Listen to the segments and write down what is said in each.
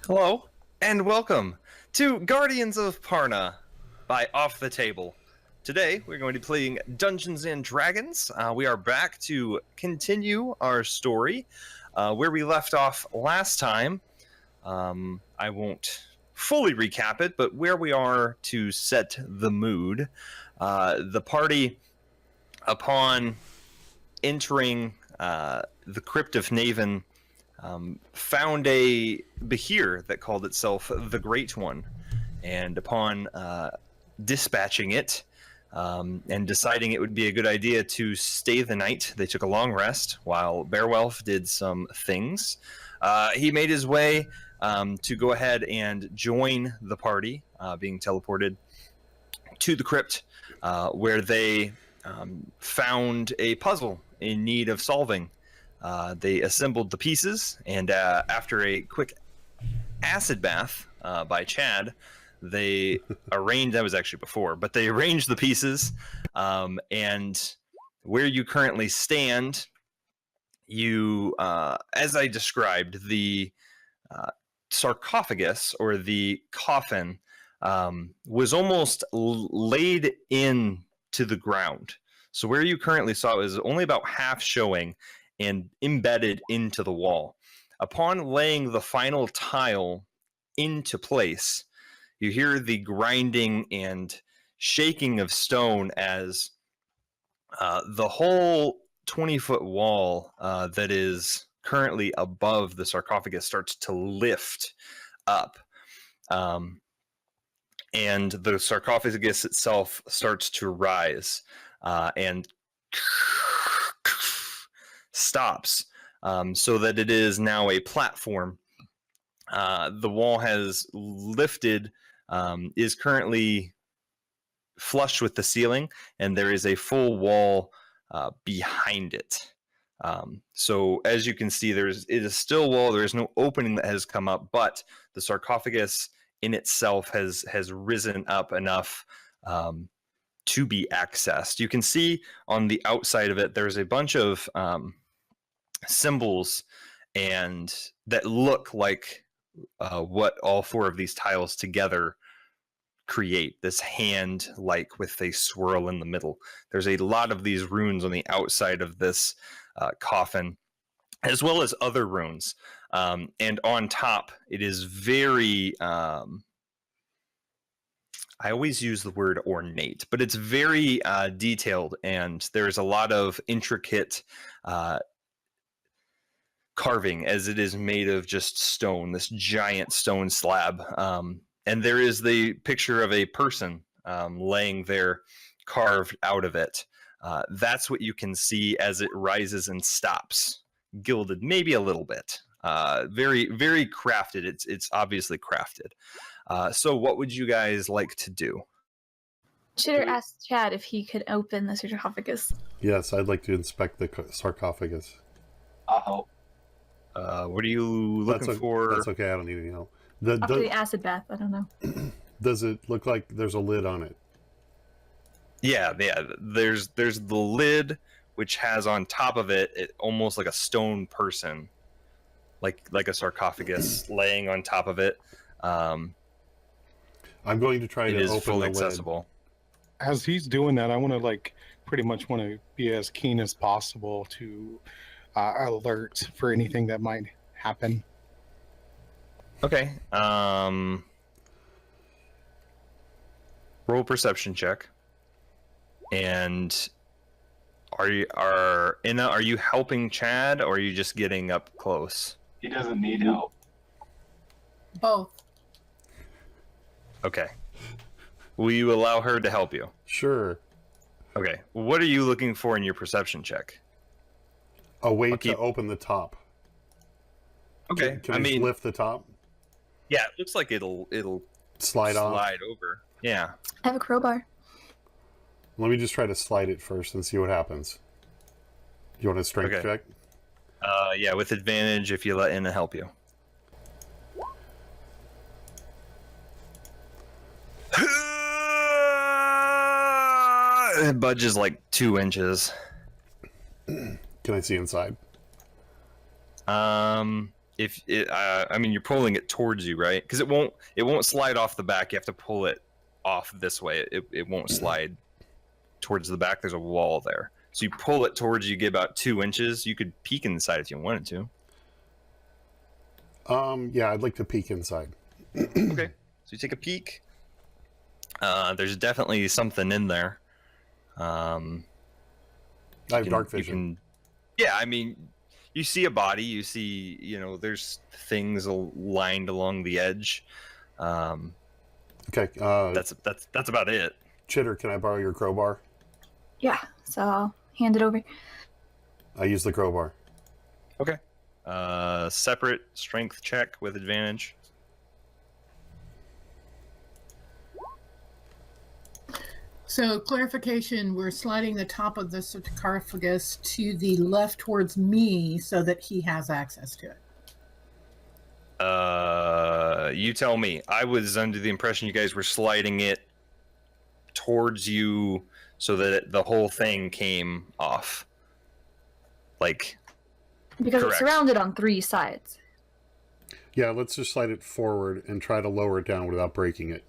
Hello, and welcome to Guardians of Parna by Off the Table. Today, we're going to be playing Dungeons and Dragons. We are back to continue our story where we left off last time. I won't fully recap it, but where we are to set the mood. The party, upon entering the Crypt of Naven, found a behir that called itself the Great One, and upon dispatching it and deciding it would be a good idea to stay the night, they took a long rest while Beowulf did some things. He made his way to go ahead and join the party, being teleported to the crypt, where they found a puzzle in need of solving. They assembled the pieces, and after a quick acid bath by Chad, they arranged, that was actually before, but they arranged the pieces, and where you currently stand, you, as I described, the sarcophagus, or the coffin, was almost laid in to the ground. So where you currently saw it was only about half showing and embedded into the wall. Upon laying the final tile into place, you hear the grinding and shaking of stone as the whole 20-foot wall that is currently above the sarcophagus starts to lift up. And the sarcophagus itself starts to rise and stops, so that it is now a platform. The wall has lifted, is currently flush with the ceiling, and there is a full wall behind it. So as you can see, it is still wall. There is no opening that has come up, but the sarcophagus in itself has risen up enough to be accessed. You can see on the outside of it, there's a bunch of symbols and that look like what all four of these tiles together create, this hand like with a swirl in the middle. There's a lot of these runes on the outside of this coffin, as well as other runes, and on top it is very I always use the word ornate, but it's very detailed, and there's a lot of intricate carving, as it is made of just stone, this giant stone slab. And there is the picture of a person laying there, carved out of it. That's what you can see as it rises and stops, gilded maybe a little bit. Very, very crafted. It's obviously crafted. So what would you guys like to do? Chitter asked Chad if he could open the sarcophagus. Yes, I'd like to inspect the sarcophagus. I'll help. What are you looking for? That's okay, I don't need any help. After the acid bath, I don't know. Does it look like there's a lid on it? Yeah. There's the lid, which has on top of it almost like a stone person, like a sarcophagus laying on top of it. I'm going to try to open the lid. It is fully accessible. As he's doing that, I want to pretty much want to be as keen as possible to alert for anything that might happen. Okay. Roll perception check. And are you helping Chad, or are you just getting up close? He doesn't need help. Both. Okay. Will you allow her to help you? Sure. Okay. What are you looking for in your perception check? A way to open the top. Okay. Can I lift the top? Yeah, it looks like it'll slide over. Yeah. I have a crowbar. Let me just try to slide it first and see what happens. You want a strength check? Yeah, with advantage if you let in to help you. It budges like 2 inches. Can I see inside? if it, I mean, you're pulling it towards you, right? Because it won't slide off the back. You have to pull it off this way. It won't slide towards the back. There's a wall there, so you pull it towards you. Get about 2 inches. You could peek inside if you wanted to. Yeah, I'd like to peek inside. Okay, so you take a peek. There's definitely something in there. I have dark vision. Yeah, I mean, you see a body. You see, there's things lined along the edge. Okay. That's about it. Chitter, can I borrow your crowbar? Yeah, so I'll hand it over. I use the crowbar. Okay. Separate strength check with advantage. So, clarification, we're sliding the top of the sarcophagus to the left towards me so that he has access to it. You tell me. I was under the impression you guys were sliding it towards you so that the whole thing came off. Like, Because correct. it's surrounded on 3 sides. Yeah, let's just slide it forward and try to lower it down without breaking it.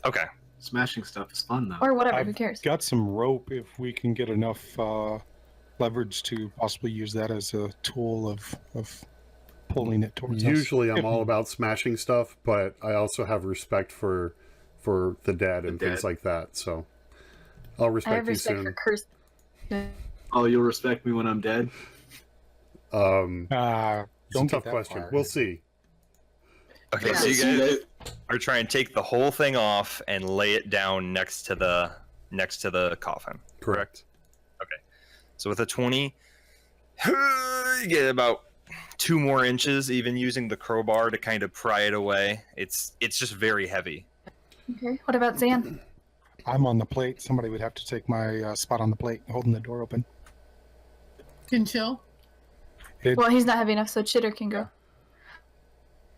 Okay. Smashing stuff is fun though. Or whatever, I've who cares? got some rope if we can get enough leverage to possibly use that as a tool of pulling it towards us. Usually I'm all about smashing stuff, but I also have respect for the dead and things like that, so I'll I respect have you respect soon. for curse. Oh, you'll respect me when I'm dead? It's a Don't get tough that question. far. We'll see. Okay, Yeah. so you guys are trying to take the whole thing off and lay it down next to the coffin. Correct. So with a 20, you get about 2 more inches, even using the crowbar to kind of pry it away. It's just very heavy. Okay, what about Zan? I'm on the plate. Somebody would have to take my spot on the plate, holding the door open. Can chill? Well, he's not heavy enough, so Chitter can go.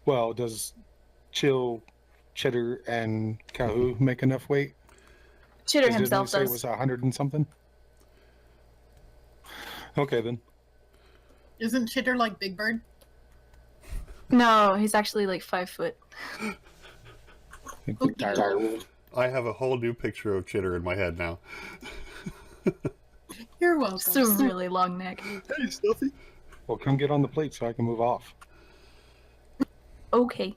Well, does Chill, Cheddar, and Kahoo make enough weight? Chitter 'Cause himself didn't they say does. it was 100 and something? Okay, then. Isn't Chitter like Big Bird? No, he's actually like 5 foot. I have a whole new picture of Chitter in my head now. You're welcome. Just a really long neck. Hey, Stuffy. Well, come get on the plate so I can move off. Okay.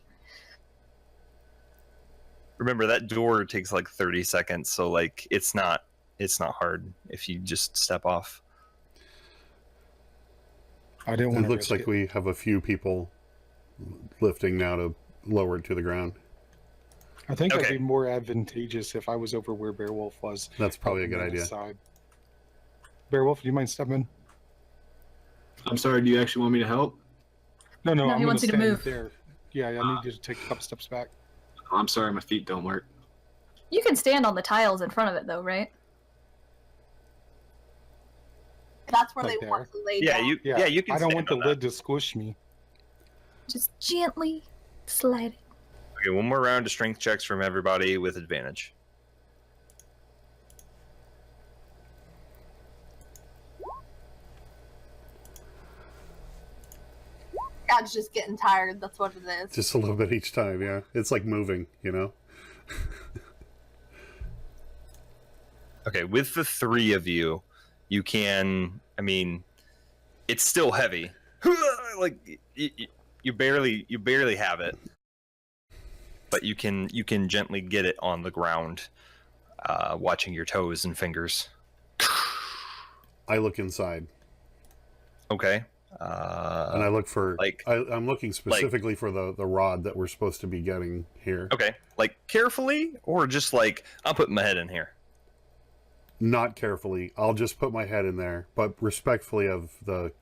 Remember that door takes like 30 seconds, so like it's not hard if you just step off. I didn't want It to looks like we have a few people lifting now to lower it to the ground. I think Okay. it'd be more advantageous if I was over where Beowulf was. That's probably a helping good on his idea. Side. Beowulf, do you mind stepping in? I'm sorry, do you actually want me to help? No, No, I'm he gonna wants you to stand move. there. Yeah, I need you to take a couple steps back. Oh, I'm sorry, my feet don't work. You can stand on the tiles in front of it, though, right? That's where Like they there. want to lay Yeah, down. you can. I don't stand want the on that. lid to squish me. Just gently slide it. Okay, one more round of strength checks from everybody with advantage. God's just getting tired. That's what it is. Just a little bit each time, yeah. It's like moving, you know? Okay, with the 3 of you, you can. I mean, it's still heavy. Like you barely have it, but you can gently get it on the ground, watching your toes and fingers. I look inside. Okay. And I look for like- I'm looking specifically for the rod that we're supposed to be getting here. Okay, like carefully, or just like I'm putting my head in here. Not carefully. I'll just put my head in there, but respectfully of the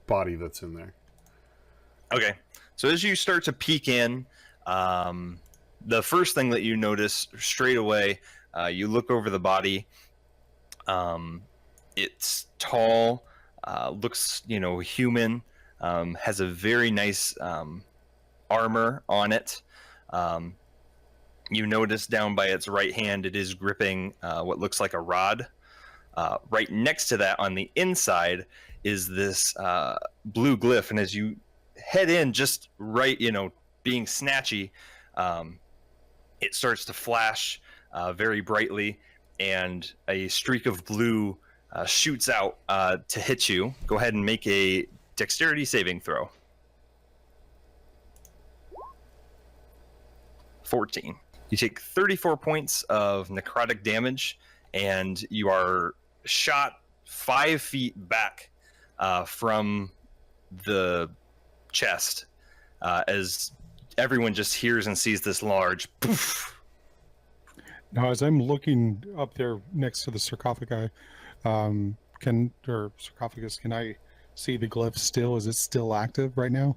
body that's in there. Okay, so as you start to peek in, the first thing that you notice straight away, you look over the body. It's tall, looks human, has a very nice armor on it. You notice down by its right hand, it is gripping what looks like a rod. Right next to that, on the inside, is this blue glyph, and as you head in just right, being snatchy, it starts to flash very brightly, and a streak of blue shoots out to hit you. Go ahead and make a dexterity saving throw. 14. You take 34 points of necrotic damage, and you are shot 5 feet back from the chest as everyone just hears and sees this large poof. Now, as I'm looking up there next to the sarcophagus, sarcophagus, can I see the glyph still? Is it still active right now?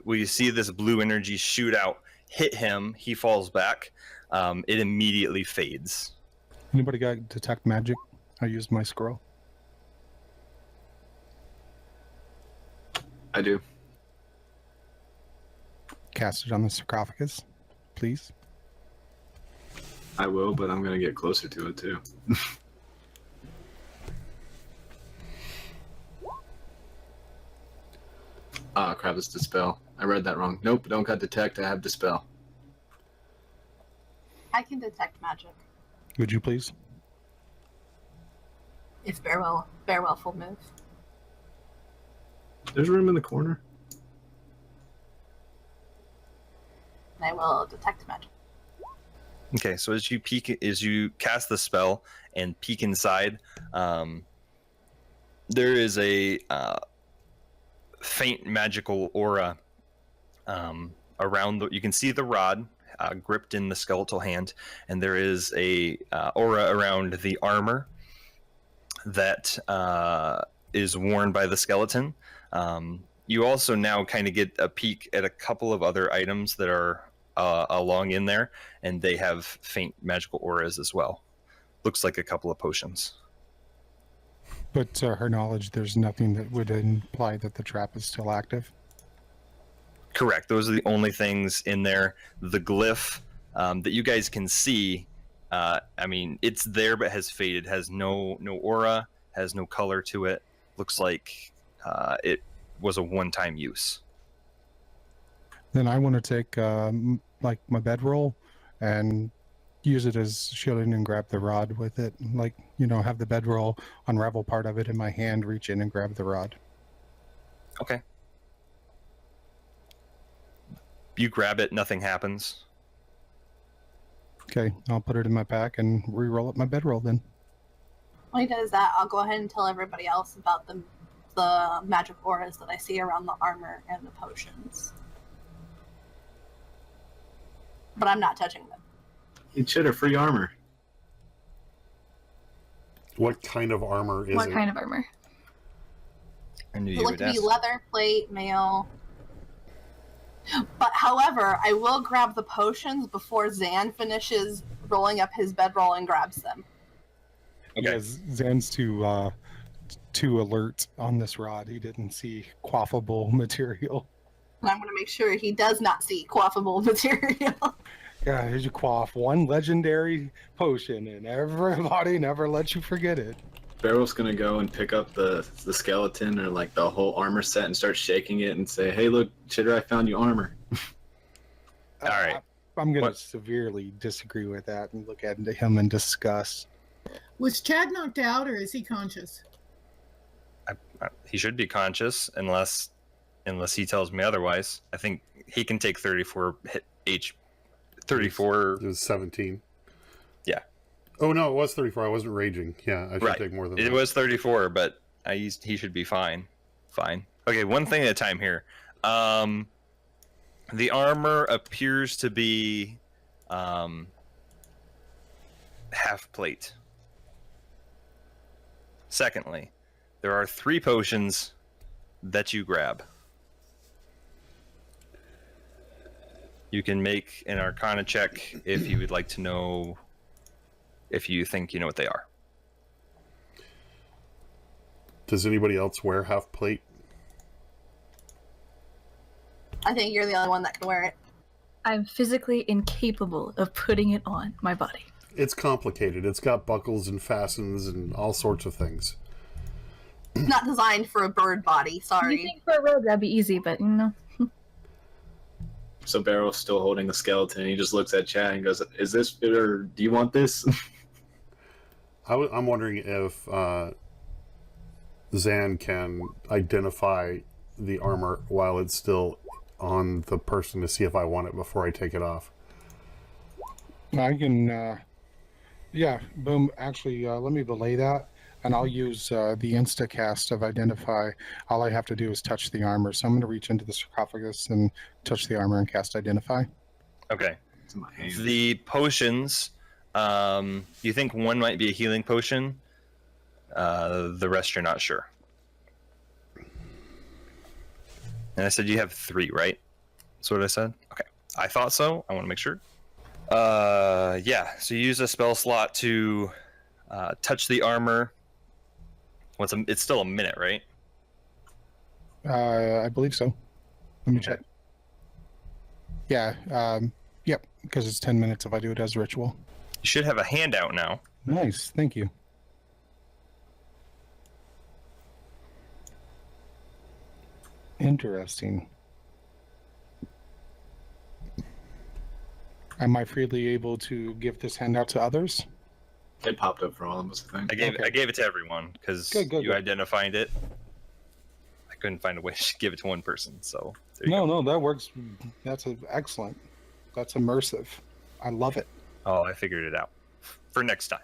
We see this blue energy shoot out, hit him, he falls back. It immediately fades. Anybody got detect magic? I used my scroll. I do. Cast it on the sarcophagus, please. I will, but I'm gonna get closer to it too. Ah, crap, it's dispel. I read that wrong. Nope, don't got detect, I have dispel. I can detect magic. Would you please? If Bearwell full move. There's room in the corner. I will detect magic. Okay, so as you cast the spell and peek inside, there is a faint magical aura around you can see the rod gripped in the skeletal hand, and there is a aura around the armor that is worn by the skeleton. You also now kind of get a peek at a couple of other items that are along in there, and they have faint magical auras as well. Looks like a couple of potions. But to her knowledge, there's nothing that would imply that the trap is still active. Correct. Those are the only things in there. The glyph that you guys can see, it's there but has faded. Has no aura, has no color to it. Looks like it was a one-time use. Then I want to take my bedroll and use it as shielding and grab the rod with it. Have the bedroll, unravel part of it in my hand, reach in and grab the rod. Okay. You grab it, nothing happens. Okay, I'll put it in my pack and re-roll up my bedroll then. When he does that, I'll go ahead and tell everybody else about the magic auras that I see around the armor and the potions. But I'm not touching them. You should have free armor. What kind of armor is it? What kind of armor? I knew It you looked would to be ask. leather, plate, mail. But however, I will grab the potions before Zan finishes rolling up his bedroll and grabs them. Okay. Because Zan's too alert on this rod. He didn't see quaffable material. And I'm going to make sure he does not see quaffable material. Yeah, here's your quaff. One legendary potion, and everybody never lets you forget it. Barrel's gonna go and pick up the skeleton or like the whole armor set and start shaking it and say, "Hey, look, Chitter, I found you armor." All right. I'm going to What? severely disagree with that and look at him in disgust. Was Chad knocked out or is he conscious? He should be conscious unless he tells me otherwise. I think he can take 34 hit 34. It was 17. Yeah. Oh, no, it was 34. I wasn't raging. Yeah, I should Right. take more than It that. was 34, but he should be fine. Fine. Okay, one thing at a time here. The armor appears to be half plate. Secondly, there are 3 potions that you grab. You can make an Arcana check if you would like to know if you think you know what they are. Does anybody else wear half plate? I think you're the only one that can wear it. I'm physically incapable of putting it on my body. It's complicated. It's got buckles and fastens and all sorts of things. Not designed for a bird body. You Sorry. think for a road that'd be easy, but you know. So Barrel's still holding the skeleton. He just looks at Chad and goes, "Is this or do you want this?" I'm wondering if Zan can identify the armor while it's still on the person to see if I want it before I take it off. I can, yeah, boom. Actually, let me belay that, and I'll use the insta-cast of Identify. All I have to do is touch the armor. So I'm going to reach into the sarcophagus and touch the armor and cast Identify. Okay. It's in my hand. The potions, you think one might be a healing potion. The rest you're not sure. And I said you have 3, right? That's what I said? Okay. I thought so. I want to make sure. Yeah. So you use a spell slot to touch the armor. It's still a minute, right? I believe so. Let me check. Yeah, yep, because it's 10 minutes if I do it as a ritual. You should have a handout now. Nice, thank you. Interesting. Am I freely able to give this handout to others? It popped up for all of us, I think. I gave it to everyone because you identified it. I couldn't find a way to give it to one person, so there you go. No, that works. That's excellent. That's immersive. I love it. Oh, I figured it out for next time.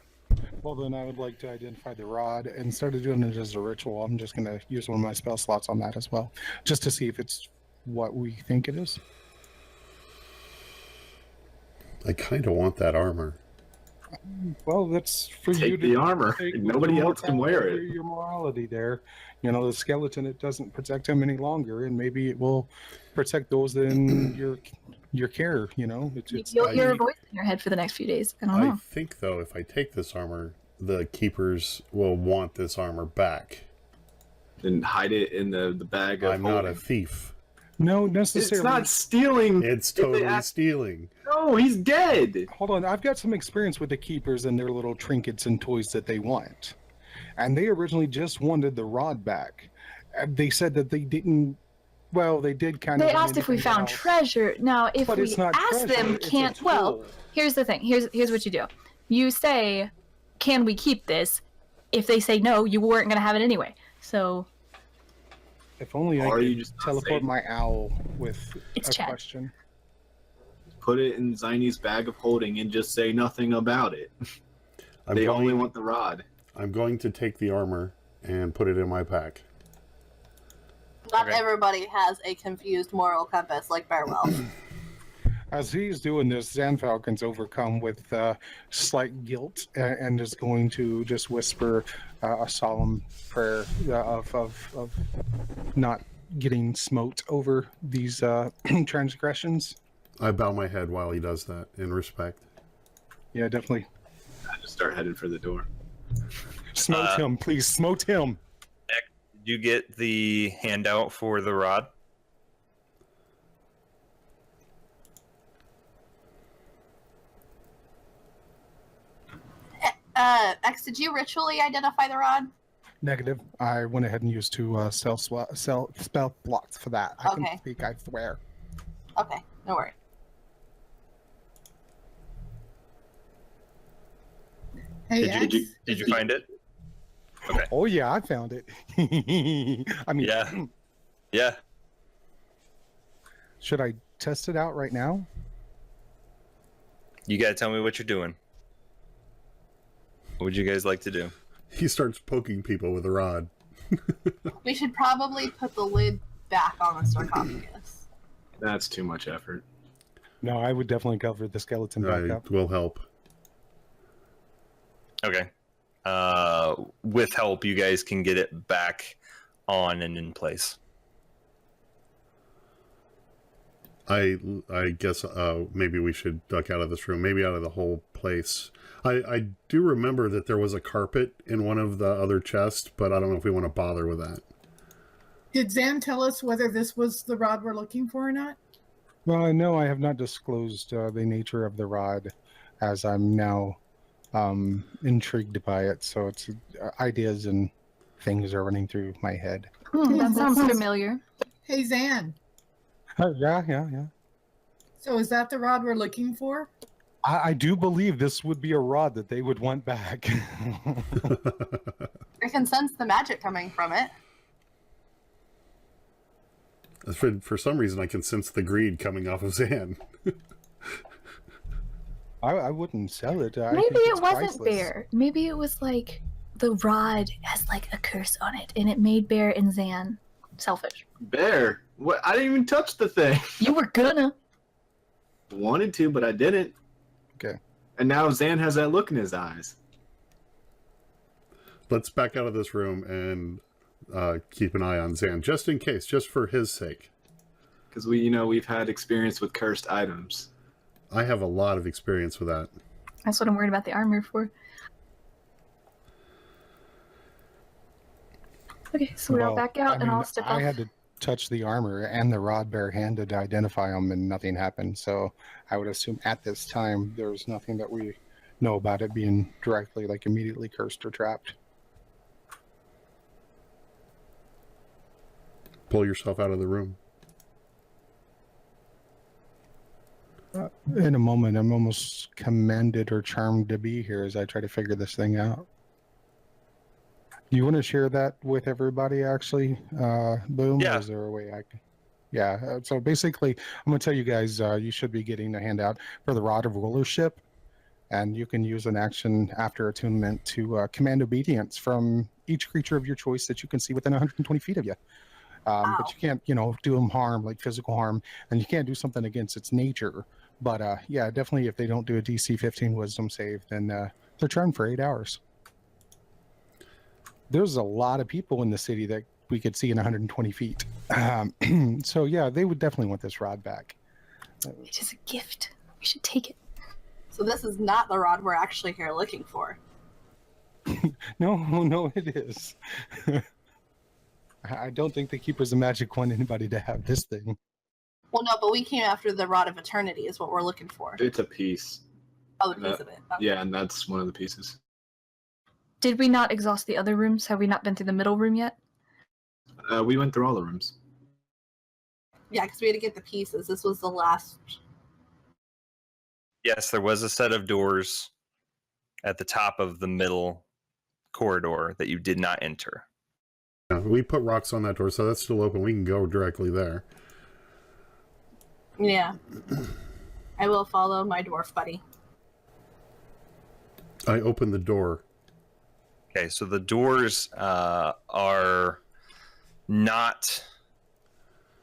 Well, then I would like to identify the rod. Instead of doing it as a ritual, I'm just going to use one of my spell slots on that as well, just to see if it's what we think it is. I kind of want that armor. Well, that's for Take you to the armor. take Nobody your else can wear it. Your morality there. You know, the skeleton, it doesn't protect him any longer, and maybe it will protect those in your care, you know? You'll hear a voice in your head for the next few days. I don't know. I think, though, if I take this armor, the keepers will want this armor back. And hide it in the bag of I'm not a holding. thief. No, necessarily. It's not stealing. It's If they totally ask- stealing. No, he's dead. Hold on, I've got some experience with the keepers and their little trinkets and toys that they want. And they originally just wanted the rod back. They said that they didn't. Well, they did kind of. They asked if we found treasure. Now, if But we it's not ask treasure, them, it's a can't. Well, tool. here's the thing. Here's what you do. You say, "Can we keep this?" If they say no, you weren't going to have it anyway. So If only I Or could you just not teleport say- my owl with It's a Chad. question. Put it in Ziny's bag of holding and just say nothing about it. I'm They going, only want the rod. I'm going to take the armor and put it in my pack. Not Okay. everybody has a confused moral compass like Farewell. As he's doing this, Zanfalcon's overcome with slight guilt and is going to just whisper a solemn prayer of not getting smote over these transgressions. I bow my head while he does that in respect. Yeah, definitely. I just start headed for the door. Smote him, please. Smote him. Did you get the handout for the rod? X, did you ritually identify the rod? Negative. I went ahead and used two spell blocks for that. I Okay. can speak, I swear. Okay, no worry. Hey, Did you find it? Okay. Oh yeah, I found it. I mean, Yeah. Yeah. should I test it out right now? You gotta tell me what you're doing. What would you guys like to do? He starts poking people with a rod. We should probably put the lid back on the sarcophagus. That's too much effort. No, I would definitely cover the skeleton back I up. will help. Okay. With help, you guys can get it back on and in place. I guess maybe we should duck out of this room, maybe out of the whole place. I do remember that there was a carpet in one of the other chests, but I don't know if we want to bother with that. Did Zan tell us whether this was the rod we're looking for or not? Well, no, I have not disclosed the nature of the rod, as I'm now intrigued by it. So it's ideas and things are running through my head. That sounds familiar. Hey, Zan. Yeah. So is that the rod we're looking for? I do believe this would be a rod that they would want back. I can sense the magic coming from it. For some reason, I can sense the greed coming off of Zan. I wouldn't sell it. I Maybe think it's it wasn't priceless. Bear. Maybe it was like the rod has like a curse on it, and it made Bear and Zan selfish. Bear? What? I didn't even touch the thing. You were gonna. Wanted to, but I didn't. Okay. And now Zan has that look in his eyes. Let's back out of this room and keep an eye on Zan, just in case, just for his sake. Because we've had experience with cursed items. I have a lot of experience with that. That's what I'm worried about the armor for. Okay, so we'll Well, back out, and I'll step off. I had to touch the armor and the rod barehanded to identify them, and nothing happened. So I would assume at this time there's nothing that we know about it being directly, like, immediately cursed or trapped. Pull yourself out of the room. In a moment, I'm almost commanded or charmed to be here as I try to figure this thing out. Do you want to share that with everybody, actually, Boom? Yeah. Or is there a way I can? Yeah, so basically, I'm going to tell you guys, you should be getting a handout for the Rod of Rulership, and you can use an action after attunement to command obedience from each creature of your choice that you can see within 120 feet of you. But you can't, do them harm, like physical harm, and you can't do something against its nature. But yeah, definitely if they don't do a DC 15 wisdom save, then they're charmed for 8 hours. There's a lot of people in the city that we could see in 120 feet. So yeah, they would definitely want this rod back. It is a gift. We should take it. So this is not the rod we're actually here looking for. No, it is. I don't think the Keeper's of Magic want anybody to have this thing. Well, no, but we came after the Rod of Eternity is what we're looking for. It's a piece. Oh, the piece of it. Okay. Yeah, and that's one of the pieces. Did we not exhaust the other rooms? Have we not been through the middle room yet? We went through all the rooms. Yeah, because we had to get the pieces. This was the last. Yes, there was a set of doors at the top of the middle corridor that you did not enter. Yeah, we put rocks on that door, so that's still open. We can go directly there. Yeah. I will follow my dwarf buddy. I open the door. Okay, so the doors are not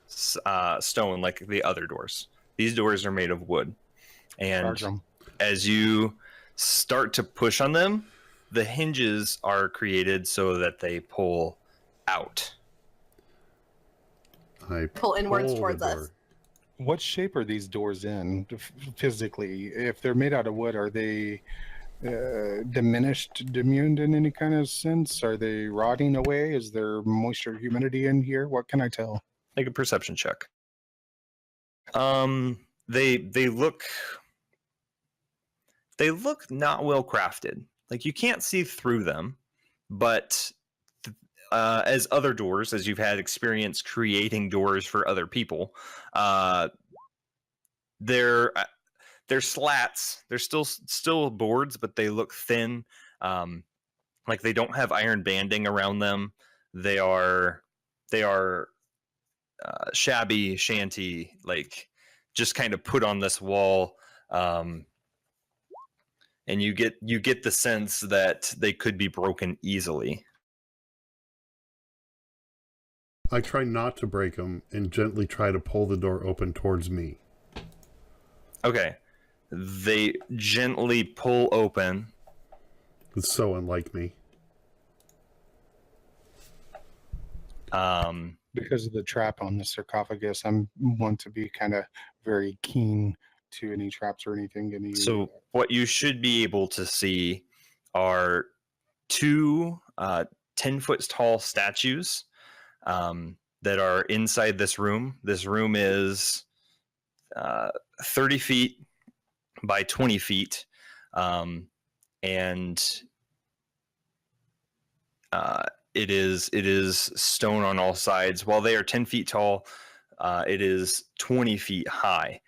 stone like the other doors. These doors are made of wood. And Charge 'em. as you start to push on them, the hinges are created so that they pull out. I Pull inwards pull the towards us. door. What shape are these doors in physically? If they're made out of wood, are they diminished, diminuted in any kind of sense? Are they rotting away? Is there moisture, humidity in here? What can I tell? Make a perception check. They look not well crafted. Like you can't see through them, but as other doors, as you've had experience creating doors for other people, they're slats. They're still boards, but they look thin. Like they don't have iron banding around them. They are shabby, shanty, like just kind of put on this wall. And you get the sense that they could be broken easily. I try not to break them and gently try to pull the door open towards me. Okay. They gently pull open. It's so unlike me. Because of the trap on the sarcophagus, I'm want to be kind of very keen to any traps or anything. So what you should be able to see are two 10-foot tall statues that are inside this room. This room is 30 feet by 20 feet. And it is stone on all sides. While they are 10 feet tall, it is 20 feet high.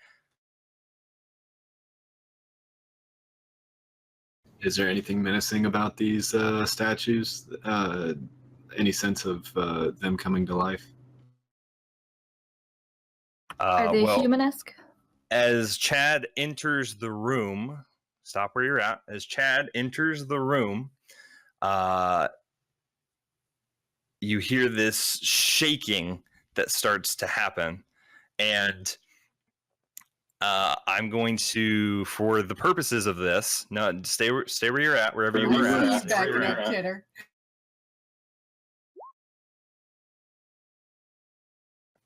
Is there anything menacing about these statues? Any sense of them coming to life? Are they Well, humanesque? as Chad enters the room, stop where you're at. As Chad enters the room, you hear this shaking that starts to happen, and I'm going to, for the purposes of this, no, stay where you're at, wherever you were at. He's Stay where backing you're up, at. Chitter.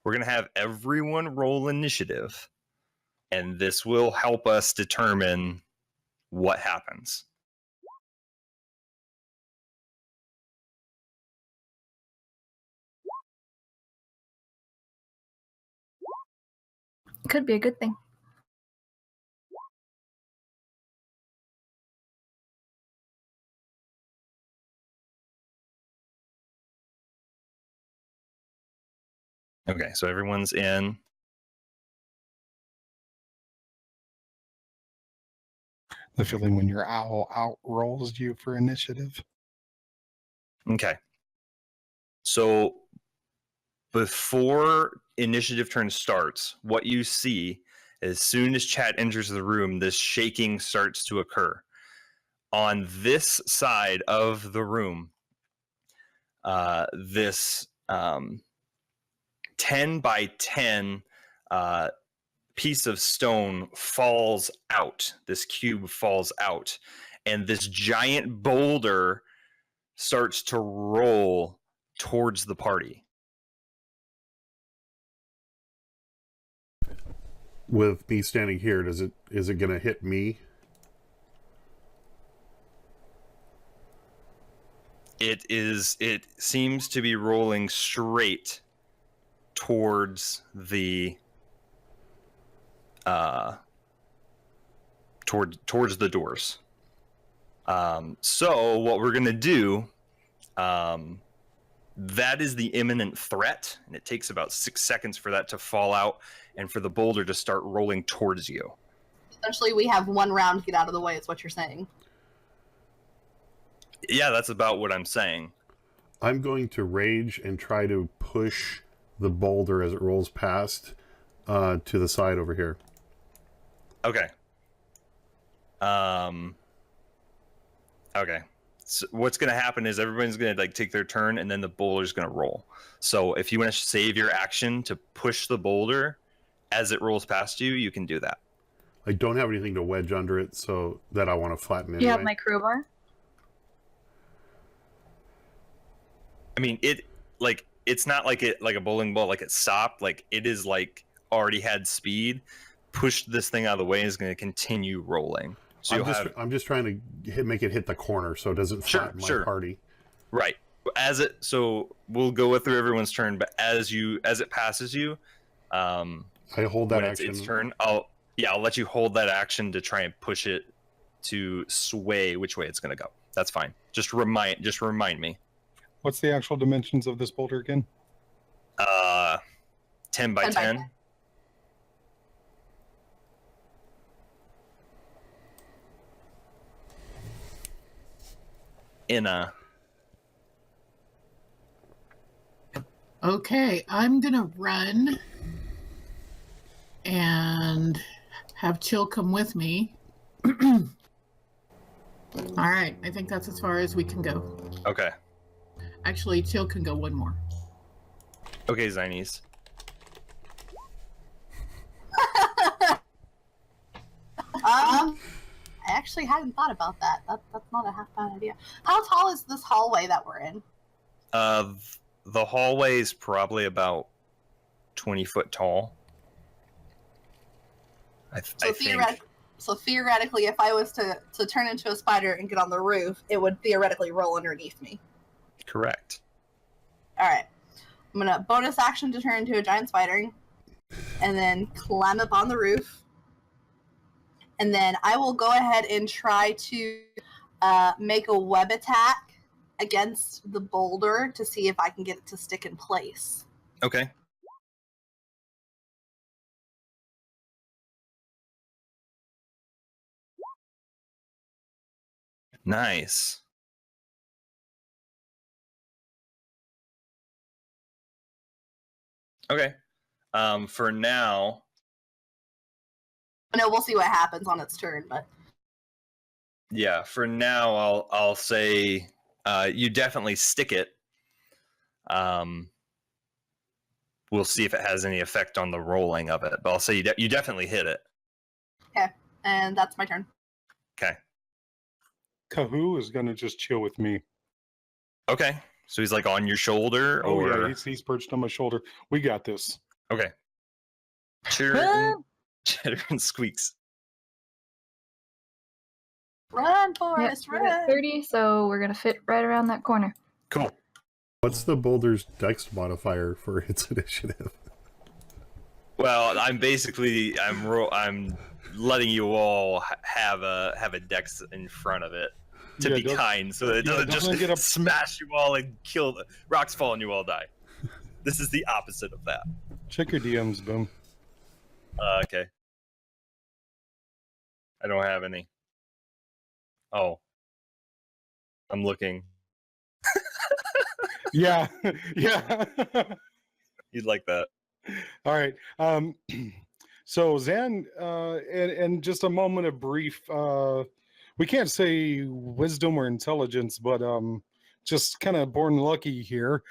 We're gonna have everyone roll initiative, and this will help us determine what happens. Could be a good thing. Okay, so everyone's in. The feeling when your owl outrolls you for initiative. Okay. So before initiative turn starts, what you see, as soon as Chad enters the room, this shaking starts to occur. On this side of the room, this 10 by 10 piece of stone falls out. This cube falls out, and this giant boulder starts to roll towards the party. With me standing here, is it going to hit me? It seems to be rolling straight towards the towards the doors. So what we're gonna do, that is the imminent threat, and it takes about 6 seconds for that to fall out and for the boulder to start rolling towards you. Essentially, we have 1 round to get out of the way, is what you're saying. Yeah, that's about what I'm saying. I'm going to rage and try to push the boulder as it rolls past to the side over here. Okay. Okay. So what's going to happen is everybody's going to like take their turn, and then the boulder's going to roll. So if you want to save your action to push the boulder as it rolls past you, you can do that. I don't have anything to wedge under it, so that I want to flatten it. You have my crowbar? I mean, it's not like a bowling ball, like it stopped. Like it is like already had speed. Pushed this thing out of the way, is going to continue rolling. So I'm just trying to make it hit the corner so it doesn't flatten my party. Right. So we'll go through everyone's turn, but as it passes you, I hold that action. It's turn. I'll let you hold that action to try and push it to sway which way it's going to go. That's fine. Just remind me. What's the actual dimensions of this boulder again? 10 by 10. Okay, I'm gonna run and have Chill come with me. All right, I think that's as far as we can go. Okay. Actually, Chill can go 1 more. Okay, Zinies. I actually hadn't thought about that. That's not a half bad idea. How tall is this hallway that we're in? The hallway is probably about 20 foot tall. I think. So theoretically, if I was to turn into a spider and get on the roof, it would theoretically roll underneath me. Correct. All right. I'm going to bonus action to turn into a giant spider and then climb up on the roof. And then I will go ahead and try to make a web attack against the boulder to see if I can get it to stick in place. Okay. Nice. Okay. For now, I know we'll see what happens on its turn, but yeah, for now I'll say you definitely stick it. We'll see if it has any effect on the rolling of it, but I'll say you definitely hit it. okay. And that's my turn. Okay. Kahoo is going to just chill with me. Okay. So he's like on your shoulder, Oh, or yeah, he's perched on my shoulder. We got this. okay. Chitter and Squeaks. Run, Yep, Forrest, we're at run! 30, so we're gonna fit right around that corner. Cool. What's the boulder's dex modifier for its initiative? Well, I'm basically I'm letting you all have a dex in front of it to Yeah, be don't- kind, so that it yeah, doesn't just don't get up- smash you all and kill rocks fall and you all die. This is the opposite of that. Check your DMs, Boom. Okay. I don't have any. Oh. I'm looking. Yeah, yeah. You'd like that. All right. So Zan, in just a moment of brief, we can't say wisdom or intelligence, but just kind of born lucky here.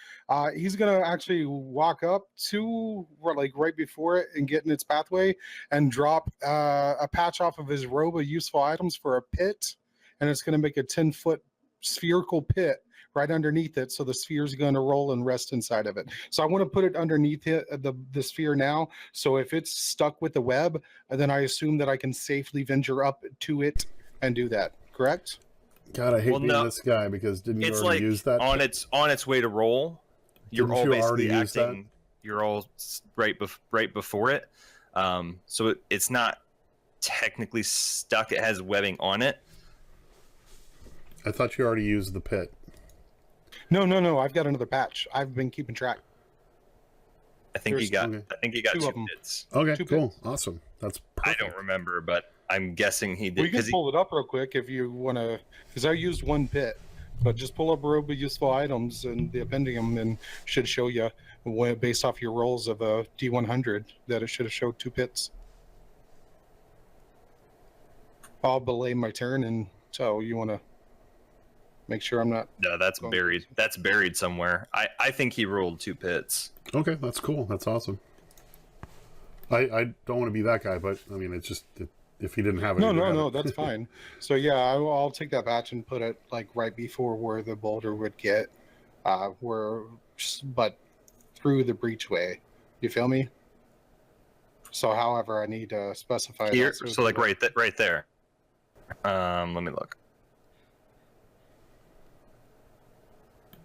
He's gonna actually walk up to like right before it and get in its pathway and drop a patch off of his robe of useful items for a pit, and it's gonna make a 10-foot spherical pit right underneath it, so the sphere is going to roll and rest inside of it. So I want to put it underneath it, the sphere now. So if it's stuck with the web, then I assume that I can safely venture up to it and do that. Correct? God, I hate Well, being no. this guy because didn't you It's already like use that? on its way to roll. You're Didn't all you basically already use that? acting. You're all right before it. So it's not technically stuck. It has webbing on it. I thought you already used the pit. No. I've got another patch. I've been keeping track. I think you got. Okay. I think you got two two of 'em. bits. Okay, Two cool, pits. awesome. That's I perfect. don't remember, but I'm guessing he did. We can 'cause he- pull it up real quick if you want to, because I used one pit. But just pull up robe of useful items and the appendium, and should show you based off your rolls of a D100 that it should have showed 2 pits. I'll belay my turn, and so you want to make sure I'm not. no, that's Going buried. crazy. That's buried somewhere. I think he rolled 2 pits. Okay, that's cool. That's awesome. I don't want to be that guy, but I mean, it's just if he didn't have it. he didn't have No, it. that's fine. So yeah, I'll take that patch and put it like right before where the boulder would get, but through the breachway. You feel me? So, however, I need to specify Here, that so like right there. Let me look.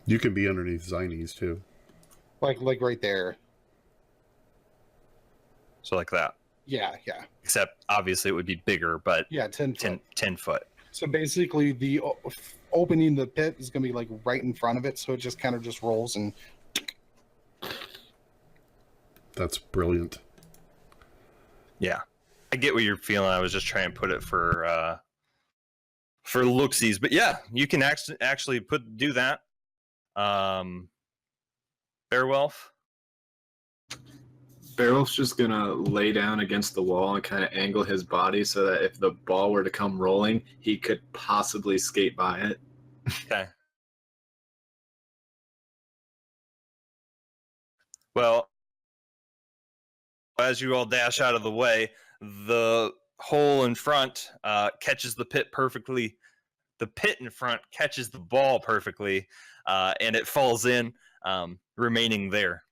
You can be underneath Zinies too. like right there. So like that. Yeah. Except obviously it would be bigger, but Yeah, 10 foot. 10 foot. So basically, the opening the pit is going to be like right in front of it, so it just kind of just rolls and. That's brilliant. Yeah, I get what you're feeling. I was just trying to put it for looksies, but yeah, you can actually do that. Bearwolf. Barrel's just gonna lay down against the wall and kind of angle his body so that if the ball were to come rolling, he could possibly skate by it. Okay. Well, as you all dash out of the way, the hole in front catches the pit perfectly. The pit in front catches the ball perfectly, and it falls in, remaining there.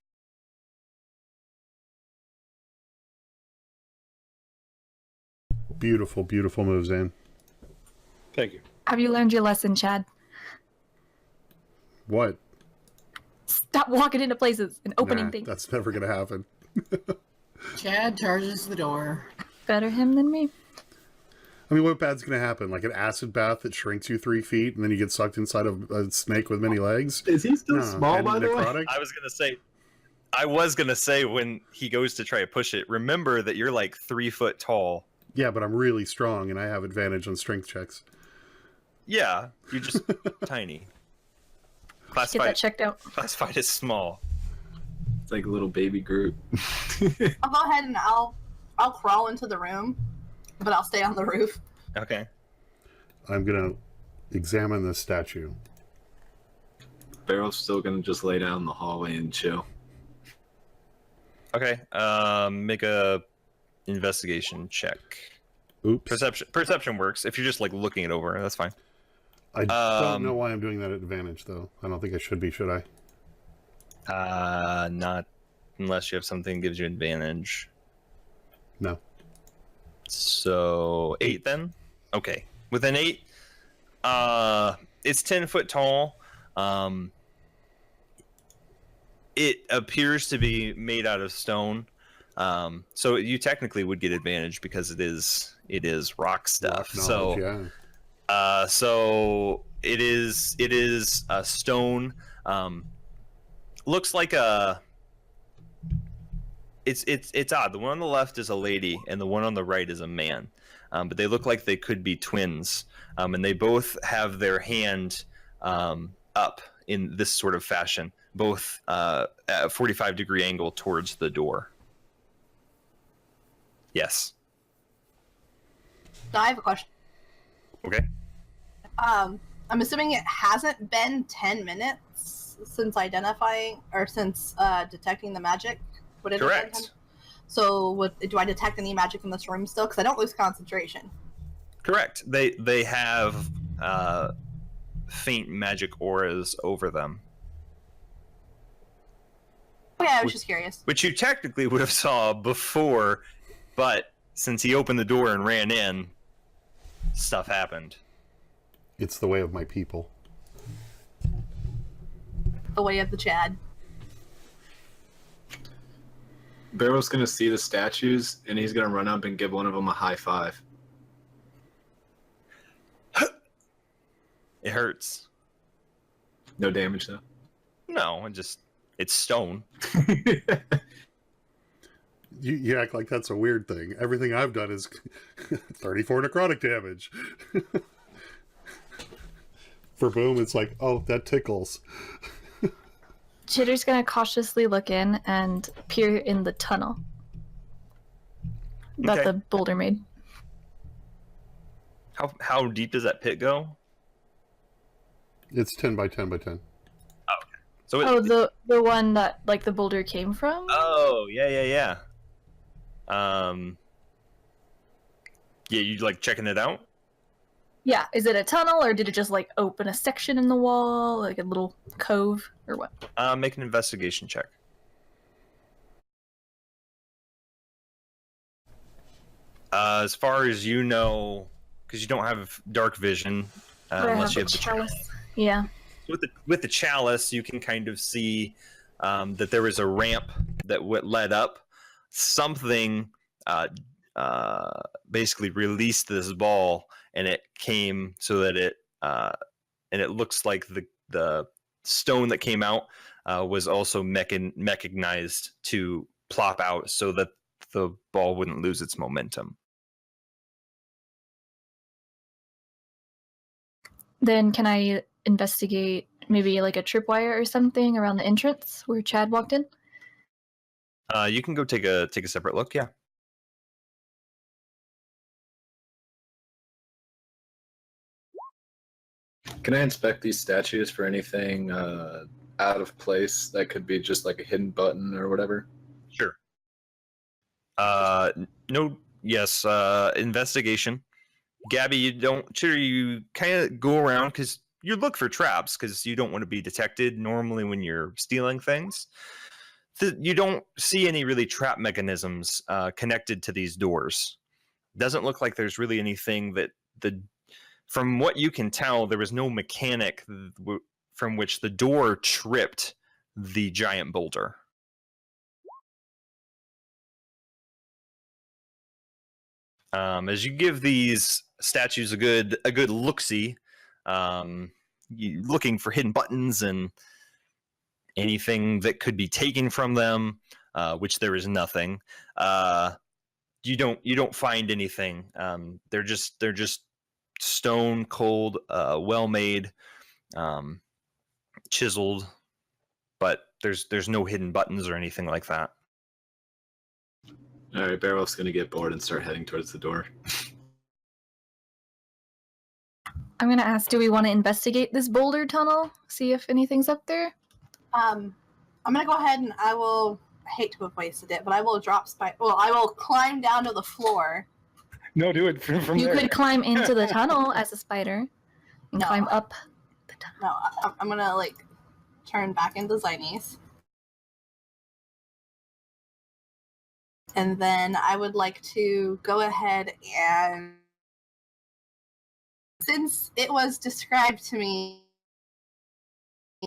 Beautiful, beautiful move, Zan. Thank you. Have you learned your lesson, Chad? What? Stop walking into places and opening Nah, things. that's never gonna happen. Chad charges the door. Better him than me. I mean, what bad's going to happen? Like an acid bath that shrinks you 3 feet, and then you get sucked inside of a snake with many legs? Is he still No, small, and by the way? necrotic? I was gonna say when he goes to try to push it, remember that you're like 3 foot tall. Yeah, but I'm really strong, and I have advantage on strength checks. Yeah, you're just tiny. Get that Classified checked out. as small. It's like a little baby Groot. I'll go ahead and I'll crawl into the room, but I'll stay on the roof. Okay. I'm going to examine this statue. Barrel's still gonna just lay down in the hallway and chill. Okay. Make a investigation check. Oops. Perception works. If you're just like looking it over, that's fine. I don't know why I'm doing that at advantage, though. I don't think I should be, should I? Not unless you have something that gives you advantage. No. So 8 then? Okay. With an 8, it's 10 foot tall. It appears to be made out of stone. So you technically would get advantage because it is rock stuff. Rock So knowledge, yeah. so it is a stone. Looks like a. It's odd. The one on the left is a lady, and the one on the right is a man. But they look like they could be twins, and they both have their hand up in this sort of fashion, both at a 45-degree angle towards the door. Yes. Now I have a question. Okay. I'm assuming it hasn't been 10 minutes since identifying or since detecting the magic. Would it have been 10? Correct. So do I detect any magic in this room still? Because I don't lose concentration. Correct. They have faint magic auras over them, Okay, I was just curious. which you technically would have saw before, but since he opened the door and ran in, stuff happened. It's the way of my people. The way of the Chad. Barrel's gonna see the statues, and he's gonna run up and give one of them a high five. It hurts. No damage though. No, it's stone. You act like that's a weird thing. Everything I've done is 34 necrotic damage. For Boom, it's like, oh, that tickles. Chitter's gonna cautiously look in and peer in the tunnel that Okay. the boulder made. How deep does that pit go? It's 10 by 10 by 10. So Oh, the one that like the boulder came from? Oh, yeah. Yeah, you like checking it out? Yeah. Is it a tunnel or did it just like open a section in the wall, like a little cove or what? Make an investigation check. As far as you know, because you don't have dark vision, Or I unless you have have the the chalice. Yeah. with the chalice, you can kind of see that there was a ramp that led up. Something basically released this ball, and it came so that it and it looks like the stone that came out was also mechanized to plop out so that the ball wouldn't lose its momentum. Then can I investigate maybe like a tripwire or something around the entrance where Chad walked in? You can go take a separate look. Yeah. Can I inspect these statues for anything out of place that could be just like a hidden button or whatever? Sure. No. Yes. Investigation. Gabby, you kind of go around because you look for traps because you don't want to be detected normally when you're stealing things. You don't see any really trap mechanisms connected to these doors. Doesn't look like there's really anything from what you can tell, there was no mechanic from which the door tripped the giant boulder. As you give these statues a good look-see, looking for hidden buttons and anything that could be taken from them, which there is nothing. You don't find anything. They're just stone cold, well made, chiseled, but there's no hidden buttons or anything like that. All right, Beowulf's gonna get bored and start heading towards the door. I'm gonna ask, do we want to investigate this boulder tunnel? See if anything's up there? I'm gonna go ahead and I hate to have wasted it, but I will I will climb down to the floor. No, do it from You there. could climb into the tunnel as a spider and No. climb up the tunnel. No, I'm gonna like turn back into Zinnies. And then I would like to go ahead and, since it was described to me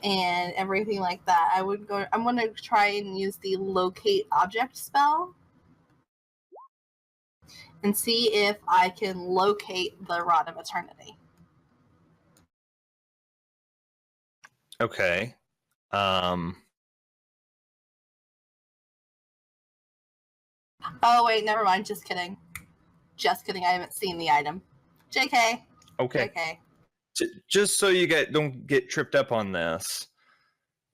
and everything like that, I'm gonna try and use the locate object spell and see if I can locate the Rod of Eternity. Okay. Oh wait, never mind. Just kidding. Just kidding. I haven't seen the item. JK. Okay. JK. Just so you don't get tripped up on this,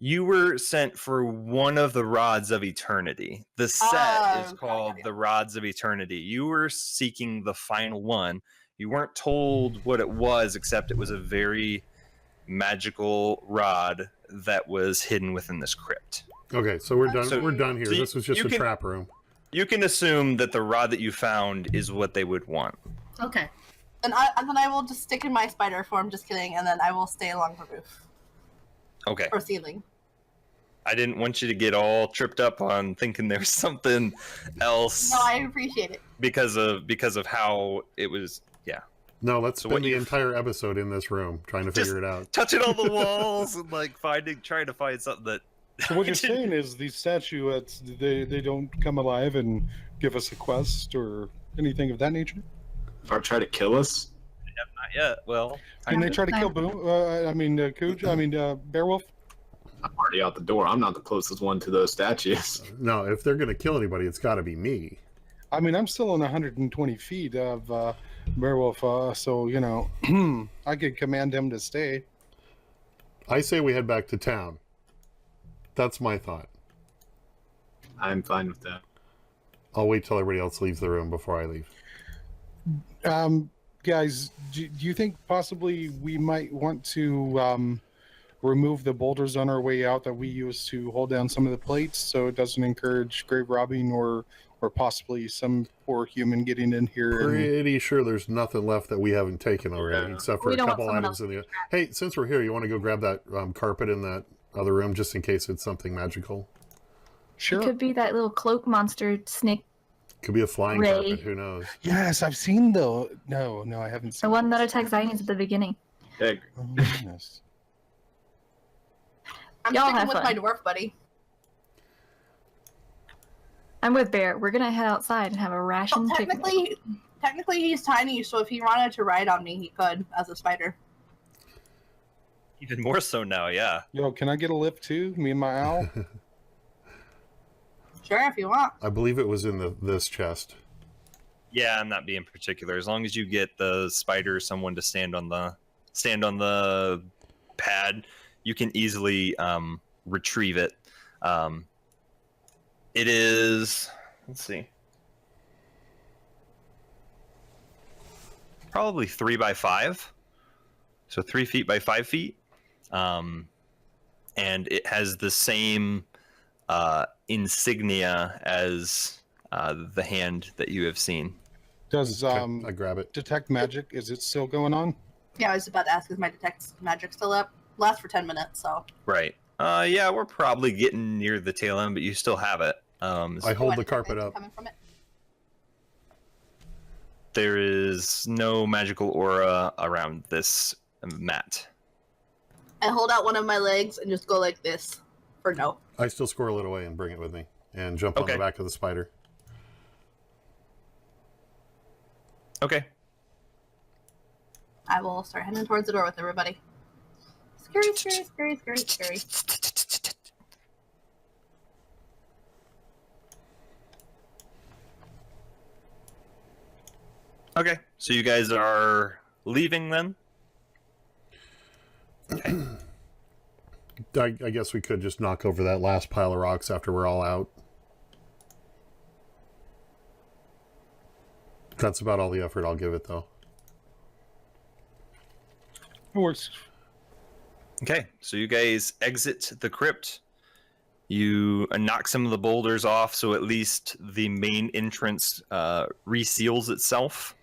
you were sent for one of the Rods of Eternity. The set is called the Rods of Eternity. You were seeking the final one. You weren't told what it was, except it was a very magical rod that was hidden within this crypt. Okay, so we're done. So- We're done here. so This was just you a can- trap room. You can assume that the rod that you found is what they would want. Okay. And then I will just stick in my spider form. Just kidding. And then I will stay along the roof Okay. or ceiling. I didn't want you to get all tripped up on thinking there was something else No, I appreciate it. because of how it was. Yeah. No, let's So spend what the you- entire episode in this room trying to Just- figure it out. Touching all the walls and like trying to find something that. So what you're saying is these statuettes, they don't come alive and give us a quest or anything of that nature? Or try to kill us? Not yet. Well, Can they try to kill Boom? Beowulf? I'm already out the door. I'm not the closest one to those statues. No, if they're going to kill anybody, it's got to be me. I mean, I'm still on 120 feet of Beowulf, so, you know, I could command him to stay. I say we head back to town. That's my thought. I'm fine with that. I'll wait till everybody else leaves the room before I leave. Guys, do you think possibly we might want to remove the boulders on our way out that we use to hold down some of the plates so it doesn't encourage grave robbing or possibly some poor human getting in here? And... Pretty sure there's nothing left that we haven't taken already, Yeah. except for We a don't want couple someone items else in the. Hey, since we're here, you want to go grab that carpet in that other room just in case it's something magical? Sure. It could be that little cloak monster snake, Could be a flying Ray. carpet. Who knows? Yes, I've seen the. No, I haven't the seen one that attacked Zines at the beginning. Hey, Oh, goodness. I'm Y'all sticking have with fun. my dwarf buddy. I'm with Bear. We're gonna head outside and have a ration Well, picnic. technically he's tiny, so if he wanted to ride on me, he could as a spider. even more so now. Yeah. Yo, can I get a lift too? Me and my owl? Sure, if you want. I believe it was in this chest. Yeah, I'm not being particular. As long as you get the spider someone to stand on the pad, you can easily retrieve it. It is, let's see, probably 3 by 5, so 3 feet by 5 feet, and it has the same insignia as the hand that you have seen. Does I grab it. detect magic? Is it still going on? Yeah, I was about to ask, is my detect magic still up? Lasts for 10 minutes, so. Right. Yeah, we're probably getting near the tail end, but you still have it. I hold the carpet up. Coming from it. There is no magical aura around this mat. I hold out one of my legs and just go like this for no. I still squirrel it away and bring it with me and jump on Okay. the back of the spider. Okay. I will start heading towards the door with everybody. Scary, scary, scary, scary, scary. Okay, so you guys are leaving then? Okay. I guess we could just knock over that last pile of rocks after we're all out. That's about all the effort I'll give it, though. It works. Okay, so you guys exit the crypt. You knock some of the boulders off, so at least the main entrance reseals itself,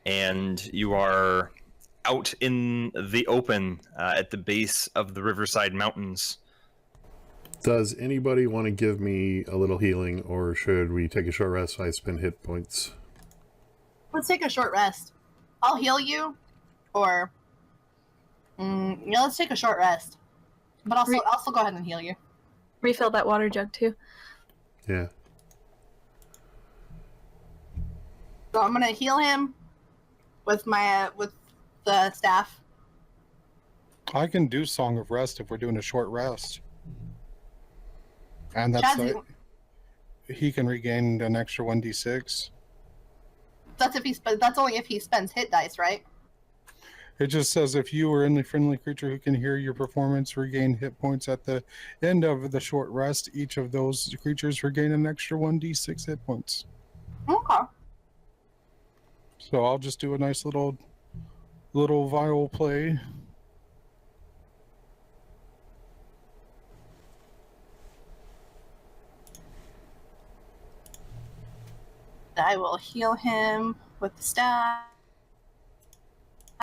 and you are out in the open at the base of the Riverside Mountains. Does anybody want to give me a little healing, or should we take a short rest so I spend hit points? Let's take a short rest. I'll heal you, or yeah, let's take a short rest. But I'll still go ahead and heal you. Refill that water jug too. Yeah. So I'm gonna heal him with my with the staff. I can do Song of Rest if we're doing a short rest. And that's Chaz, he can regain an extra 1d6. That's only if he spends hit dice, right? It just says if you or any friendly creature who can hear your performance regain hit points at the end of the short rest, each of those creatures regain an extra 1d6 hit points. Okay. So I'll just do a nice little vial play. I will heal him with the staff.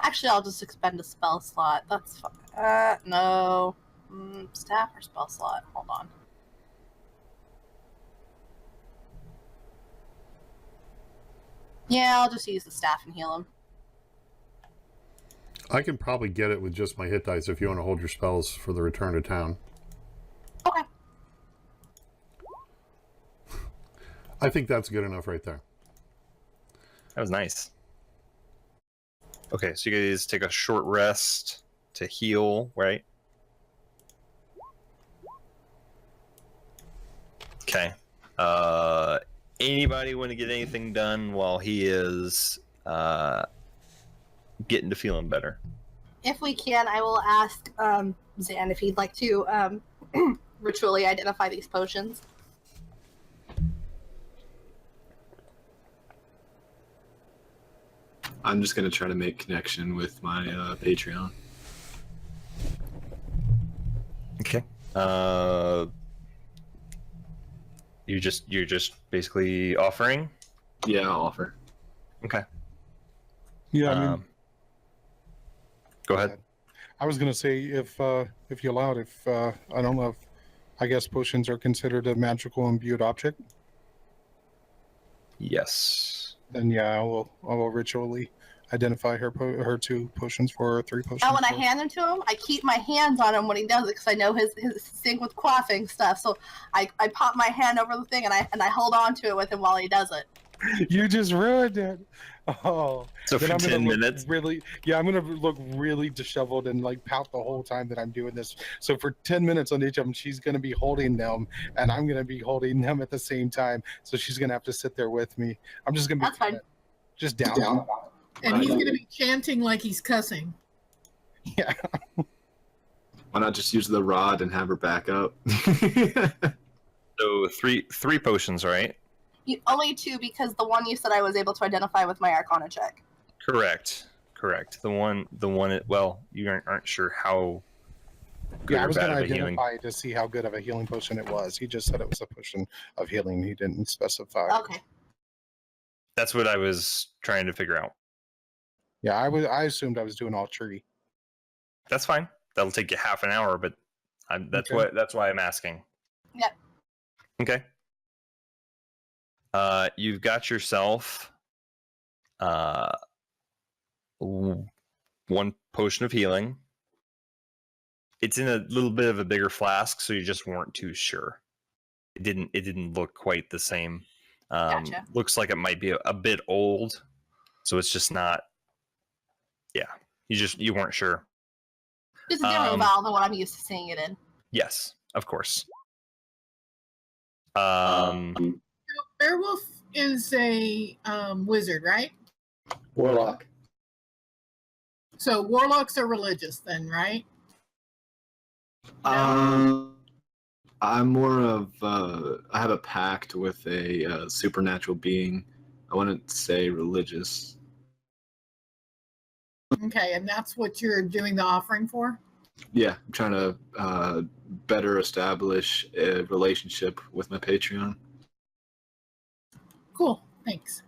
Actually, I'll just expend a spell slot. That's fine. No. Staff or spell slot? Hold on. Yeah, I'll just use the staff and heal him. I can probably get it with just my hit dice if you want to hold your spells for the return to town. Okay. I think that's good enough right there. That was nice. Okay, so you guys take a short rest to heal, right? Okay. Anybody want to get anything done while he is getting to feeling better? If we can, I will ask Zan if he'd like to ritually identify these potions. I'm just gonna try to make connection with my Patreon. Okay. You're just basically offering? Yeah, I'll offer. Okay. Yeah, I mean, Go ahead. I was gonna say if you allowed, I don't know if I guess potions are considered a magical imbued object. Yes. Then yeah, I will ritually identify her two potions for her 3 potions. Now, when I hand them to him, I keep my hands on him when he does it because I know his thing with quaffing stuff. So I pop my hand over the thing and I hold on to it with him while he does it. You just ruined it. Oh, So then for I'm gonna 10 look minutes? really, yeah, I'm gonna look really disheveled and like pout the whole time that I'm doing this. So for 10 minutes on each of them, she's gonna be holding them, and I'm gonna be holding them at the same time. So she's gonna have to sit there with me. I'm just gonna be That's fine. just down. And he's going to be chanting like he's cussing. Yeah. Why not just use the rod and have her back up? So three potions, right? Only 2 because the one you said I was able to identify with my Arcana check. Correct. The one. Well, you aren't sure how good Yeah, I or was bad gonna of a healing. identify to see how good of a healing potion it was. He just said it was a potion of healing. He didn't specify. Okay. That's what I was trying to figure out. Yeah, I assumed I was doing all tree. That's fine. That'll take you half an hour, but that's Okay. that's why I'm asking. Yep. Okay. You've got yourself one potion of healing. It's in a little bit of a bigger flask, so you just weren't too sure. It didn't look quite the same. Gotcha. Looks like it might be a bit old. So it's just not. Yeah, you weren't sure. Just a different vowel than what I'm used to seeing it in. Yes, of course. Beowulf is a wizard, right? Warlock. So warlocks are religious then, right? I'm more of I have a pact with a supernatural being. I wouldn't say religious. Okay, and that's what you're doing the offering for? Yeah, I'm trying to better establish a relationship with my Patreon. Cool, thanks.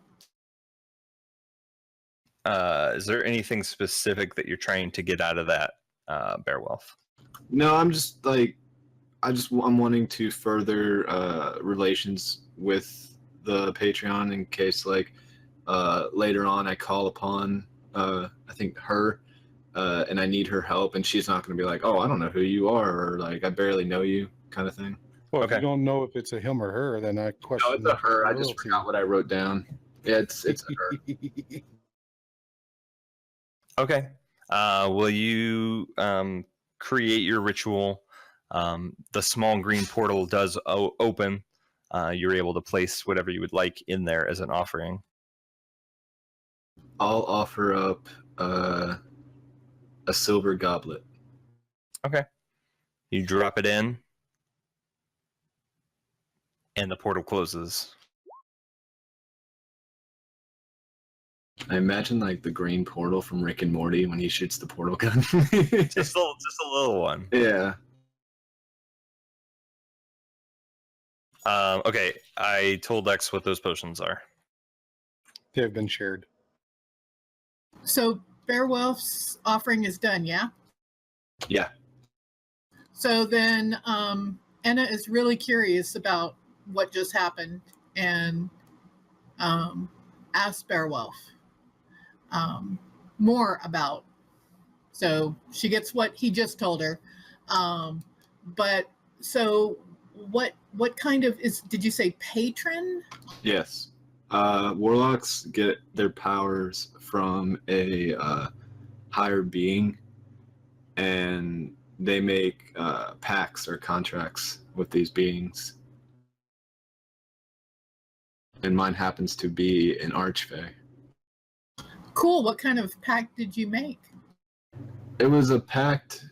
Is there anything specific that you're trying to get out of that, Beowulf? No, I'm just like I'm wanting to further relations with the Patreon in case like later on I call upon I think her and I need her help, and she's not going to be like, oh, I don't know who you are, or like I barely know you, kind of thing. Well, Okay. if you don't know if it's a him or her, then I question. No, it's a her. I just loyalty. forgot what I wrote down. Yeah, it's a her. Okay. Will you create your ritual? The small green portal does open. You're able to place whatever you would like in there as an offering. I'll offer up a silver goblet. Okay. You drop it in, and the portal closes. I imagine like the green portal from Rick and Morty when he shoots the portal gun. Just a little one. Yeah. Okay, I told X what those potions are. They have been shared. So Beowulf's offering is done, yeah? Yeah. So then Anna is really curious about what just happened and asks Beowulf more about. So she gets what he just told her. But so what kind of did you say patron? Yes. Warlocks get their powers from a higher being, and they make pacts or contracts with these beings. And mine happens to be an archfey. Cool. What kind of pact did you make? It was a pact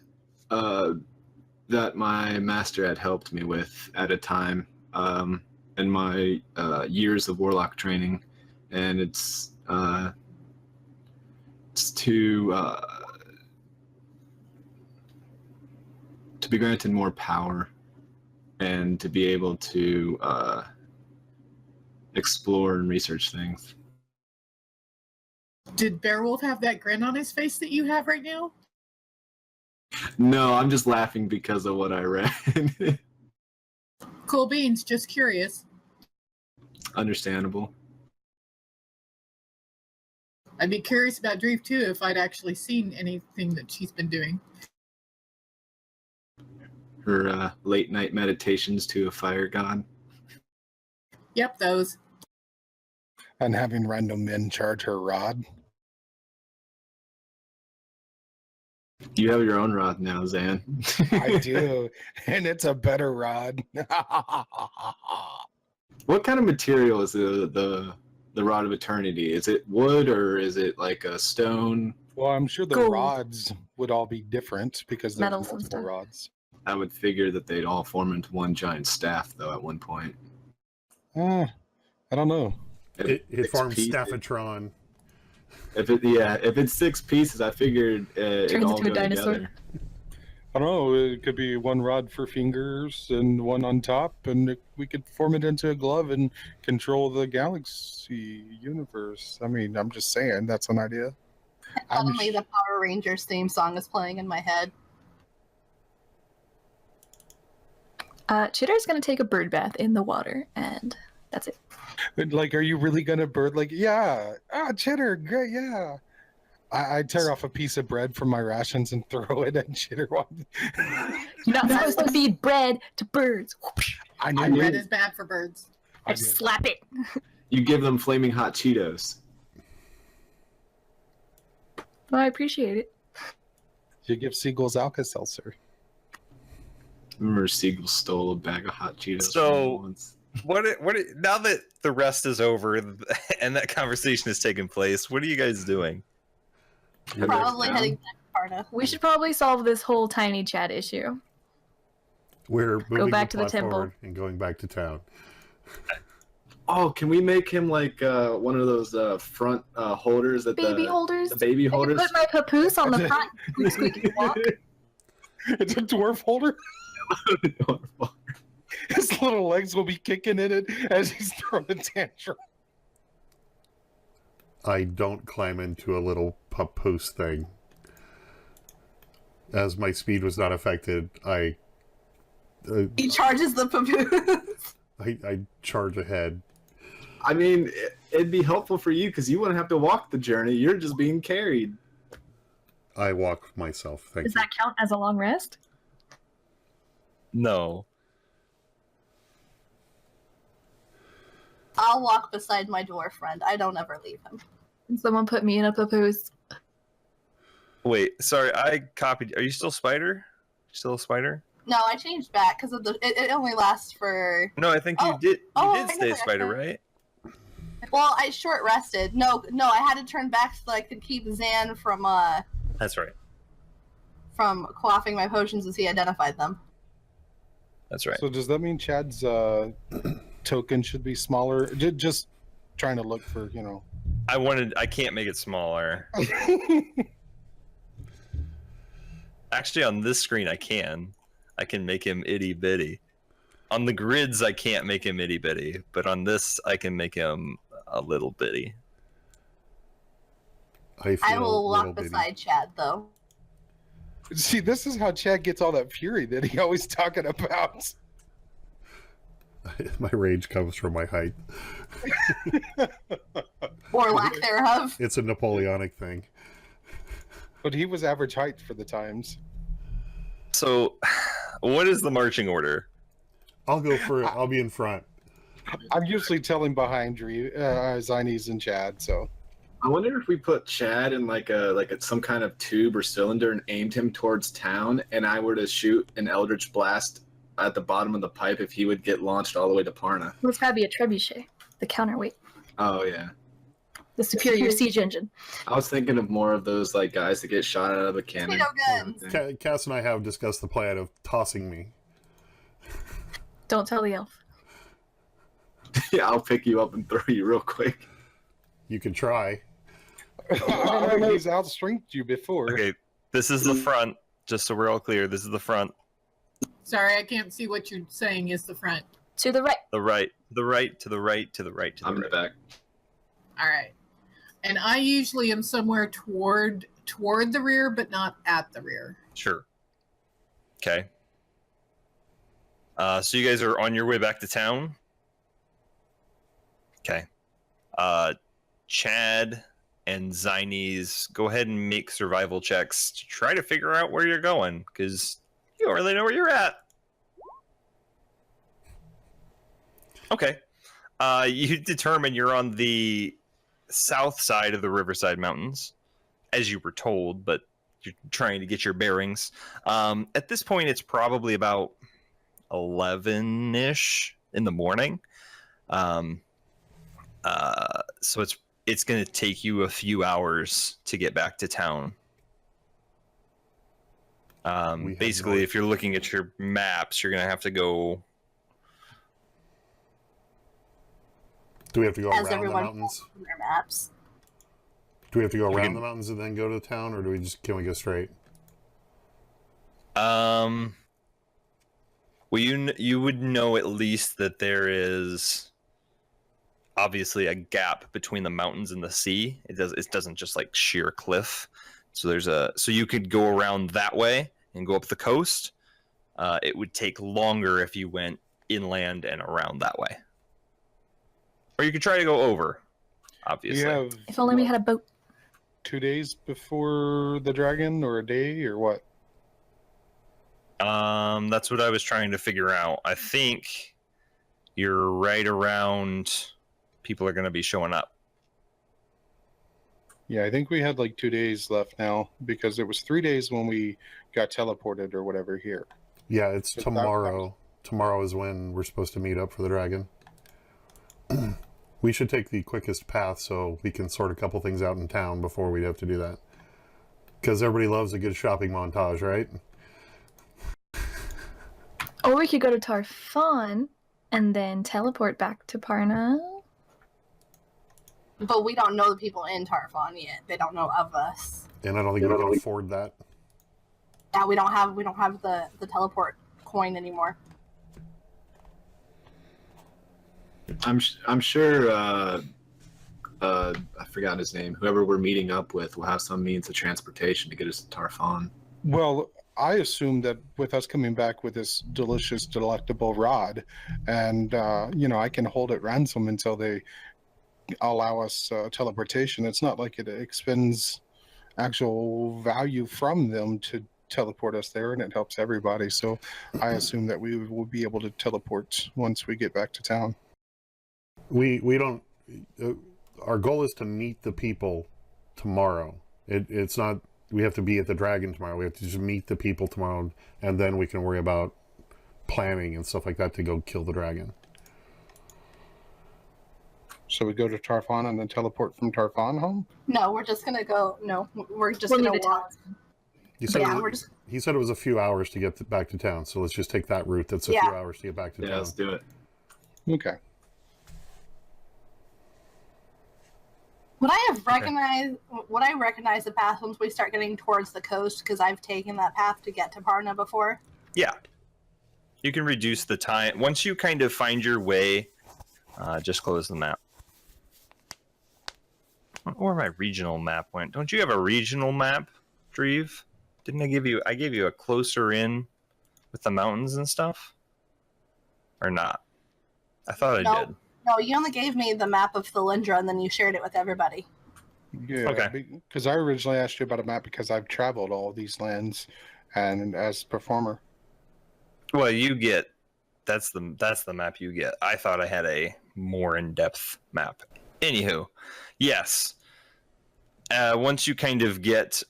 that my master had helped me with at a time in my years of warlock training, and it's to be granted more power and to be able to explore and research things. Did Beowulf have that grin on his face that you have right now? No, I'm just laughing because of what I read. Cool beans, just curious. Understandable. I'd be curious about Dreef too if I'd actually seen anything that she's been doing. Her late night meditations to a fire god. Yep, those. And having random men charge her rod. You have your own rod now, Zan. I do, and it's a better rod. What kind of material is the rod of eternity? Is it wood or is it like a stone? Well, I'm sure the Gold. rods would all be different because there's Metals and multiple stuff. rods. I would figure that they'd all form into one giant staff, though, at one point. I don't know. It Six forms pieces. Staffatron. If it's 6 pieces, I figured it Turns all into a go dinosaur. together. I don't know. It could be one rod for fingers and one on top, and we could form it into a glove and control the galaxy universe. I mean, I'm just saying that's an idea. Suddenly, the Power Rangers theme song is playing in my head. Chitter's gonna take a bird bath in the water, and that's it. Like, are you really gonna bird? Like, yeah, Chitter, great, yeah. I tear off a piece of bread from my rations and throw it at Chitter. You're not supposed to feed bread to birds. I knew Bread is bad for birds. I Just did. slap it. You give them flaming hot Cheetos. Well, I appreciate it. You give seagulls Alka-Seltzer. Remember, Siegel stole a bag of hot Cheetos So- from me once. Now that the rest is over and that conversation has taken place, what are you guys doing? Head back to Probably town? heading back to Parna. We should probably solve this whole tiny chat issue. We're moving back to the plot temple. forward and going back to town. Oh, can we make him like one of those front holders that Baby holders. the baby I can holders? put my papoose on the front. Squeaky walk. It's a dwarf holder. His little legs will be kicking in it as he's throwing a tantrum. I don't climb into a little papoose thing. As my speed was not affected, I He charges the papoose. I charge ahead. I mean, it'd be helpful for you because you wouldn't have to walk the journey. You're just being carried. I walk myself. Thank Does you. that count as a long rest? No. I'll walk beside my dwarf friend. I don't ever leave him. Can someone put me in a papoose? Wait, sorry, I copied. Are you still Spider? Still a Spider? No, I changed back because of it only lasts for. No, I think you Oh. did. You Oh, did I stay know a Spider, that. right? Well, I short rested. No, I had to turn back so I could keep Zan from That's right. quaffing my potions as he identified them. That's right. So does that mean Chad's token should be smaller? Just trying to look for, I can't make it smaller. Actually, on this screen, I can. I can make him itty bitty. On the grids, I can't make him itty bitty, but on this, I can make him a little bitty. I feel I will little walk bitty. beside Chad though. See, this is how Chad gets all that fury that he always talking about. My rage comes from my height. Or lack thereof. It's a Napoleonic thing. But he was average height for the times. So, what is the marching order? I'll go for it. I'll be in front. I'm usually telling behind Zines and Chad, so. I wonder if we put Chad in like some kind of tube or cylinder and aimed him towards town, and I were to shoot an Eldritch Blast at the bottom of the pipe, if he would get launched all the way to Parna. Well, it's gotta be a trebuchet, the counterweight, Oh yeah, the superior siege engine. I was thinking of more of those like guys that get shot out of a cannon. Torpedo guns. Cass and I have discussed the plan of tossing me. Don't tell the elf. Yeah, I'll pick you up and throw you real quick. You can try. I don't know, he's outstrengthed you before. Okay, this is the front, just so we're all clear. This is the front. Sorry, I can't see what you're saying is the front. To the right. The right, the right, to the right, to the right, to the I'm in right. the back. All right. And I usually am somewhere toward the rear, but not at the rear. Sure. Okay. So you guys are on your way back to town? Okay. Chad and Zines, go ahead and make survival checks to try to figure out where you're going, because you don't really know where you're at. Okay. You determine you're on the south side of the Riverside Mountains, as you were told, but you're trying to get your bearings. At this point, it's probably about 11-ish in the morning. So it's going to take you a few hours to get back to town. Basically, no- if you're looking at your maps, you're going to have to go. Do we have to go As around the everyone mountains? from their maps. Do we have to go You around can- the mountains and then go to town, or can we go straight? Well, you would know at least that there is obviously a gap between the mountains and the sea. It doesn't just like sheer cliff. So so you could go around that way and go up the coast. It would take longer if you went inland and around that way. Or you could try to go over, obviously. You have If only we had a boat. 2 days before the dragon, or a day, or what? That's what I was trying to figure out. I think you're right around people are going to be showing up. Yeah, I think we had like 2 days left now because it was 3 days when we got teleported or whatever here. Yeah, it's But that- tomorrow. Tomorrow is when we're supposed to meet up for the dragon. We should take the quickest path so we can sort a couple things out in town before we have to do that. Because everybody loves a good shopping montage, right? Or we could go to Tarfon and then teleport back to Parna. But we don't know the people in Tarfon yet. They don't know of us. And I don't think we can afford that. Yeah, we don't have the teleport coin anymore. I'm sure. I forgot his name. Whoever we're meeting up with will have some means of transportation to get us to Tarfon. Well, I assume that with us coming back with this delicious, delectable rod, and I can hold it ransom until they allow us teleportation. It's not like it expends actual value from them to teleport us there, and it helps everybody. So I assume that we will be able to teleport once we get back to town. We don't. Our goal is to meet the people tomorrow. It's not. We have to be at the dragon tomorrow. We have to just meet the people tomorrow, and then we can worry about planning and stuff like that to go kill the dragon. So we go to Tarfon and then teleport from Tarfon home? No, we're just gonna go. No, we're just We'll gonna need to walk. He said, Yeah, it, we're just. he said it was a few hours to get back to town, so let's just take that route. That's a Yeah. few hours to get back to Yeah, town. let's do it. Okay. Would I have recognized? Would I recognize the path once we start getting towards the coast? Because I've taken that path to get to Parna before. Yeah. You can reduce the time. Once you kind of find your way, just close the map. I don't know where my regional map went. Don't you have a regional map, Dreve? Didn't I give you... I gave you a closer in with the mountains and stuff? Or not? I thought I No. did. No, you only gave me the map of Thalindra, and then you shared it with everybody. Yeah, Okay. because I originally asked you about a map because I've traveled all these lands and as performer. Well, you get... That's the map you get. I thought I had a more in-depth map. Anywho, yes. Once you kind of get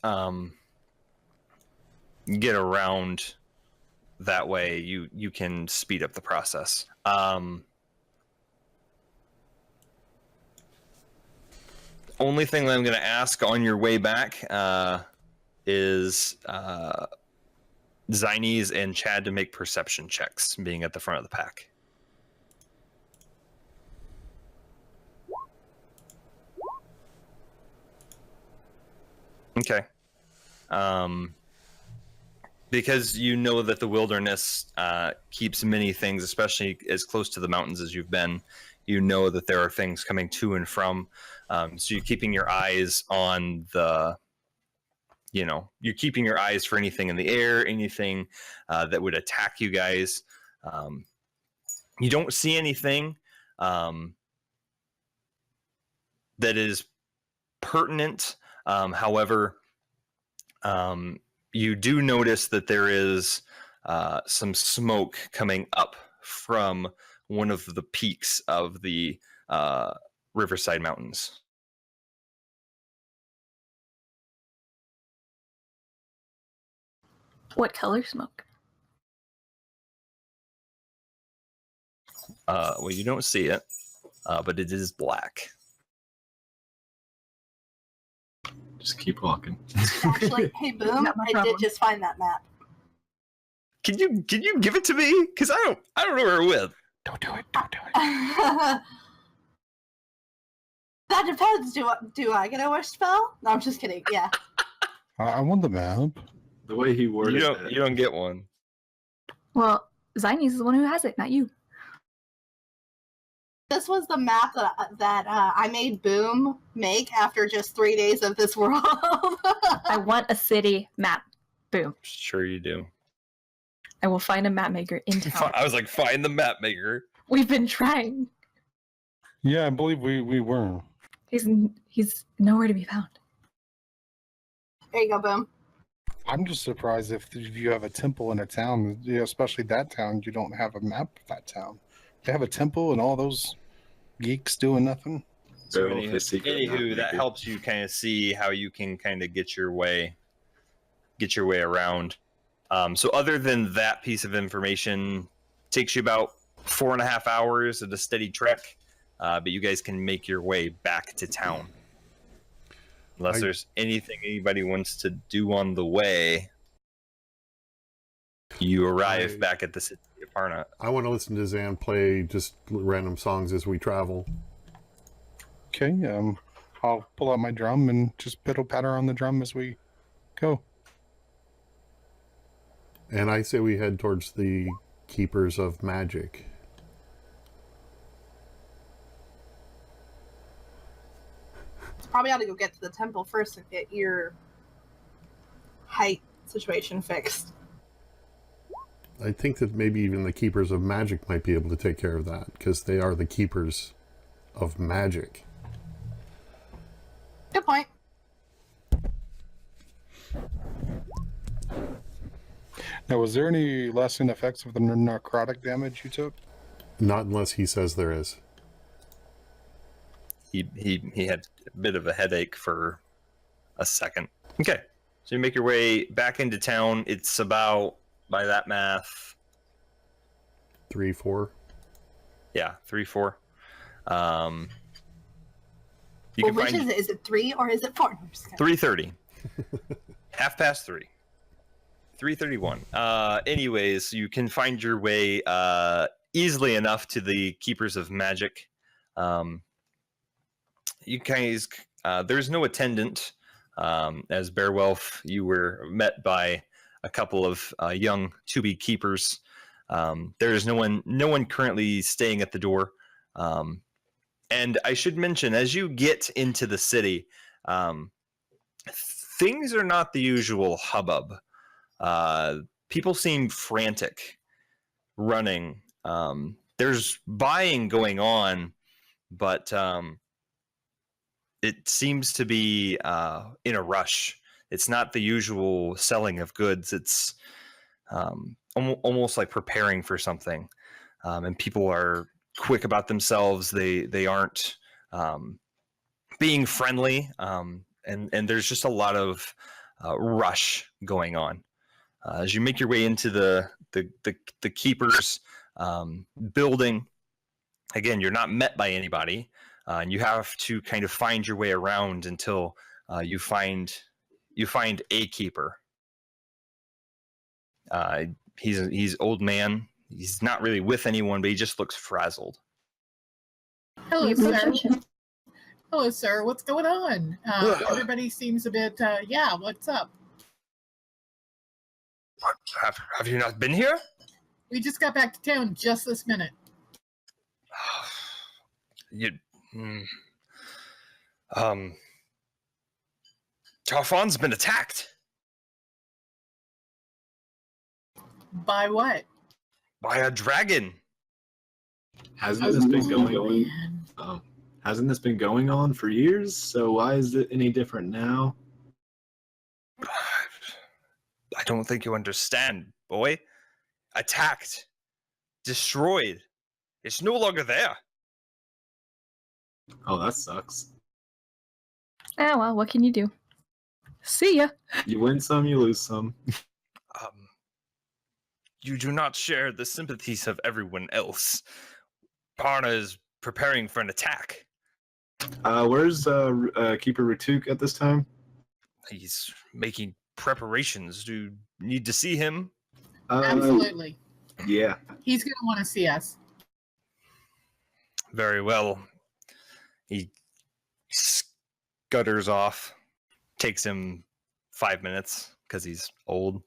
around that way, you can speed up the process. Only thing that I'm going to ask on your way back is Zines and Chad to make perception checks, being at the front of the pack. Okay. Because you know that the wilderness keeps many things, especially as close to the mountains as you've been. You know that there are things coming to and from. So you're keeping your eyes on the, you're keeping your eyes for anything in the air, anything that would attack you guys. You don't see anything that is pertinent. However, you do notice that there is some smoke coming up from one of the peaks of the Riverside Mountains. What color smoke? Well, you don't see it, but it is black. Just keep walking. Actually, hey, Boom, Not my I problem. did just find that map. Can you give it to me? Because I don't know where we're with. Don't do it. Don't do it. That depends. Do I get a wish spell? No, I'm just kidding. Yeah. I want the map. The way he worded You don't get one. Well, Zines is the one who has it, not you. This was the map that I made Boom make after just 3 days of this world. I want a city map. Boom. Sure you do. I will find a map maker in town. I was like, find the map maker. We've been trying. Yeah, I believe we were. He's nowhere to be found. There you go, Boom. I'm just surprised if you have a temple in a town, especially that town, you don't have a map of that town. They have a temple and all those geeks doing nothing. So Beowulf is secretly not anywho, that naked. helps you kind of see how you can kind of get your way around. So other than that piece of information, takes you about 4.5 hours at a steady trek, but you guys can make your way back to town. Unless there's anything anybody wants to do on the way, you arrive back at the city of Parna. I want to listen to Zan play just random songs as we travel. Okay, I'll pull out my drum and just piddle patter on the drum as we go. And I say we head towards the Keepers of Magic. Probably ought to go get to the temple first and get your height situation fixed. I think that maybe even the Keepers of Magic might be able to take care of that, because they are the Keepers of Magic. Good point. Now, was there any lasting effects of the necrotic damage you took? Not unless he says there is. He had a bit of a headache for a second. Okay, so you make your way back into town. It's about, by that math, 3, 4. yeah, 3, 4. You Well, can which find is it? Is it 3 or is it 4? 3:30, 3:30, 3:31. Anyways, you can find your way easily enough to the Keepers of Magic. You guys, there's no attendant. As Beowulf, you were met by a couple of young to-be keepers. There is no one currently staying at the door. And I should mention, as you get into the city, things are not the usual hubbub. People seem frantic, running. There's buying going on, but it seems to be in a rush. It's not the usual selling of goods. It's almost like preparing for something. And people are quick about themselves. They aren't being friendly. And there's just a lot of rush going on. As you make your way into the keeper's building, again, you're not met by anybody. And you have to kind of find your way around until you find a keeper. He's old man. He's not really with anyone, but he just looks frazzled. Hello, sir. Hello, sir. What's going on? Everybody seems a bit, yeah, what's up? Have you not been here? We just got back to town just this minute. Tarfon's been attacked. By what? By a dragon. Hasn't this been going on? Hasn't this been going on for years? So why is it any different now? I don't think you understand, boy. Attacked. Destroyed. It's no longer there. Oh, that sucks. Ah, well, what can you do? See ya. You win some, you lose some. You do not share the sympathies of everyone else. Parna is preparing for an attack. Where's Keeper Ratuk at this time? He's making preparations. Do you need to see him? Absolutely. Yeah. He's going to want to see us. Very well. He scutters off. Takes him 5 minutes because he's old.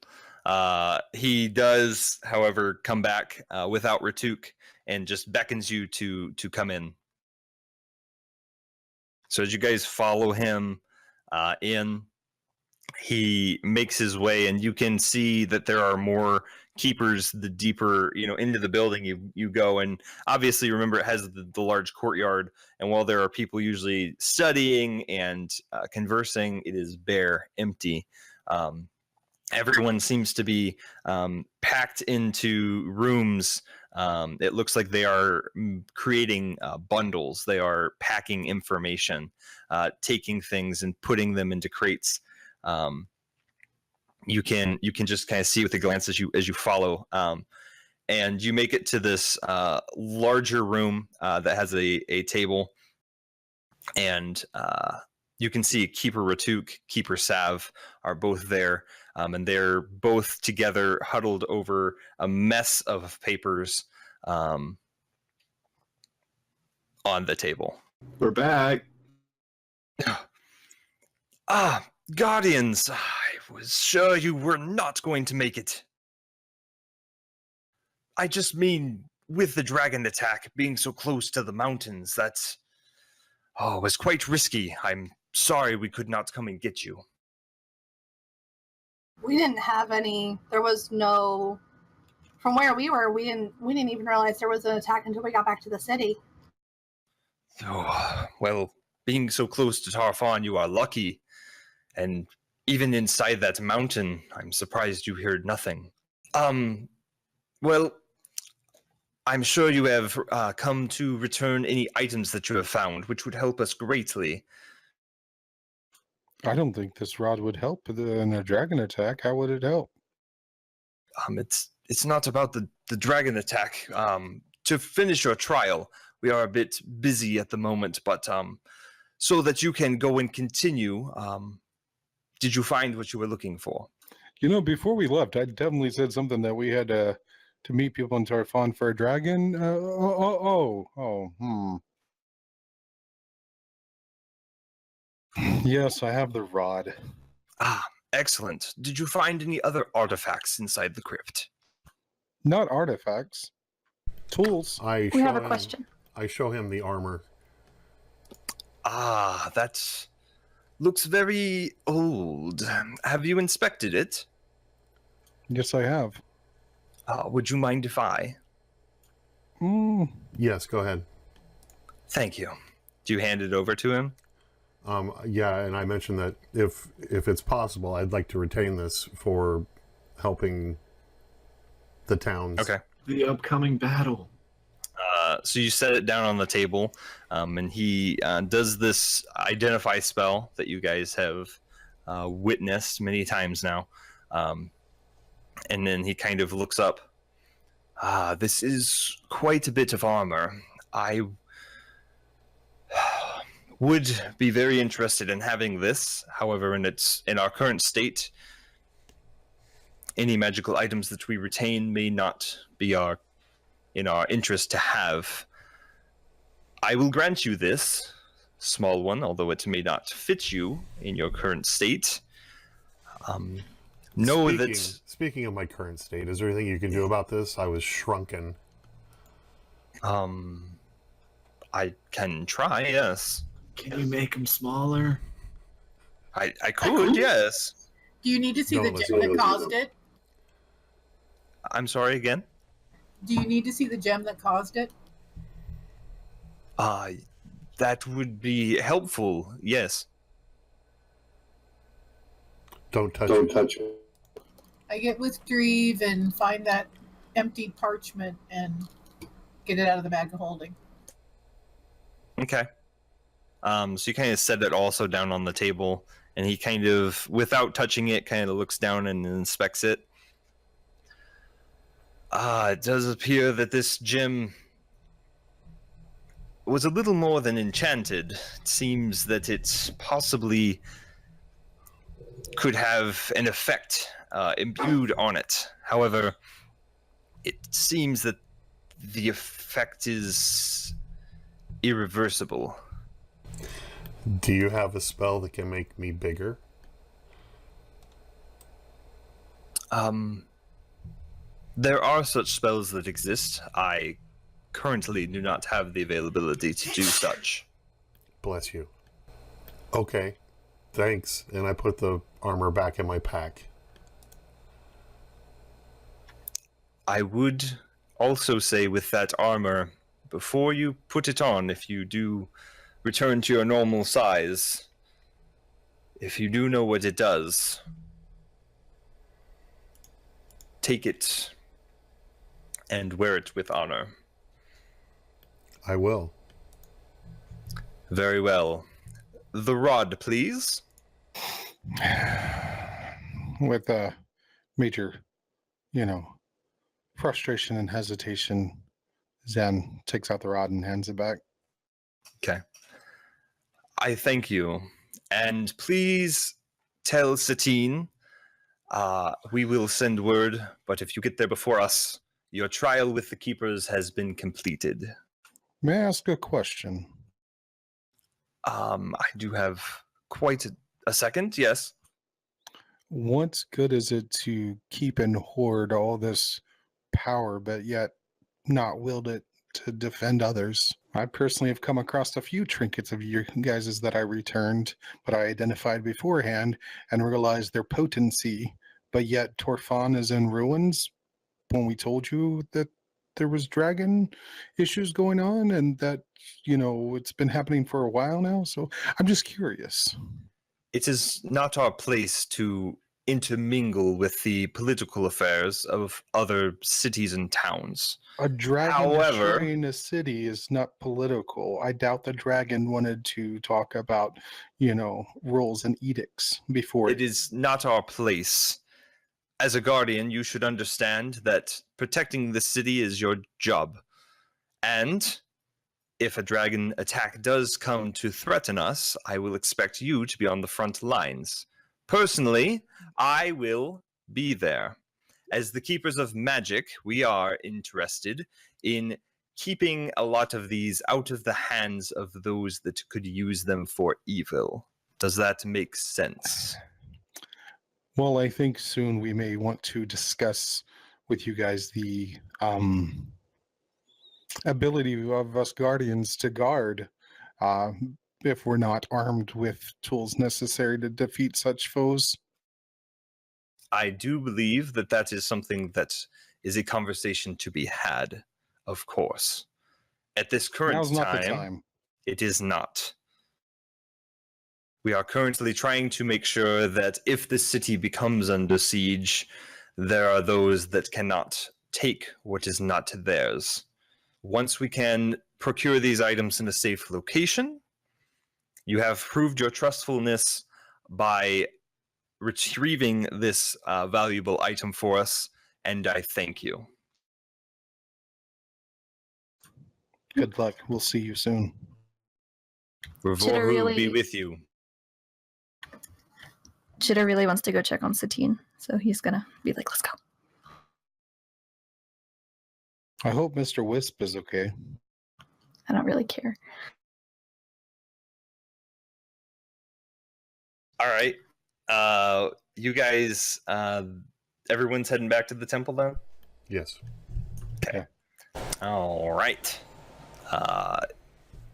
He does, however, come back without Ratuk and just beckons you to come in. So as you guys follow him in, he makes his way, and you can see that there are more keepers the deeper into the building you go. And obviously, remember, it has the large courtyard, and while there are people usually studying and conversing, it is bare, empty. Everyone seems to be packed into rooms It looks like they are creating bundles. They are packing information, taking things and putting them into crates. You can just kind of see with a glance as you follow, and you make it to this larger room that has a table, and you can see Keeper Ratuk, Keeper Sav are both there, and they're both together, huddled over a mess of papers on the table. We're back. Ah, Guardians, I was sure you were not going to make it. I just mean, with the dragon attack being so close to the mountains, that's... Oh, it was quite risky. I'm sorry we could not come and get you. We didn't have any. There was no. From where we were, we didn't even realize there was an attack until we got back to the city. Oh, well, being so close to Tarfon, you are lucky. And even inside that mountain, I'm surprised you heard nothing. Well, I'm sure you have come to return any items that you have found, which would help us greatly. I don't think this rod would help in a dragon attack. How would it help? It's not about the dragon attack. To finish your trial, we are a bit busy at the moment, but so that you can go and continue, did you find what you were looking for? You know, before we left, I definitely said something that we had to meet people in Tarfon for a dragon. Yes, I have the rod. Ah, excellent. Did you find any other artifacts inside the crypt? Not artifacts. Tools. We have a question. I show him the armor. Ah, that looks very old. Have you inspected it? Yes, I have. Would you mind if I? Yes, go ahead. Thank you. Do you hand it over to him? Yeah, and I mentioned that if it's possible, I'd like to retain this for helping the towns. Okay. The upcoming battle. So you set it down on the table, and he does this identify spell that you guys have witnessed many times now. And then he kind of looks up. This is quite a bit of armor. I would be very interested in having this. However, in our current state, any magical items that we retain may not be in our interest to have. I will grant you this small one, although it may not fit you in your current state. Speaking of my current state, is there anything you can do about this? I was shrunken. I can try, yes. Can you make him smaller? I could, yes. Do you need to see No, the let's gem go. that caused it? I'm sorry again? Do you need to see the gem that caused it? That would be helpful, yes. Don't touch it. I get with Dreve and find that empty parchment and get it out of the bag of holding. Okay. So you kind of set it also down on the table, and he kind of, without touching it, kind of looks down and inspects it. It does appear that this gem was a little more than enchanted. It seems that it possibly could have an effect imbued on it. However, it seems that the effect is irreversible. Do you have a spell that can make me bigger? There are such spells that exist. I currently do not have the availability to do such. Bless you. Okay, thanks. And I put the armor back in my pack. I would also say with that armor, before you put it on, if you do return to your normal size, if you do know what it does, take it and wear it with honor. I will. Very well. The rod, please. With a major, frustration and hesitation, Zen takes out the rod and hands it back. Okay. I thank you. And please tell Satine, we will send word, but if you get there before us, your trial with the keepers has been completed. May I ask a question? I do have quite a second, yes. What good is it to keep and hoard all this power, but yet not wield it to defend others? I personally have come across a few trinkets of your guys's that I returned, but I identified beforehand and realized their potency, but yet Torfan is in ruins when we told you that there was dragon issues going on and that, it's been happening for a while now. So I'm just curious. It is not our place to intermingle with the political affairs of other cities and towns. A dragon However- destroying a city is not political. I doubt the dragon wanted to talk about, rules and edicts before. It is not our place. As a guardian, you should understand that protecting the city is your job. And if a dragon attack does come to threaten us, I will expect you to be on the front lines. Personally, I will be there. As the Keepers of Magic, we are interested in keeping a lot of these out of the hands of those that could use them for evil. Does that make sense? Well, I think soon we may want to discuss with you guys the ability of us guardians to guard if we're not armed with tools necessary to defeat such foes. I do believe that that is something that is a conversation to be had, of course. At this current Now's not the time. it is not. We are currently trying to make sure that if the city becomes under siege, there are those that cannot take what is not theirs. Once we can procure these items in a safe location, you have proved your trustfulness by retrieving this valuable item for us, and I thank you. Good luck. We'll see you soon. Revorhu really- be with you. Chitta really wants to go check on Satine, so he's gonna be like, let's go. I hope Mr. Wisp is okay. I don't really care. All right. You guys, everyone's heading back to the temple then? Yes. All right.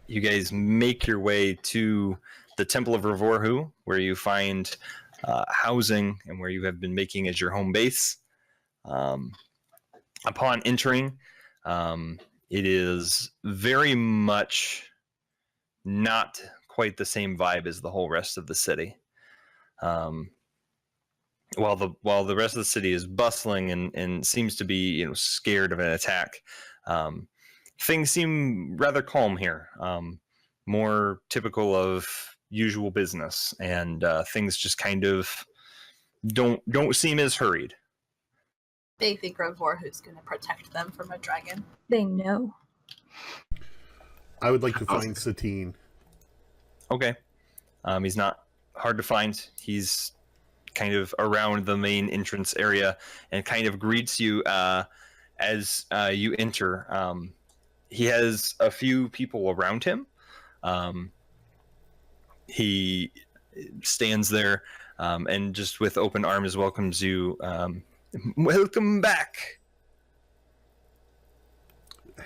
You guys make your way to the Temple of Revorhu, where you find housing and where you have been making as your home base. Upon entering, it is very much not quite the same vibe as the whole rest of the city. While the rest of the city is bustling and seems to be scared of an attack, things seem rather calm here. More typical of usual business, and things just kind of don't seem as hurried. They think Revorhu's going to protect them from a dragon. They know. I would like to find Satine. Okay. He's not hard to find. He's kind of around the main entrance area and kind of greets you as you enter. He has a few people around him. He stands there and just with open arms welcomes you. Welcome back.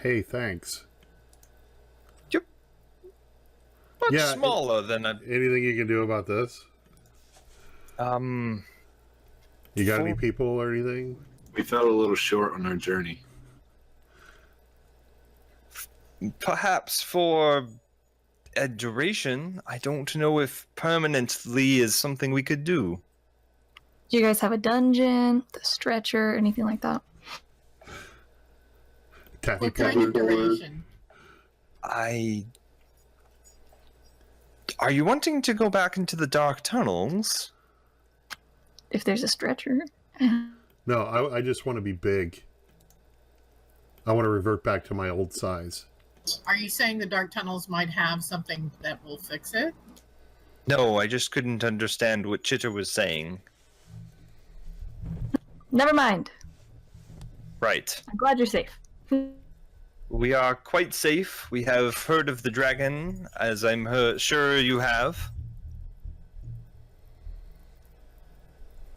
Hey, thanks. Much Yeah, smaller than a Anything you can do about this? You got any people or anything? We fell a little short on our journey. perhaps for a duration. I don't know if permanently is something we could do. Do you guys have a dungeon, the stretcher, anything like that? Taffy What kind of puller. duration? Are you wanting to go back into the dark tunnels? If there's a stretcher. No, I just want to be big. I want to revert back to my old size. Are you saying the dark tunnels might have something that will fix it? No, I just couldn't understand what Chitter was saying. Never mind. Right. I'm glad you're safe. We are quite safe. We have heard of the dragon, as I'm sure you have.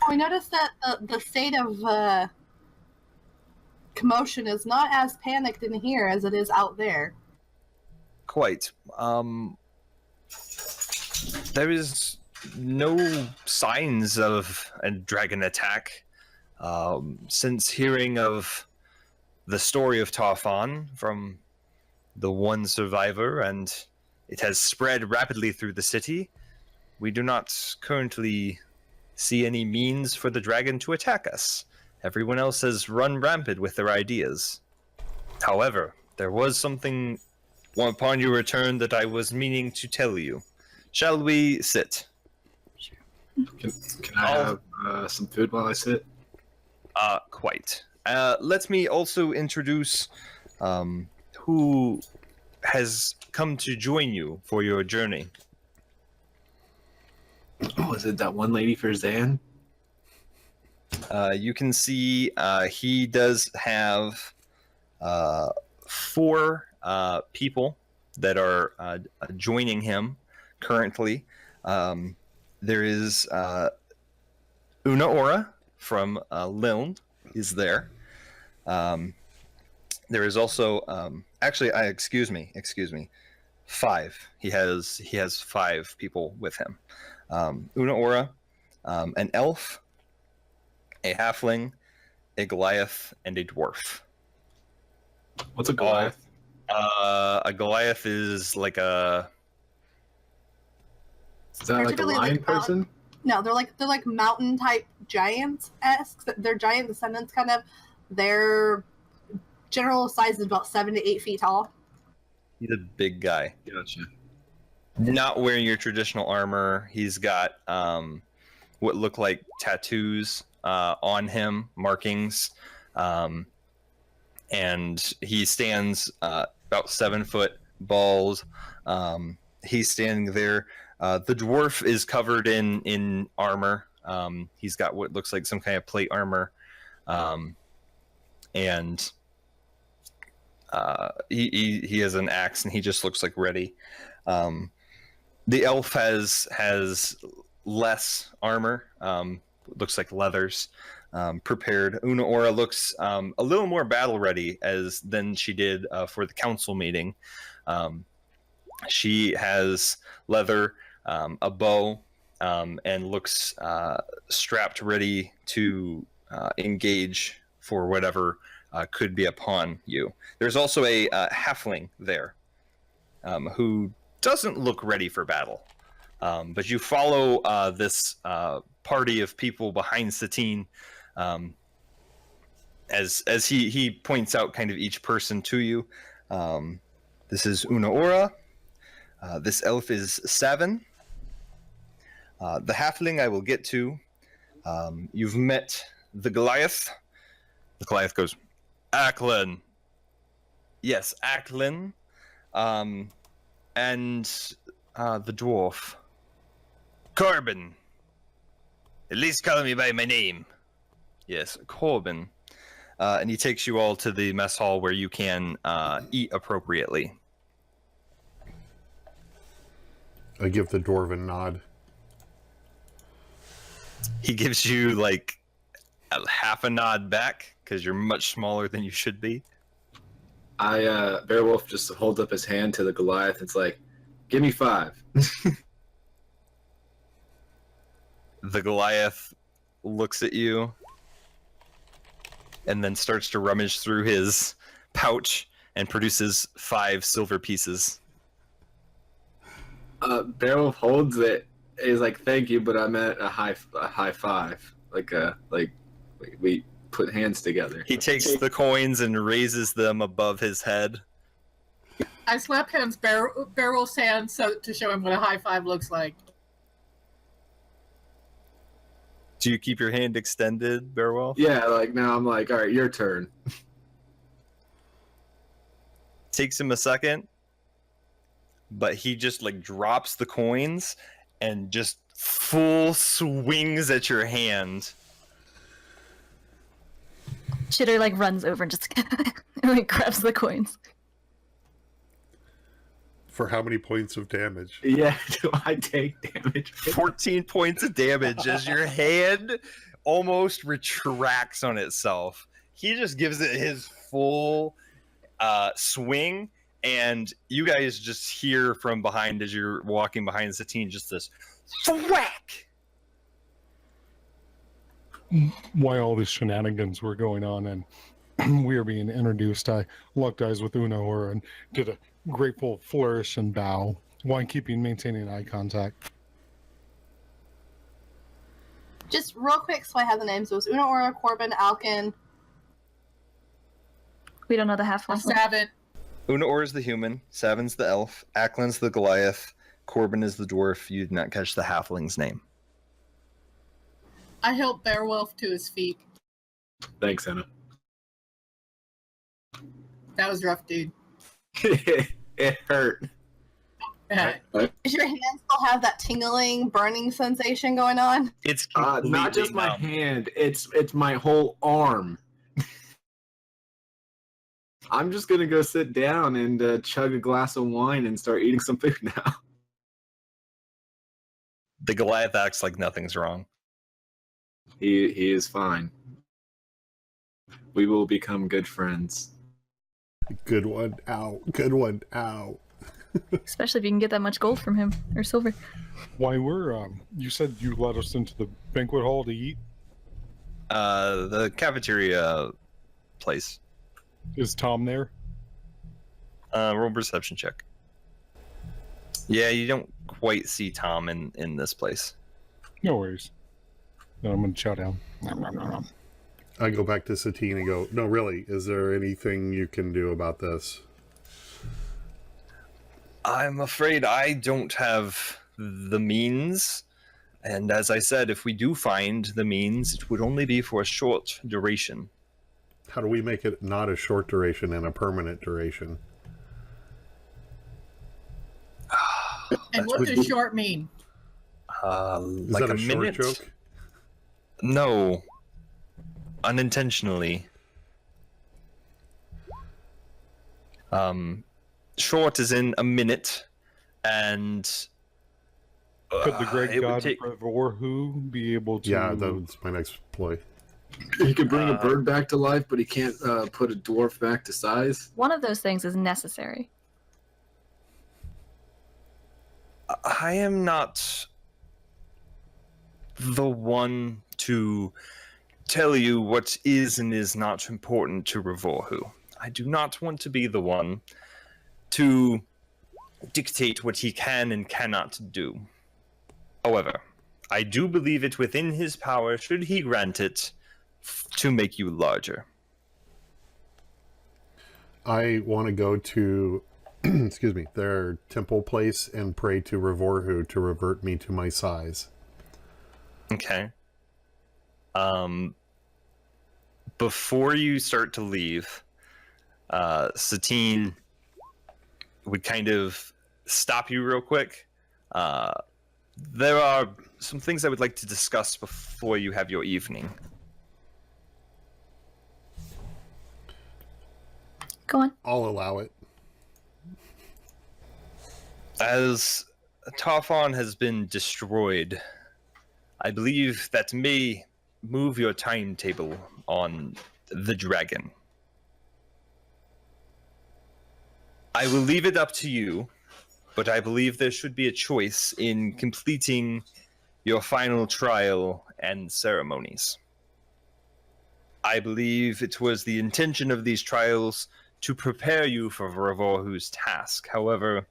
We noticed that the state of commotion is not as panicked in here as it is out there. Quite. There is no signs of a dragon attack. Since hearing of the story of Tarfon from the one survivor, and it has spread rapidly through the city, we do not currently see any means for the dragon to attack us. Everyone else has run rampant with their ideas. However, there was something upon your return that I was meaning to tell you. Shall we sit? Can I have some food while I sit? Quite. Let me also introduce who has come to join you for your journey. Oh, is it that one lady for Zan? You can see he does have 4 people that are joining him currently. There is Una Ora from Liln is there. There is also excuse me, 5. He has 5 people with him. Una Ora, an elf, a halfling, a Goliath, and a dwarf. What's a Goliath? A Goliath is like a... Is that like a Particularly lion like person? No, they're like mountain type giants esque. They're giant descendants, kind of. Their general size is about 7 to 8 feet tall. He's a big guy. Gotcha. Not wearing your traditional armor. He's got what look like tattoos on him, markings. And he stands about 7 foot, bald. He's standing there. The dwarf is covered in armor. He's got what looks like some kind of plate armor. And he has an axe, and he just looks like ready. The elf has less armor. Looks like leathers. Prepared. Una Ora looks a little more battle ready than she did for the council meeting. She has leather, a bow, and looks strapped ready to engage for whatever could be upon you. There's also a halfling there who doesn't look ready for battle. But you follow this party of people behind Satine as he points out kind of each person to you. This is Una Ora. This elf is Savin. The halfling I will get to. You've met the Goliath. The Goliath goes, Acklin. Yes, Acklin. And the dwarf. Corbin. At least call me by my name. Yes, Corbin. And he takes you all to the mess hall where you can eat appropriately. I give the dwarven nod. He gives you like a half a nod back because you're much smaller than you should be. Beowulf just holds up his hand to the Goliath. It's like, give me 5. The Goliath looks at you and then starts to rummage through his pouch and produces 5 silver pieces. Beowulf holds it. He's like, thank you, but I meant a high 5. We put hands together. He takes the coins and raises them above his head. I slap him's Barrel's hand to show him what a high five looks like. Do you keep your hand extended, Bearwolf? Yeah, like now I'm like, all right, your turn. Takes him a second, but he just like drops the coins and just full swings at your hand. Chitter like runs over and just and, like grabs the coins. For how many points of damage? Yeah, do I take damage? 14 points of damage as your hand almost retracts on itself. He just gives it his full swing, and you guys just hear from behind as you're walking behind Satine just this thwack. While all these shenanigans were going on and we were being introduced, I locked eyes with Una and did a grateful flourish and bow while maintaining eye contact. Just real quick, so I have the names. It was Una Aura, Corbin, Alkin. We don't know the half-life. Savin. Una is the human, Savin's the elf, Acklin's the Goliath, Corbin is the dwarf. You did not catch the halfling's name. I helped Beowulf to his feet. Thanks, Anna. That was rough, dude. It hurt. Does your hand still have that tingling, burning sensation going on? It's Not just my numb. hand. It's my whole arm. I'm just gonna go sit down and chug a glass of wine and start eating some food now. The Goliath acts like nothing's wrong. He is fine. We will become good friends. Good one out. Good one out. Especially if you can get that much gold from him or silver. Why you said you led us into the banquet hall to eat? The cafeteria place. Is Tom there? Roll perception check. Yeah, you don't quite see Tom in this place. No worries. Then I'm gonna chow down. Nom, nom, nom, nom. I go back to Satine and go, no, really, is there anything you can do about this? I'm afraid I don't have the means. And as I said, if we do find the means, it would only be for a short duration. How do we make it not a short duration and a permanent duration? And what does short mean? Is Like that a short minute? joke? No. Unintentionally. Short is in a minute, and Could the great it would god take- Vorhu be able to? Yeah, that's my next ploy. He can bring a bird back to life, but he can't put a dwarf back to size. One of those things is necessary. I am not the one to tell you what is and is not important to Revorhu. I do not want to be the one to dictate what he can and cannot do. However, I do believe it within his power, should he grant it, to make you larger. I want to go to, excuse me, their temple place and pray to Revorhu to revert me to my size. Okay. Before you start to leave, Satine would kind of stop you real quick. There are some things I would like to discuss before you have your evening. Go on. I'll allow it. As Tarfon has been destroyed, I believe that may move your timetable on the dragon. I will leave it up to you, but I believe there should be a choice in completing your final trial and ceremonies. I believe it was the intention of these trials to prepare you for Revorhu's task. However,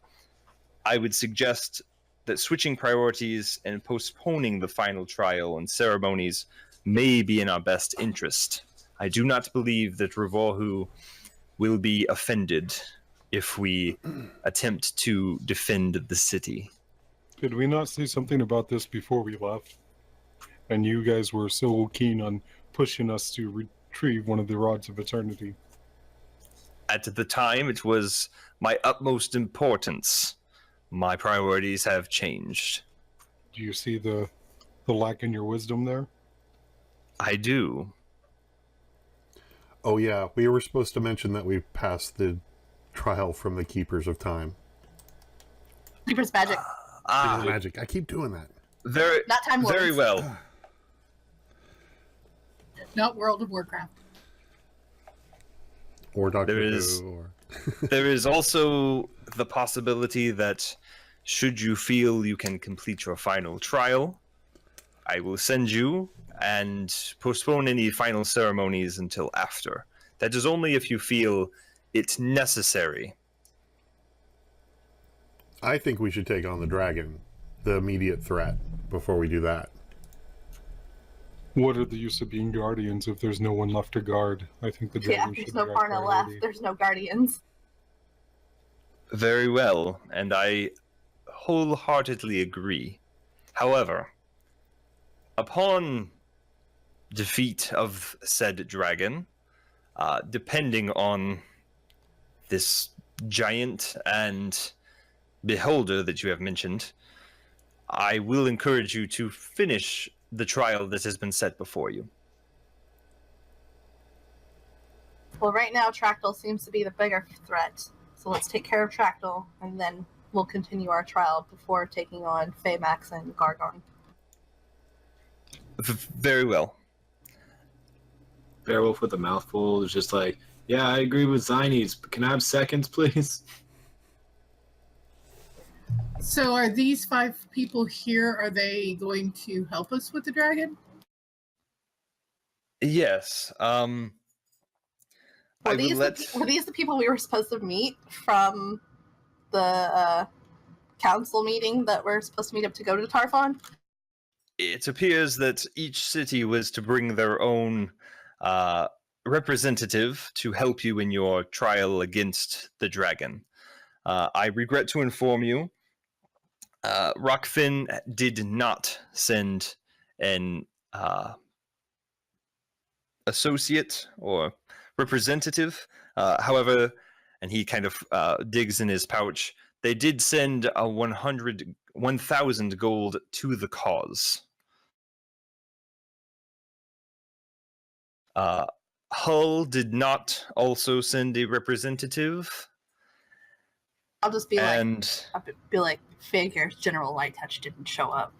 I would suggest that switching priorities and postponing the final trial and ceremonies may be in our best interest I do not believe that Revolhu will be offended if we attempt to defend the city. Did we not say something about this before we left? And you guys were so keen on pushing us to retrieve one of the rods of eternity. At the time, it was my utmost importance. My priorities have changed. Do you see the lack in your wisdom there? I do. Oh yeah, we were supposed to mention that we passed the trial from the Keepers of Time. Keeper's magic. Magic. I keep doing that. Very, Not Time Lords. very well. Not World of Warcraft. Or Doctor There is- Who. Or... There is also the possibility that should you feel you can complete your final trial, I will send you and postpone any final ceremonies until after. That is only if you feel it's necessary. I think we should take on the dragon, the immediate threat, before we do that. What are the use of being guardians if there's no one left to guard? I think the Yeah, dragon there's should no be our Parna priority. left. There's no guardians. Very well, and I wholeheartedly agree. However, upon defeat of said dragon, depending on this giant and beholder that you have mentioned, I will encourage you to finish the trial that has been set before you. Well, right now, Tractyl seems to be the bigger threat. So let's take care of Tractyl, and then we'll continue our trial before taking on Feymax and Gargon. Very well. Beowulf with a mouthful is just like, yeah, I agree with Zinies, but can I have seconds, please? So are these 5 people here, are they going to help us with the dragon? Yes. I Were will these, let. were these the people we were supposed to meet from the council meeting that we're supposed to meet up to go to Tarfon? It appears that each city was to bring their own representative to help you in your trial against the dragon. I regret to inform you, Rockfin did not send an associate or representative. However, and he kind of digs in his pouch, they did send 1,000 gold to the cause. Hull did not also send a representative, I'll just be and like, figures General Lighttouch didn't show up.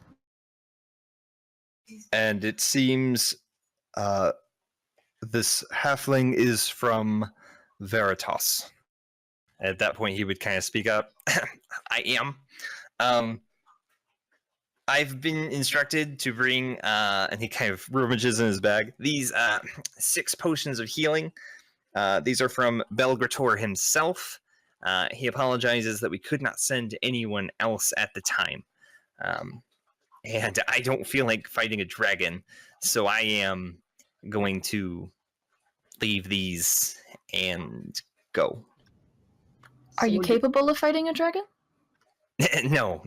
it seems this halfling is from Veritas. At that point, he would kind of speak up. I am. I've been instructed to bring, and he kind of rummages in his bag, these 6 potions of healing. These are from Belgrator himself. He apologizes that we could not send anyone else at the time. And I don't feel like fighting a dragon, so I am going to leave these and go. Are you capable of fighting a dragon? No,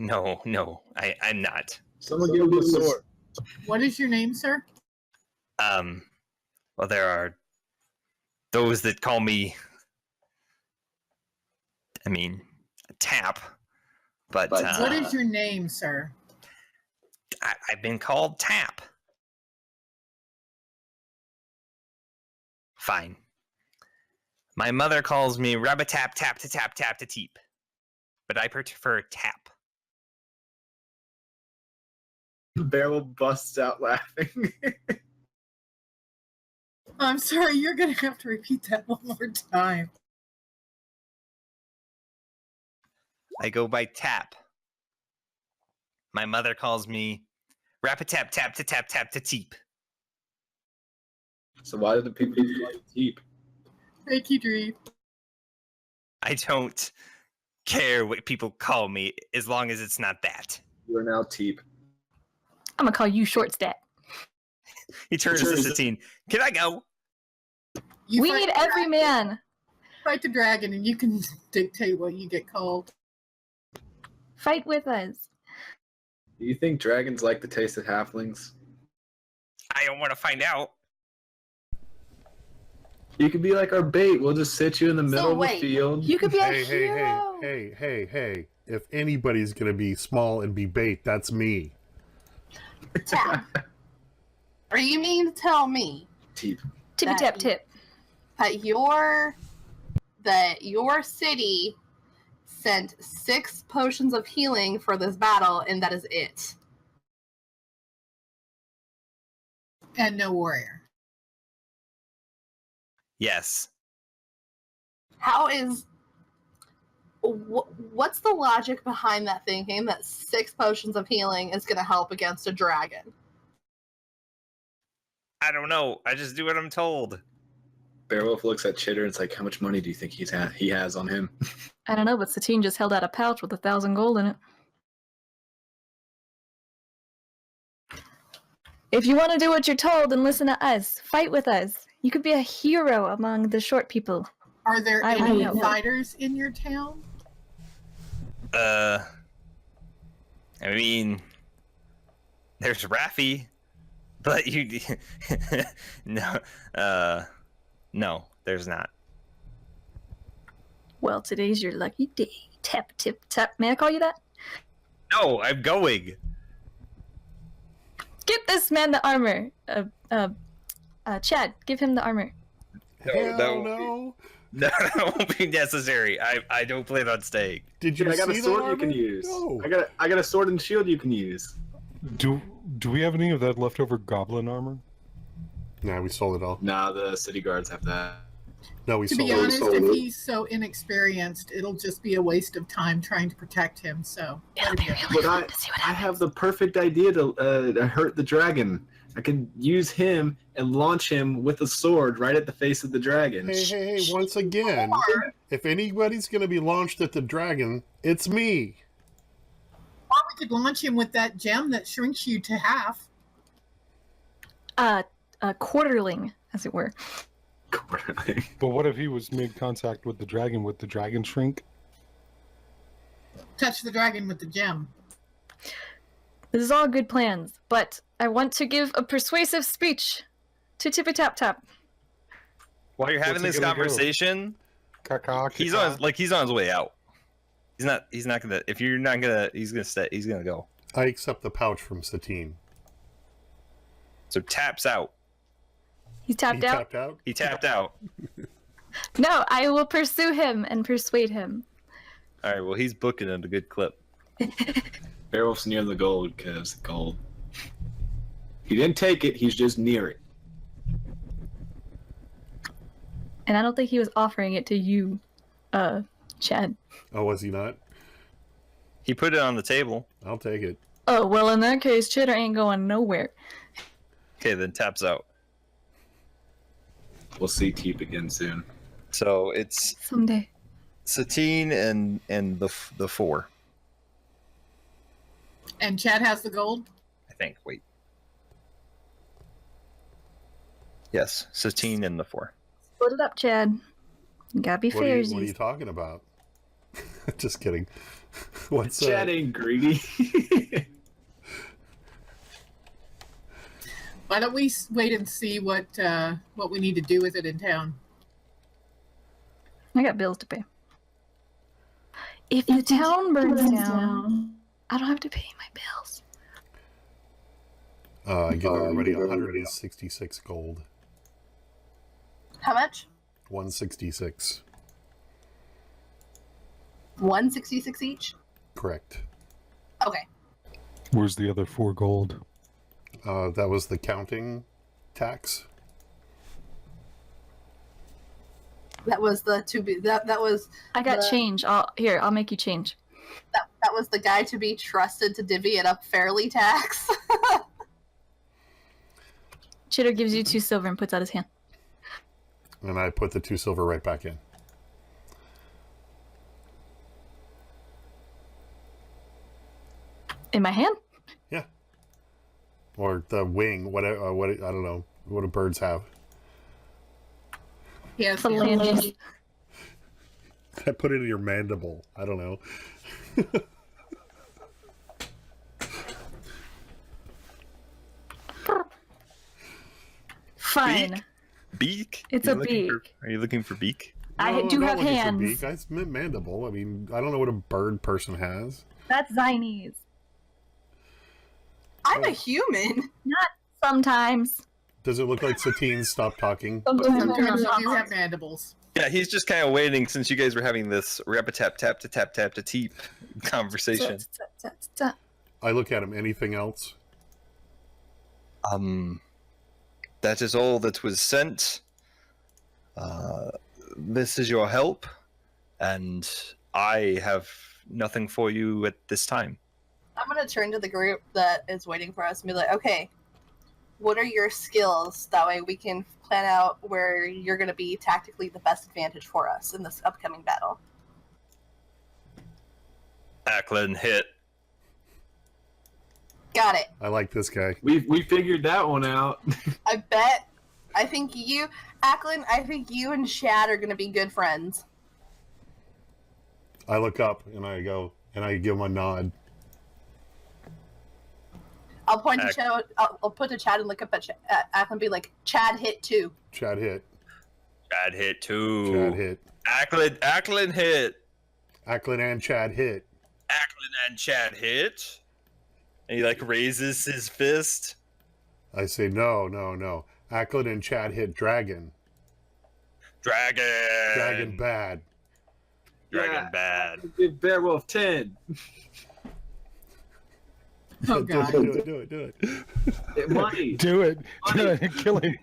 I'm not. Someone give me a sword. What is your name, sir? Well, there are those that call me, Tap, but What is your name, sir? I've been called Tap. Fine. My mother calls me Rabbitap Tap to Tap Tap to Teep, but I prefer Tap. Beowulf busts out laughing. I'm sorry, you're going to have to repeat that one more time. I go by Tap. My mother calls me Rappatap Tap to Tap Tap to Teep. So why did the people call you Teep? Thank you, Dream. I don't care what people call me as long as it's not that. You are now Teep. I'm gonna call you Short Stat. He turns to Satine. Can I go? You We fight need the every dragon- man. Fight the dragon, and you can dictate what you get called. Fight with us. Do you think dragons like the taste of halflings? I don't want to find out. You could be like our bait. We'll just sit you in the middle of wait, a field. You could be a Hey, hey, hey, hero. hey. If anybody's going to be small and be bait, that's me. Tap. Or you mean to tell me Teep. Tippy tap tip. that your city sent 6 potions of healing for this battle, and that is it? And no warrior. Yes. How is what's the logic behind that thinking that 6 potions of healing is going to help against a dragon? I don't know. I just do what I'm told. Beowulf looks at Chitter and it's like, how much money do you think he has on him? I don't know, but Satine just held out a pouch with 1,000 gold in it. If you want to do what you're told and listen to us, fight with us. You could be a hero among the short people. Are there I any will. fighters in your town? I mean, there's Raffi, but you no, there's not. Well, today's your lucky day. Tap, tip, tap. May I call you that? No, I'm going. Get this man the armor. Chad, give him the armor. Hell that won't no. No, that won't be necessary. I don't plan on staying. Did you Dude, I got a see sword that you can armor? use. No. I got a sword and shield you can use. Do we have any of that leftover goblin armor? Nah, we sold it all. Nah, the city guards have that. No, we To sold be it. honest, if he's so inexperienced, it'll just be a waste of time trying to protect him. So It'll be really But fun to see what I happens. have the perfect idea to hurt the dragon. I can use him and launch him with a sword right at the face of the dragon. Hey, once again, if anybody's going to be launched at the dragon, it's me. or we could launch him with that gem that shrinks you to half. A quarterling, as it were. But what if he was made contact with the dragon? Would the dragon shrink? Touch the dragon with the gem. This is all good plans, but I want to give a persuasive speech to Tippy Tap Tap. While you're having What's he this gonna go? conversation, Caca, he's on his way out. He's not gonna. If you're not gonna, he's gonna stay. He's gonna go. I accept the pouch from Satine. So taps out. He's tapped He out. tapped out? He tapped out. No, I will pursue him and persuade him. All right. Well, he's booking at a good clip. Beowulf's near the gold because gold. He didn't take it. He's just near it. And I don't think he was offering it to you, Chad. Oh, was he not? He put it on the table. I'll take it. Oh, well, in that case, Chitter ain't going nowhere. Okay, then taps out. We'll see Teep again soon. So it's Someday. Satine and the 4. And Chad has the gold. I think. Wait. Yes, Satine and the 4. Split it up, Chad. You gotta be What are fair. you talking about? Just kidding. What's Chad ain't greedy. Why don't we wait and see what we need to do with it in town? I got bills to pay. If the town burns down, I don't have to pay my bills. I give everybody 166 gold. How much? 166. 166 each? Correct. Okay. Where's the other 4 gold? That was the counting tax. That was the to be that was I got The- change. I'll make you change. that was the guy to be trusted to divvy it up fairly tax. Chitter gives you 2 silver and puts out his hand. And I put the 2 silver right back in. In my hand? Yeah. Or the wing, what I don't know. What do birds have? He has Phalanges. I put it in your mandible. I don't know. Fine. Beak? It's Are a you looking beak. are you looking for beak? I No, do I'm not have looking for hands. beak. I meant mandible. I mean, I don't know what a bird person has. That's Zinese. I'm a human. Sometimes. Does it look like Satine stopped talking? Sometimes you do have mandibles. Yeah, he's just kind of waiting since you guys were having this rap-a-tap tap to tap tap to teep conversation. I look at him. Anything else? That is all that was sent. This is your help, and I have nothing for you at this time. I'm gonna turn to the group that is waiting for us and be like, okay, what are your skills? That way we can plan out where you're gonna be tactically the best advantage for us in this upcoming battle. Ackland hit. Got it. I like this guy. We figured that one out. I bet. I think you, Ackland, I think you and Chad are gonna be good friends. I look up and I go and I give him a nod. I'll point to Chad. I'll put to Chad and look up at Ackland and be like, Chad hit too. Chad hit. Chad hit too. Chad hit. Ackland hit. Ackland and Chad hit. Ackland and Chad hit. And he like raises his fist. I say no. Ackland and Chad hit dragon. Dragon. Dragon bad. Dragon Yeah. bad. Give Beowulf 10. Oh god. Do it. Money. Do it. Do it. Kill him.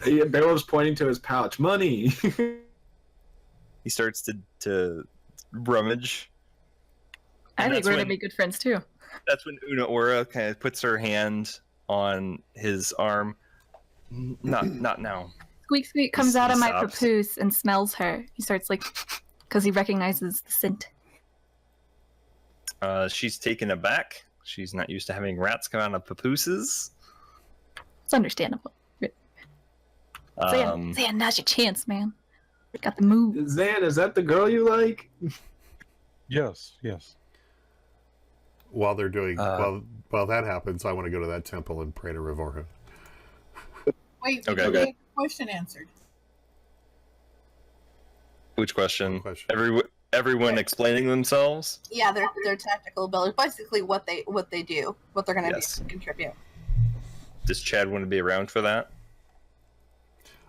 Yeah, Beowulf's pointing to his pouch. Money. He starts to rummage. I And think that's we're gonna when- be good friends too. That's when Una Ora kind of puts her hand on his arm. Not now. Squeak Squeak comes He out of my stops. papoose and smells her. He starts like, because he recognizes the scent. She's taken aback. She's not used to having rats come out of papooses. It's understandable. Zan, now's your chance, man. Got the move. Zan, is that the girl you like? Yes. While they're doing while that happens, I want to go to that temple and pray to Rivorha. Wait, Okay. did you get the question answered? Which question? Question. Everyone explaining themselves? Yeah, their tactical abilities, basically what they do, what they're gonna Yes. do, contribute. Does Chad want to be around for that?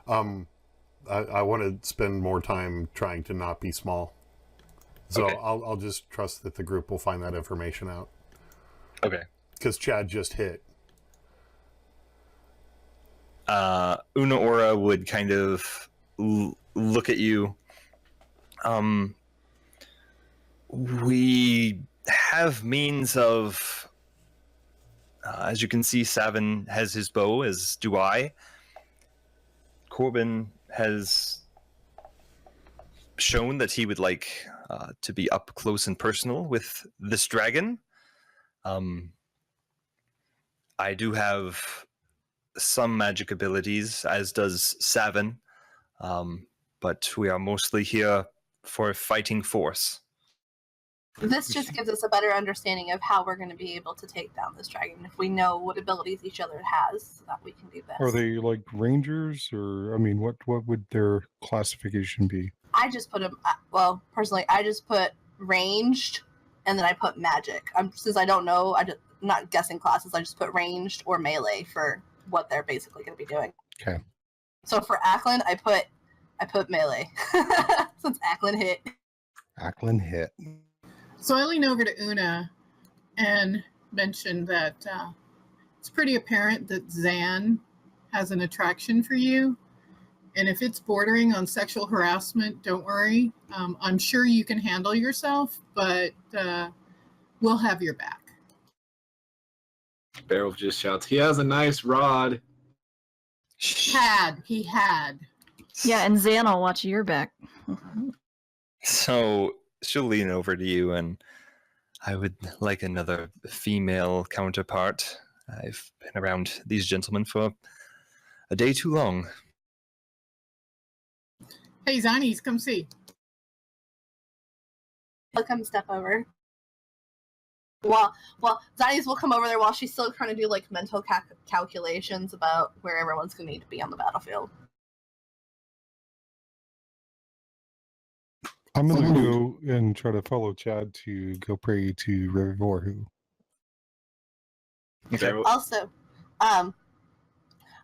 I want to spend more time trying to not be small. So Okay. I'll just trust that the group will find that information out. Okay. Because Chad just hit. Una Ora would kind of look at you. We have means of, as you can see, Savin has his bow, as do I. Corbin has shown that he would like to be up close and personal with this dragon. I do have some magic abilities, as does Savin, but we are mostly here for a fighting force. This just gives us a better understanding of how we're going to be able to take down this dragon if we know what abilities each other has, so that we can do best. Are they like rangers, or I mean, what would their classification be? I just put them. Well, personally, I just put ranged, and then I put magic. Since I don't know, I'm not guessing classes. I just put ranged or melee for what they're basically going to be doing. Okay. So for Ackland, I put melee since Ackland hit. Ackland hit. So I lean over to Una and mention that it's pretty apparent that Zan has an attraction for you. And if it's bordering on sexual harassment, don't worry. I'm sure you can handle yourself, but we'll have your back. Beowulf just shouts, "He has a nice rod." He had. Yeah, and Zan, I'll watch your back. So she'll lean over to you, and I would like another female counterpart. I've been around these gentlemen for a day too long. Hey, Zanies, come see. I'll come step over. Well, Zanies will come over there while she's still trying to do like mental calculations about where everyone's going to need to be on the battlefield. I'm gonna go and try to follow Chad to go pray to Rivorhu. Okay. Also, I'm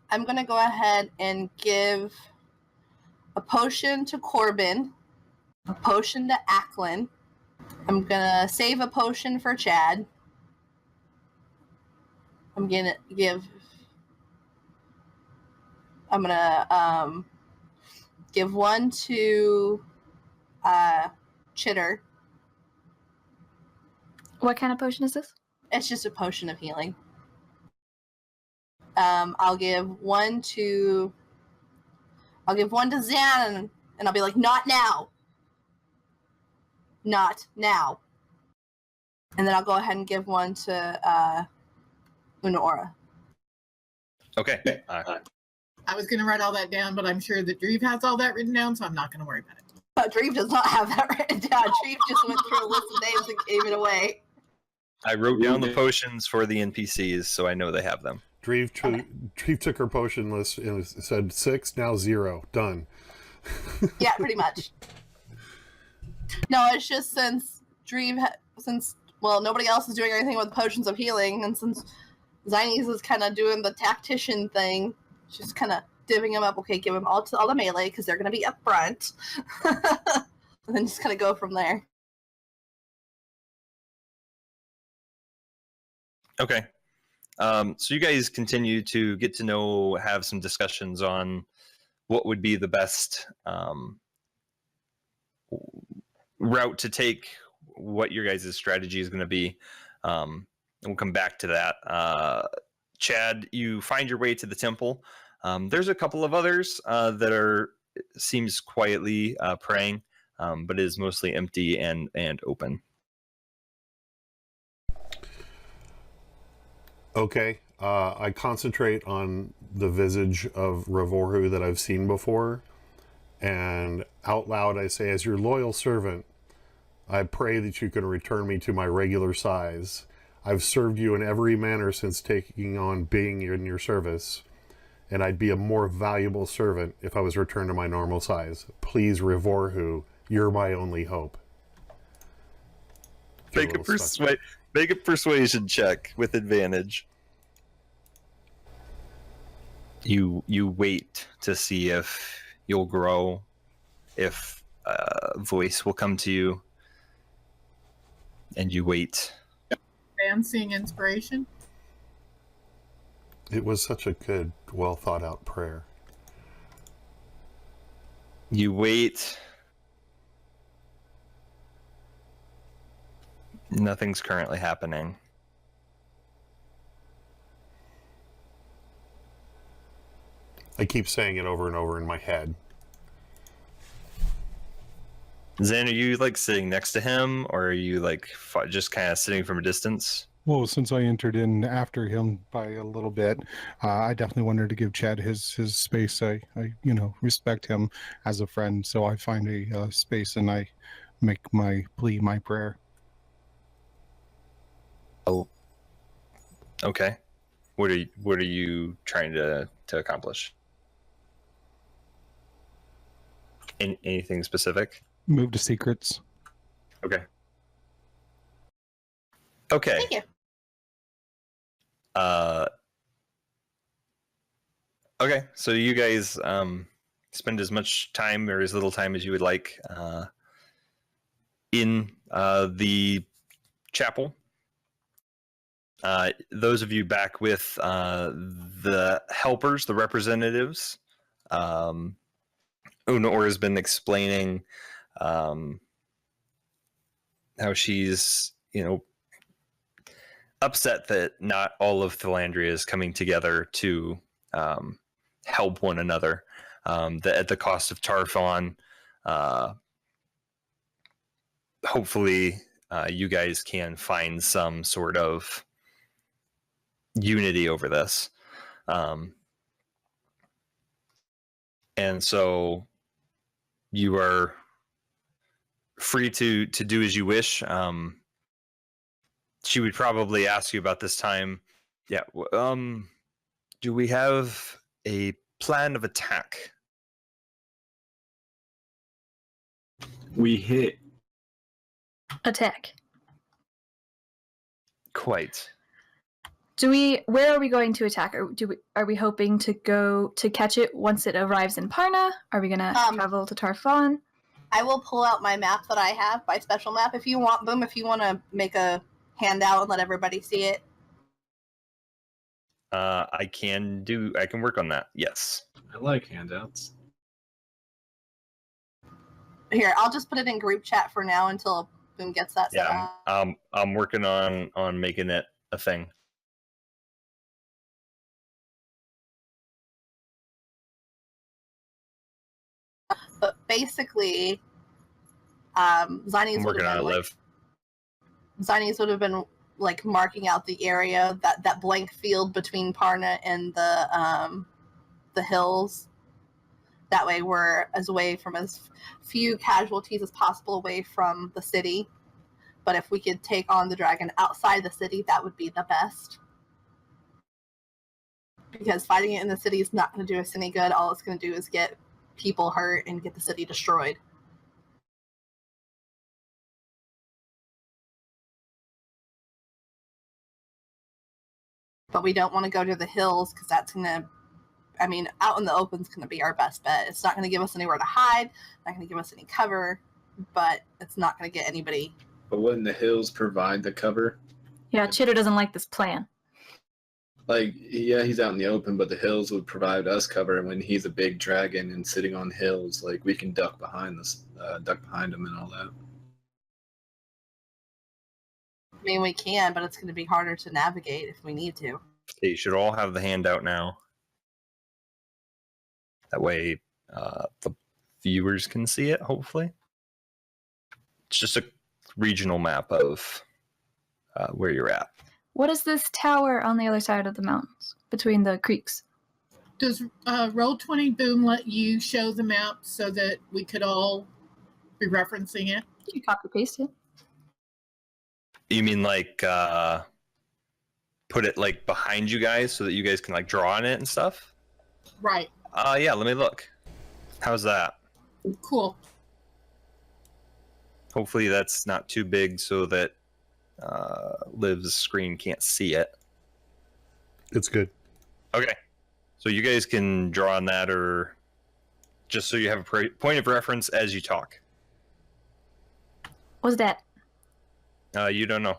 gonna go ahead and give a potion to Corbin, a potion to Acklin. I'm gonna save a potion for Chad. I'm gonna give one to Chitter. What kind of potion is this? It's just a potion of healing. I'll give one to Zan, and I'll be like, not now. Not now. And then I'll go ahead and give one to Unaora. Okay. I was going to write all that down, but I'm sure that Dreve has all that written down, so I'm not going to worry about it. But Dreve does not have that written down. Dreve just went through a list of names and gave it away. I wrote down the potions for the NPCs, so I know they have them. Dreve took her potion list and said 6, now 0. Done. Yeah, pretty much. No, it's just since nobody else is doing anything with potions of healing, and since Zinies is kind of doing the tactician thing, she's kind of divvying them up. Okay, give them all the melee because they're going to be up front, and then just kind of go from there. Okay. So you guys continue to get to know, have some discussions on what would be the best route to take, what your guys' strategy is going to be. We'll come back to that. Chad, you find your way to the temple. There's a couple of others that seems quietly praying, but is mostly empty and open. Okay. I concentrate on the visage of Rivorhu that I've seen before, and out loud I say, as your loyal servant, I pray that you can return me to my regular size. I've served you in every manner since taking on being in your service, and I'd be a more valuable servant if I was returned to my normal size. Please, Rivorhu, you're my only hope. Make a persuasion check with advantage. You wait to see if you'll grow, if a voice will come to you, and you wait. Dancing inspiration. It was such a good, well thought out prayer. You wait. Nothing's currently happening. I keep saying it over and over in my head. Zan, are you like sitting next to him, or are you like just kind of sitting from a distance? Well, since I entered in after him by a little bit, I definitely wanted to give Chad his space. I respect him as a friend, so I find a space and I make my plea, my prayer. Oh. Okay. What are you trying to accomplish? Anything specific? Move to secrets. Okay. Okay. Thank you. Okay, so you guys spend as much time or as little time as you would like in the chapel. Those of you back with the helpers, the representatives, Unaor has been explaining how she's, upset that not all of Philandria is coming together to help one another, that at the cost of Tarfon. Hopefully you guys can find some sort of unity over this. And so you are free to do as you wish. She would probably ask you about this time. Yeah. Do we have a plan of attack? We hit. Attack. Quite. Where are we going to attack? Are we hoping to go to catch it once it arrives in Parna? Are we gonna travel to Tarfon? I will pull out my map that I have, my special map, if you want. Boom, if you want to make a handout and let everybody see it. I can work on that. Yes. I like handouts. Here, I'll just put it in group chat for now until Boom gets that set Yeah. up. I'm working on making it a thing. But basically, I'm Zinies would working have on been it, like, Liv. Zinies would have been like marking out the area, that blank field between Parna and the hills. That way, we're away from as few casualties as possible away from the city. But if we could take on the dragon outside the city, that would be the best. Because fighting it in the city is not going to do us any good. All it's going to do is get people hurt and get the city destroyed. But we don't want to go to the hills because that's going to, I mean, out in the open is going to be our best bet. It's not going to give us anywhere to hide, not going to give us any cover, but it's not going to get anybody. But wouldn't the hills provide the cover? Yeah, Chitter doesn't like this plan. Like, yeah, he's out in the open, but the hills would provide us cover. And when he's a big dragon and sitting on hills, like we can duck behind him and all that. I mean, we can, but it's going to be harder to navigate if we need to. Okay, you should all have the handout now. That way, the viewers can see it. Hopefully, it's just a regional map of where you're at. What is this tower on the other side of the mountains between the creeks? Does Roll20 Boom let you show the map so that we could all be referencing it? You copy paste it. You mean like put it like behind you guys so that you guys can like draw on it and stuff? Right. Yeah, let me look. How's that? Cool. Hopefully that's not too big so that Liv's screen can't see it. It's good. Okay. So you guys can draw on that, or just so you have a point of reference as you talk. What's that? You don't know.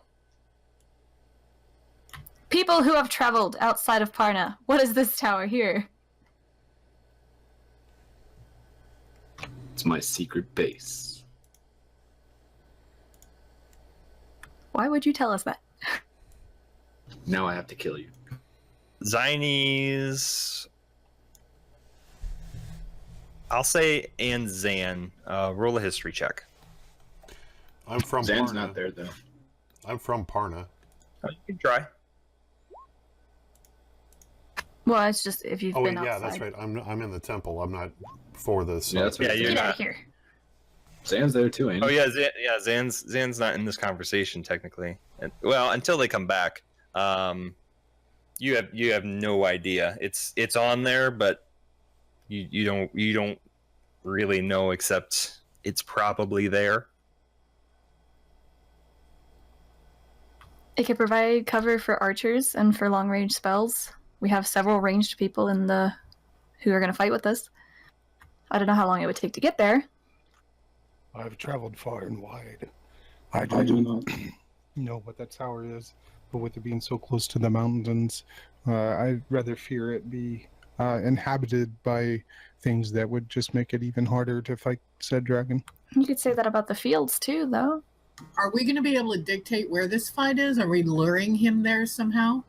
People who have traveled outside of Parna. What is this tower here? It's my secret base. Why would you tell us that? Now I have to kill you. Zinies. I'll say and Zan. Roll a history check. I'm from Zan's Parna. not there though. I'm from Parna. You can try. Well, it's just if you've Oh, been wait, yeah, outside. that's right. I'm in the temple. I'm not for this. Yeah, that's right. Yeah, you're Get out not. of here. Zan's there too, ain't Oh he? yeah, Zan's not in this conversation technically. Well, until they come back, you have no idea. It's on there, but you don't really know, except it's probably there. It can provide cover for archers and for long range spells. We have several ranged people who are going to fight with us. I don't know how long it would take to get there. I've traveled far and wide. I do not. know what that tower is, but with it being so close to the mountains, I'd rather fear it be inhabited by things that would just make it even harder to fight said dragon. You could say that about the fields too, though. Are we going to be able to dictate where this fight is? Are we luring him there somehow?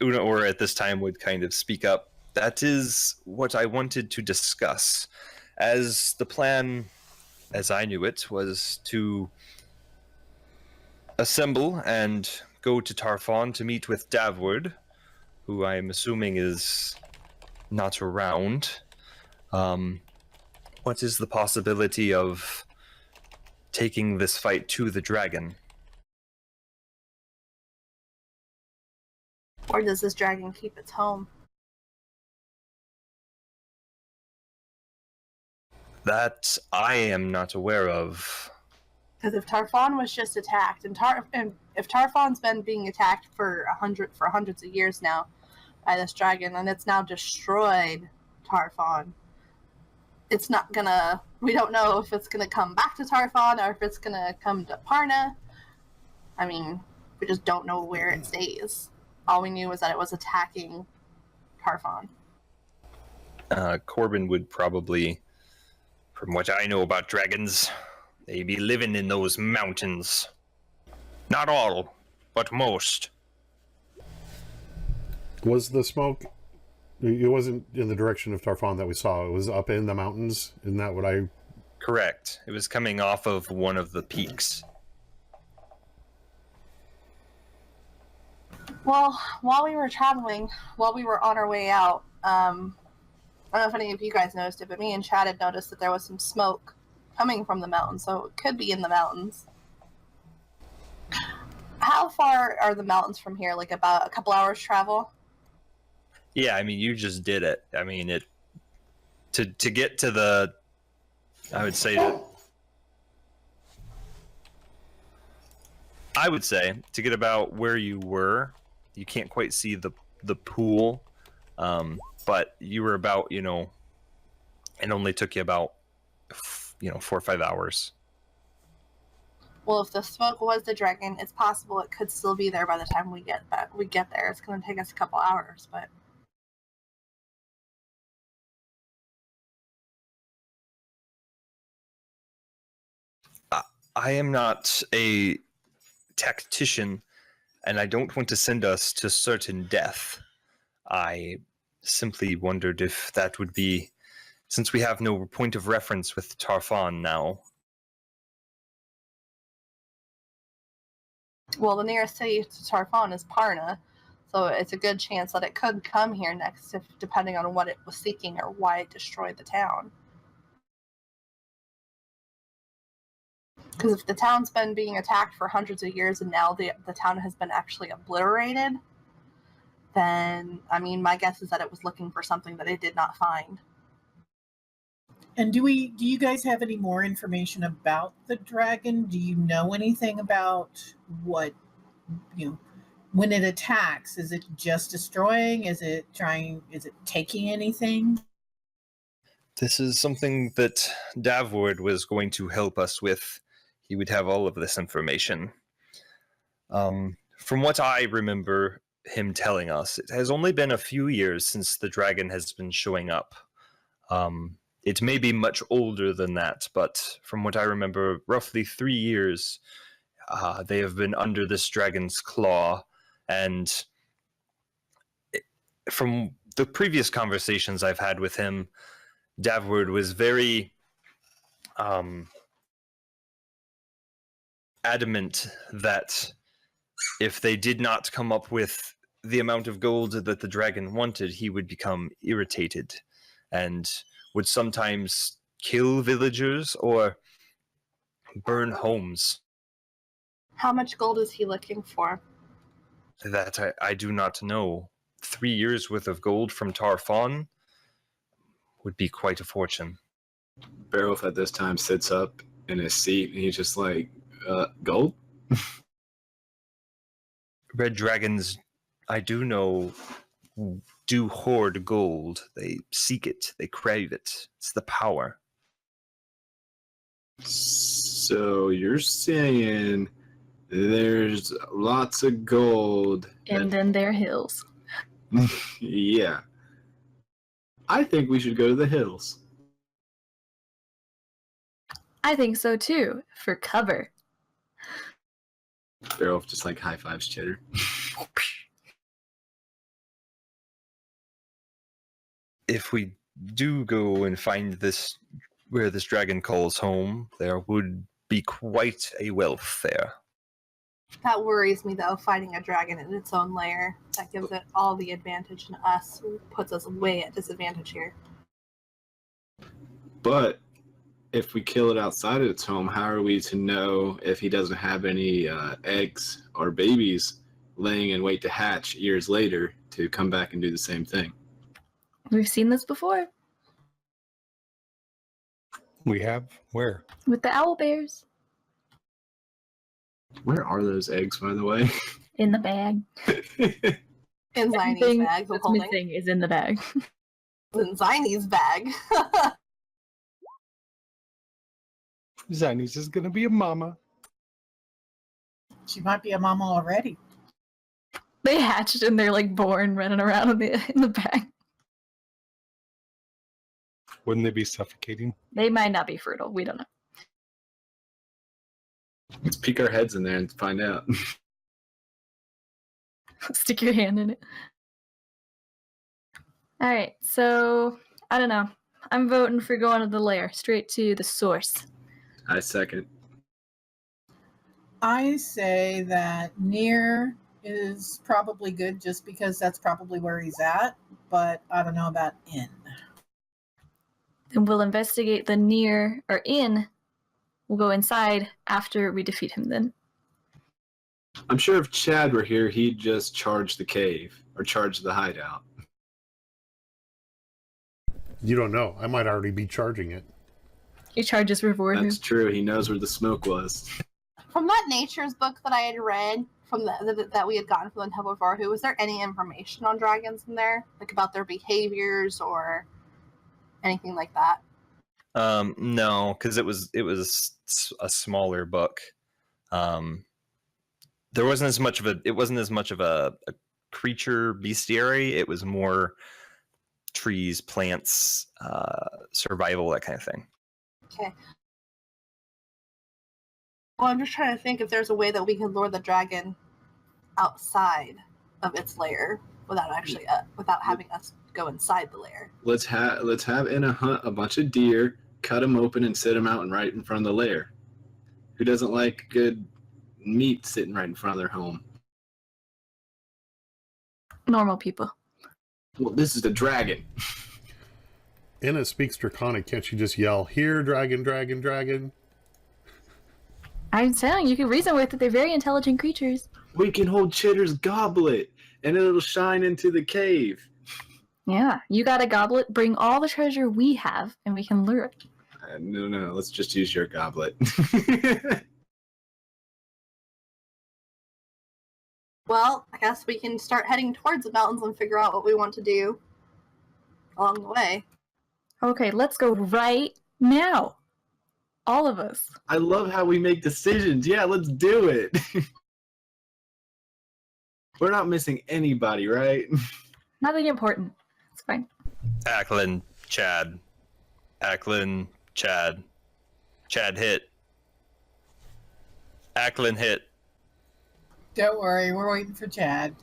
Una Ora at this time would kind of speak up. That is what I wanted to discuss. As the plan, as I knew it, was to assemble and go to Tarfon to meet with Davwood, who I'm assuming is not around. What is the possibility of taking this fight to the dragon? Or does this dragon keep its home? That I am not aware of. Because if Tarfon was just attacked, and if Tarfon's been being attacked for hundreds of years now by this dragon, and it's now destroyed Tarfon, it's not gonna. We don't know if it's gonna come back to Tarfon or if it's gonna come to Parna. I mean, we just don't know where it stays. All we knew was that it was attacking Tarfon. Corbin would probably, from what I know about dragons, they be living in those mountains. Not all, but most. Was the smoke? It wasn't in the direction of Tarfon that we saw. It was up in the mountains. Isn't that what I? Correct. It was coming off of one of the peaks. Well, while we were traveling, while we were on our way out, I don't know if any of you guys noticed it, but me and Chad had noticed that there was some smoke coming from the mountains, so it could be in the mountains. How far are the mountains from here? Like about a couple hours travel? Yeah, I mean, you just did it. I mean, to get to the, I would say to get about where you were, you can't quite see the pool, but you were about, it only took you about 4 or 5 hours. Well, if the smoke was the dragon, it's possible it could still be there by the time we get there. It's going to take us a couple hours, but I am not a tactician, and I don't want to send us to certain death. I simply wondered if that would be, since we have no point of reference with Tarfon now. well, the nearest city to Tarfon is Parna, so it's a good chance that it could come here next, depending on what it was seeking or why it destroyed the town. Because if the town's been being attacked for hundreds of years and now the town has been actually obliterated, then, I mean, my guess is that it was looking for something that it did not find. And do you guys have any more information about the dragon? Do you know anything about what, when it attacks? Is it just destroying? Is it taking anything? This is something that Davward was going to help us with. He would have all of this information. From what I remember him telling us, it has only been a few years since the dragon has been showing up. It may be much older than that, but from what I remember, roughly 3 years, they have been under this dragon's claw. And from the previous conversations I've had with him, Davward was very adamant that if they did not come up with the amount of gold that the dragon wanted, he would become irritated and would sometimes kill villagers or burn homes. How much gold is he looking for? That I do not know. 3 years worth of gold from Tarfon would be quite a fortune. Beowulf at this time sits up in his seat and he's just like, gold? Red dragons, I do know, do hoard gold. They seek it. They crave it. It's the power. So you're saying there's lots of gold. And then there are hills. Yeah. I think we should go to the hills. I think so too, for cover. Beowulf just like high fives Chitter. If we do go and find this, where this dragon calls home, there would be quite a wealth there. That worries me, though, fighting a dragon in its own lair. That gives it all the advantage, and us puts us way at disadvantage here. But if we kill it outside of its home, how are we to know if he doesn't have any eggs or babies laying in wait to hatch years later to come back and do the same thing? We've seen this before We have where? with the owl bears Where are those eggs, by the way? in the bag. In Ziny's Everything bag, I'm that's holding. missing is in the bag. In Ziny's bag. Zani's is gonna be a mama. She might be a mama already. They hatched and they're like born running around in the bag. Wouldn't they be suffocating? They might not be fertile. We don't know. Let's peek our heads in there and find out. Stick your hand in it. All right, so I don't know. I'm voting for going to the lair, straight to the source. I second. I say that near is probably good just because that's probably where he's at, but I don't know about in. Then we'll investigate the near or in. We'll go inside after we defeat him then. I'm sure if Chad were here, he'd just charge the cave or charge the hideout. You don't know. I might already be charging it. He charges reward. That's true. He knows where the smoke was. From that nature's book that I had read, from that we had gotten from the Temple of Orhu, was there any information on dragons in there, like about their behaviors or anything like that? No, because it was a smaller book. There wasn't as much of a creature bestiary. It was more trees, plants, survival, that kind of thing. Okay. Well, I'm just trying to think if there's a way that we can lure the dragon outside of its lair without actually without having us go inside the lair. Let's have Inna hunt a bunch of deer, cut them open, and sit them out and right in front of the lair. Who doesn't like good meat sitting right in front of their home? Normal people. Well, this is the dragon. Inna speaks Draconic. Can't you just yell, "Here, dragon, dragon, dragon"? I'm saying you can reason with it. They're very intelligent creatures. We can hold Chitter's goblet, and it'll shine into the cave. Yeah, you got a goblet. Bring all the treasure we have, and we can lure it. No. Let's just use your goblet. Well, I guess we can start heading towards the mountains and figure out what we want to do along the way. Okay, let's go right now. All of us. I love how we make decisions. Yeah, let's do it. We're not missing anybody, right? Nothing important. It's fine. Acklin, Chad. Acklin, Chad. Chad hit. Acklin hit. Don't worry, we're waiting for Chad.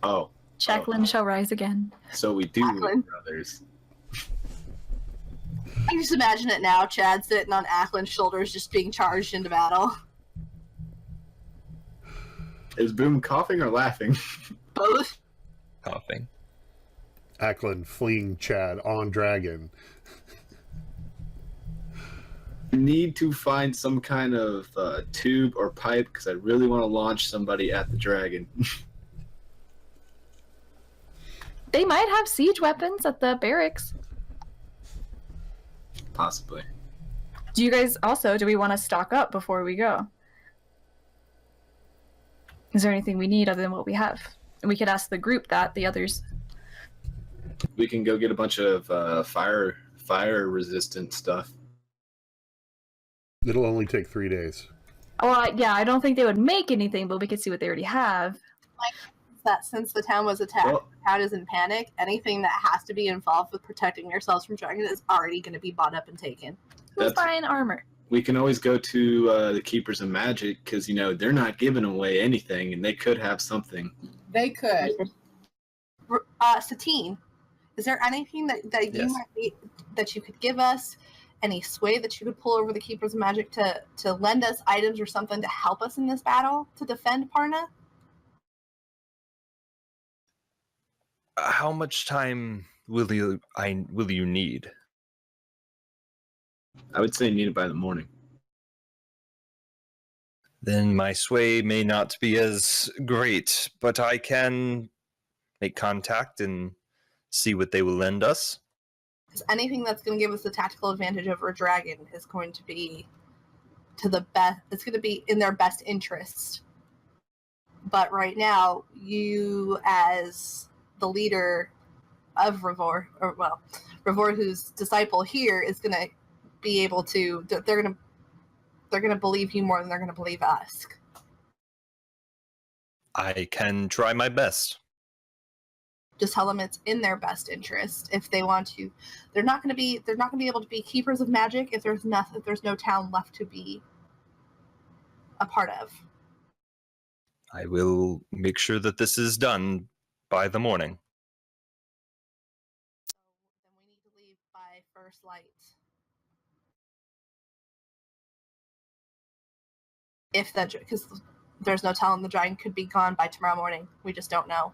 Oh. Jacqueline shall rise again. So we do Acklin. need brothers. I can just imagine it now, Chad sitting on Acklin's shoulders just being charged into battle. Is Boom coughing or laughing? Both. Coughing. Acklin fleeing Chad on dragon. Need to find some kind of tube or pipe because I really want to launch somebody at the dragon. They might have siege weapons at the barracks. Possibly. Do you guys also, do we want to stock up before we go? Is there anything we need other than what we have? And we could ask the group that, the others. We can go get a bunch of fire resistant stuff. It'll only take 3 days. Well, yeah, I don't think they would make anything, but we could see what they already have. That since the town was attacked, Well- the town is in panic. Anything that has to be involved with protecting yourselves from dragons is already going to be bought up and taken. Who's That's- buying armor? We can always go to the Keepers of Magic because, they're not giving away anything and they could have something. They could. Satine, is there anything that you Yes. might be, that you could give us? Any sway that you could pull over the Keepers of Magic to lend us items or something to help us in this battle to defend Parna? How much time will you need? I would say need it by the morning. Then my sway may not be as great, but I can make contact and see what they will lend us. Anything that's going to give us the tactical advantage over a dragon is going to be to the best. It's going to be in their best interest. But right now, you as the leader of Revor, Revor, whose disciple here, is going to be able to. They're going to believe you more than they're going to believe us. I can try my best. Just tell them it's in their best interest if they want to. They're not going to be able to be keepers of magic if there's no town left to be a part of. I will make sure that this is done by the morning. Then we need to leave by first light. If that, because there's no telling, the giant could be gone by tomorrow morning. We just don't know.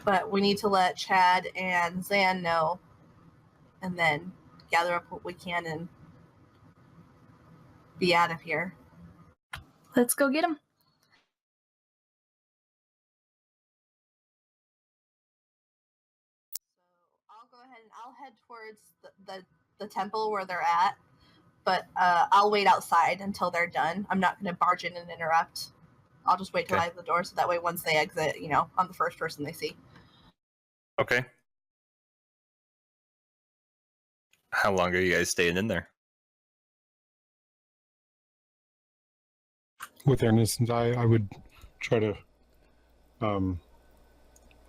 But we need to let Chad and Zan know, and then gather up what we can and be out of here. Let's go get him. So I'll go ahead and I'll head towards the temple where they're at, but I'll wait outside until they're done. I'm not going to barge in and interrupt. I'll just wait till I have the door, so that way once they exit, I'm the first person they see. Okay. How long are you guys staying in there? With innocence, I would try to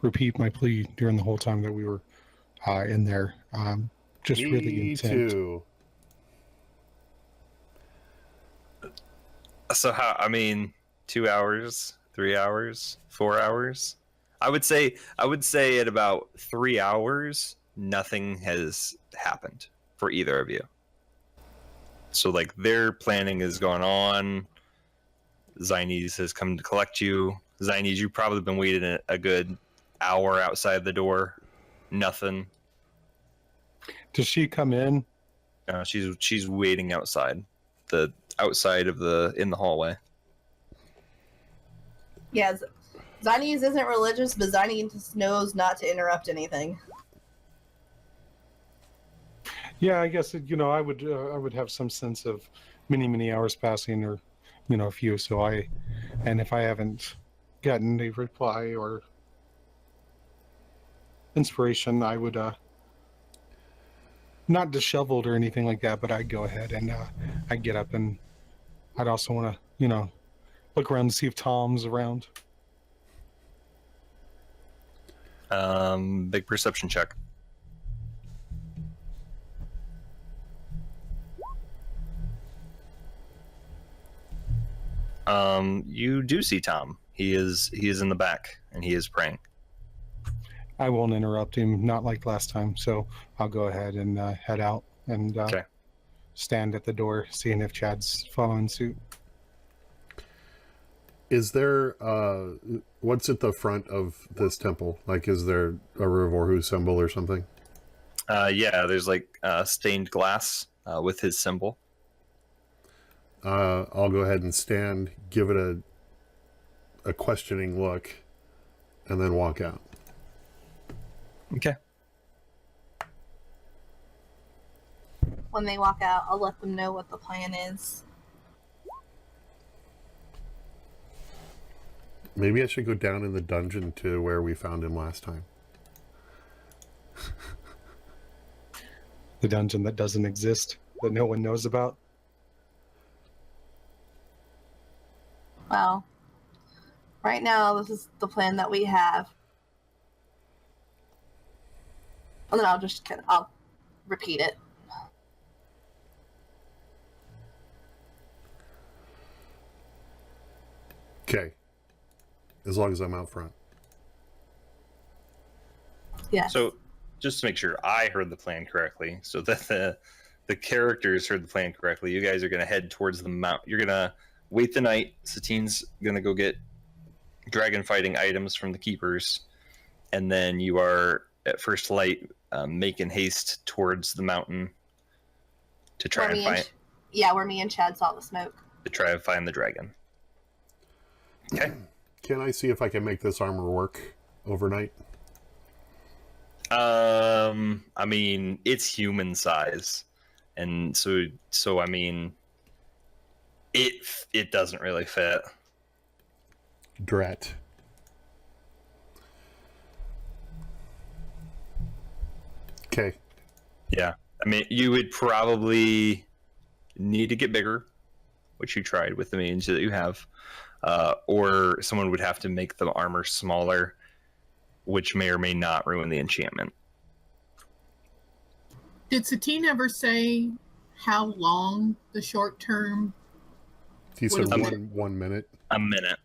repeat my plea during the whole time that we were in there. Just really intent. Too. So 2 hours, 3 hours, 4 hours? I would say at about 3 hours, nothing has happened for either of you. So like their planning is going on. Zines has come to collect you. Zines, you've probably been waiting a good hour outside the door. Nothing. Does she come in? She's waiting outside. In the hallway. Yeah, Zines isn't religious, but Zines just knows not to interrupt anything. Yeah, I guess I would have some sense of many hours passing, or a few. And if I haven't gotten a reply or inspiration, I would not disheveled or anything like that, but I'd go ahead and I'd get up, and I'd also want to look around to see if Tom's around. Big perception check. You do see Tom. He is in the back, and he is praying. I won't interrupt him, not like last time. So I'll go ahead and head out and stand at the door, seeing if Chad's following suit. Is there what's at the front of this temple? Like, is there a Revorhu symbol or something? Yeah, there's like stained glass with his symbol. I'll go ahead and stand, give it a questioning look, and then walk out. Okay. When they walk out, I'll let them know what the plan is. Maybe I should go down in the dungeon to where we found him last time. The dungeon that doesn't exist, that no one knows about. Well, right now, this is the plan that we have. And then I'll repeat it. Okay. As long as I'm out front. Yes. So, just to make sure I heard the plan correctly, so that the characters heard the plan correctly, you guys are going to head towards the mount. You're going to wait the night. Satine's going to go get dragon fighting items from the keepers, and then you are at first light, making haste towards the mountain to try Where and me and find where me and Chad saw the smoke. the dragon. Okay. Can I see if I can make this armor work overnight? I mean, it's human size, and so I mean, it doesn't really fit. Drat. Okay. Yeah, I mean, you would probably need to get bigger, which you tried with the means that you have, or someone would have to make the armor smaller, which may or may not ruin the enchantment. Did Satine ever say how long the short term? He What said is it? 1 minute. A minute.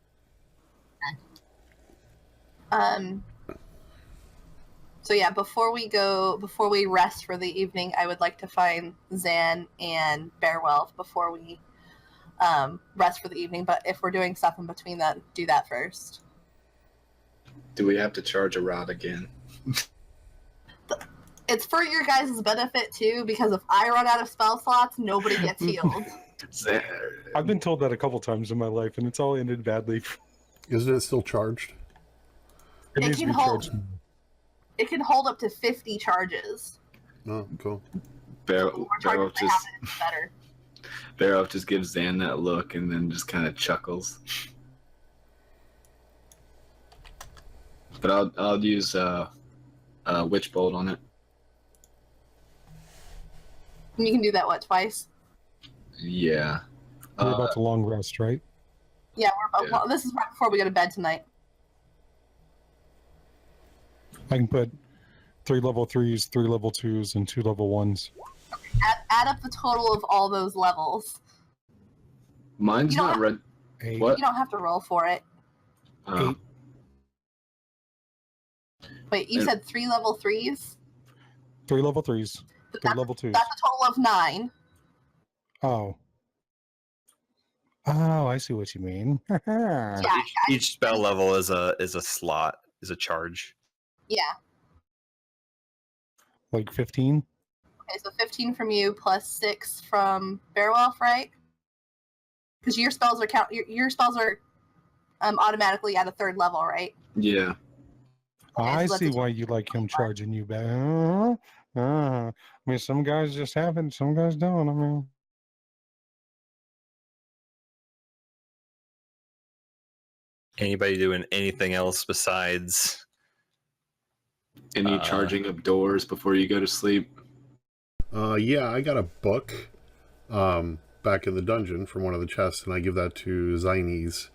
So yeah, before we rest for the evening, I would like to find Zan and Bearwell before we rest for the evening. But if we're doing stuff in between that, do that first. Do we have to charge a rod again? It's for your guys' benefit too, because if I run out of spell slots, nobody gets healed. I've been told that a couple times in my life, and it's all ended badly. Isn't it still charged? It needs to can be hold- charged more. It can hold up to 50 charges. Oh, cool. The more charges they have, it's better. Barrow just gives Zan that look and then just kind of chuckles. But I'll use Witch Bolt on it. And you can do that, what, twice? Yeah. We're about to long rest, right? Yeah, Yeah. Well, this is right before we go to bed tonight. I can put 3 level 3s, 3 level 2s, and 2 level 1s. Add up the total of all those levels. Mine's You don't not have- red. 8. What? You don't have to roll for it. Oh. Wait, you And- said 3 level 3s? 3 level 3s, 3 That's, level 2s. that's a total of 9. Oh. Oh, I see what you mean. Yeah, Each spell level is a slot, is a charge. yeah. Like 15? Okay, so 15 from you plus 6 from Bearwolf, right? Because your spells are your spells are automatically at a 3rd level, right? Yeah. I so that's see a why you like him charging you back. I mean, some guys just have it, some guys don't. I mean, Anybody doing anything else besides? Any charging of doors before you go to sleep? Yeah, I got a book back in the dungeon from one of the chests, and I give that to Zines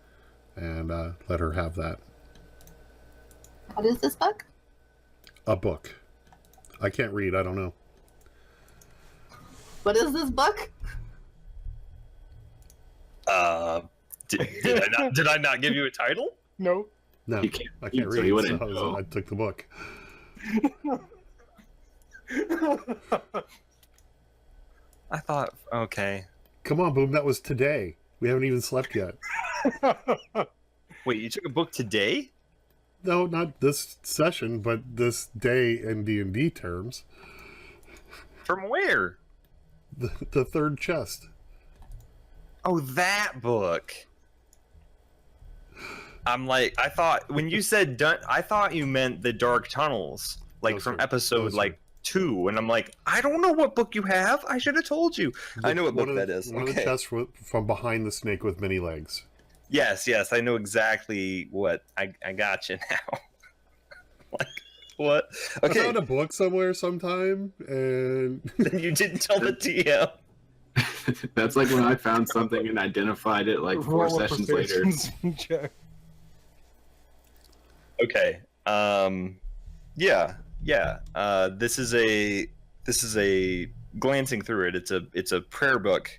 and let her have that. What is this book? A book. I can't read, I don't know. What is this book? Did I not give you a title? no. No, You can't I can't read, so read, you wouldn't so know. I took the book. I thought, okay. Come on, Boom, that was today. We haven't even slept yet. Wait, you took a book today? No, not this session, but this day in D&D terms. From where? The 3rd chest. Oh, that book. I'm like, I thought when you said I thought you meant the Dark Tunnels, like Those from are- episode those are- like 2, and I'm like, I don't know what book you have. I should have told you. I know what book that is. One of the Okay. chests from behind the snake with many legs. Yes, I know exactly what I got you now. Like what? I Okay, found a book somewhere sometime, and then you didn't tell the TM. That's like when I found something and identified it like 4 Roll a sessions later. perception check. Okay. Yeah. This is a glancing through it. It's a prayer book.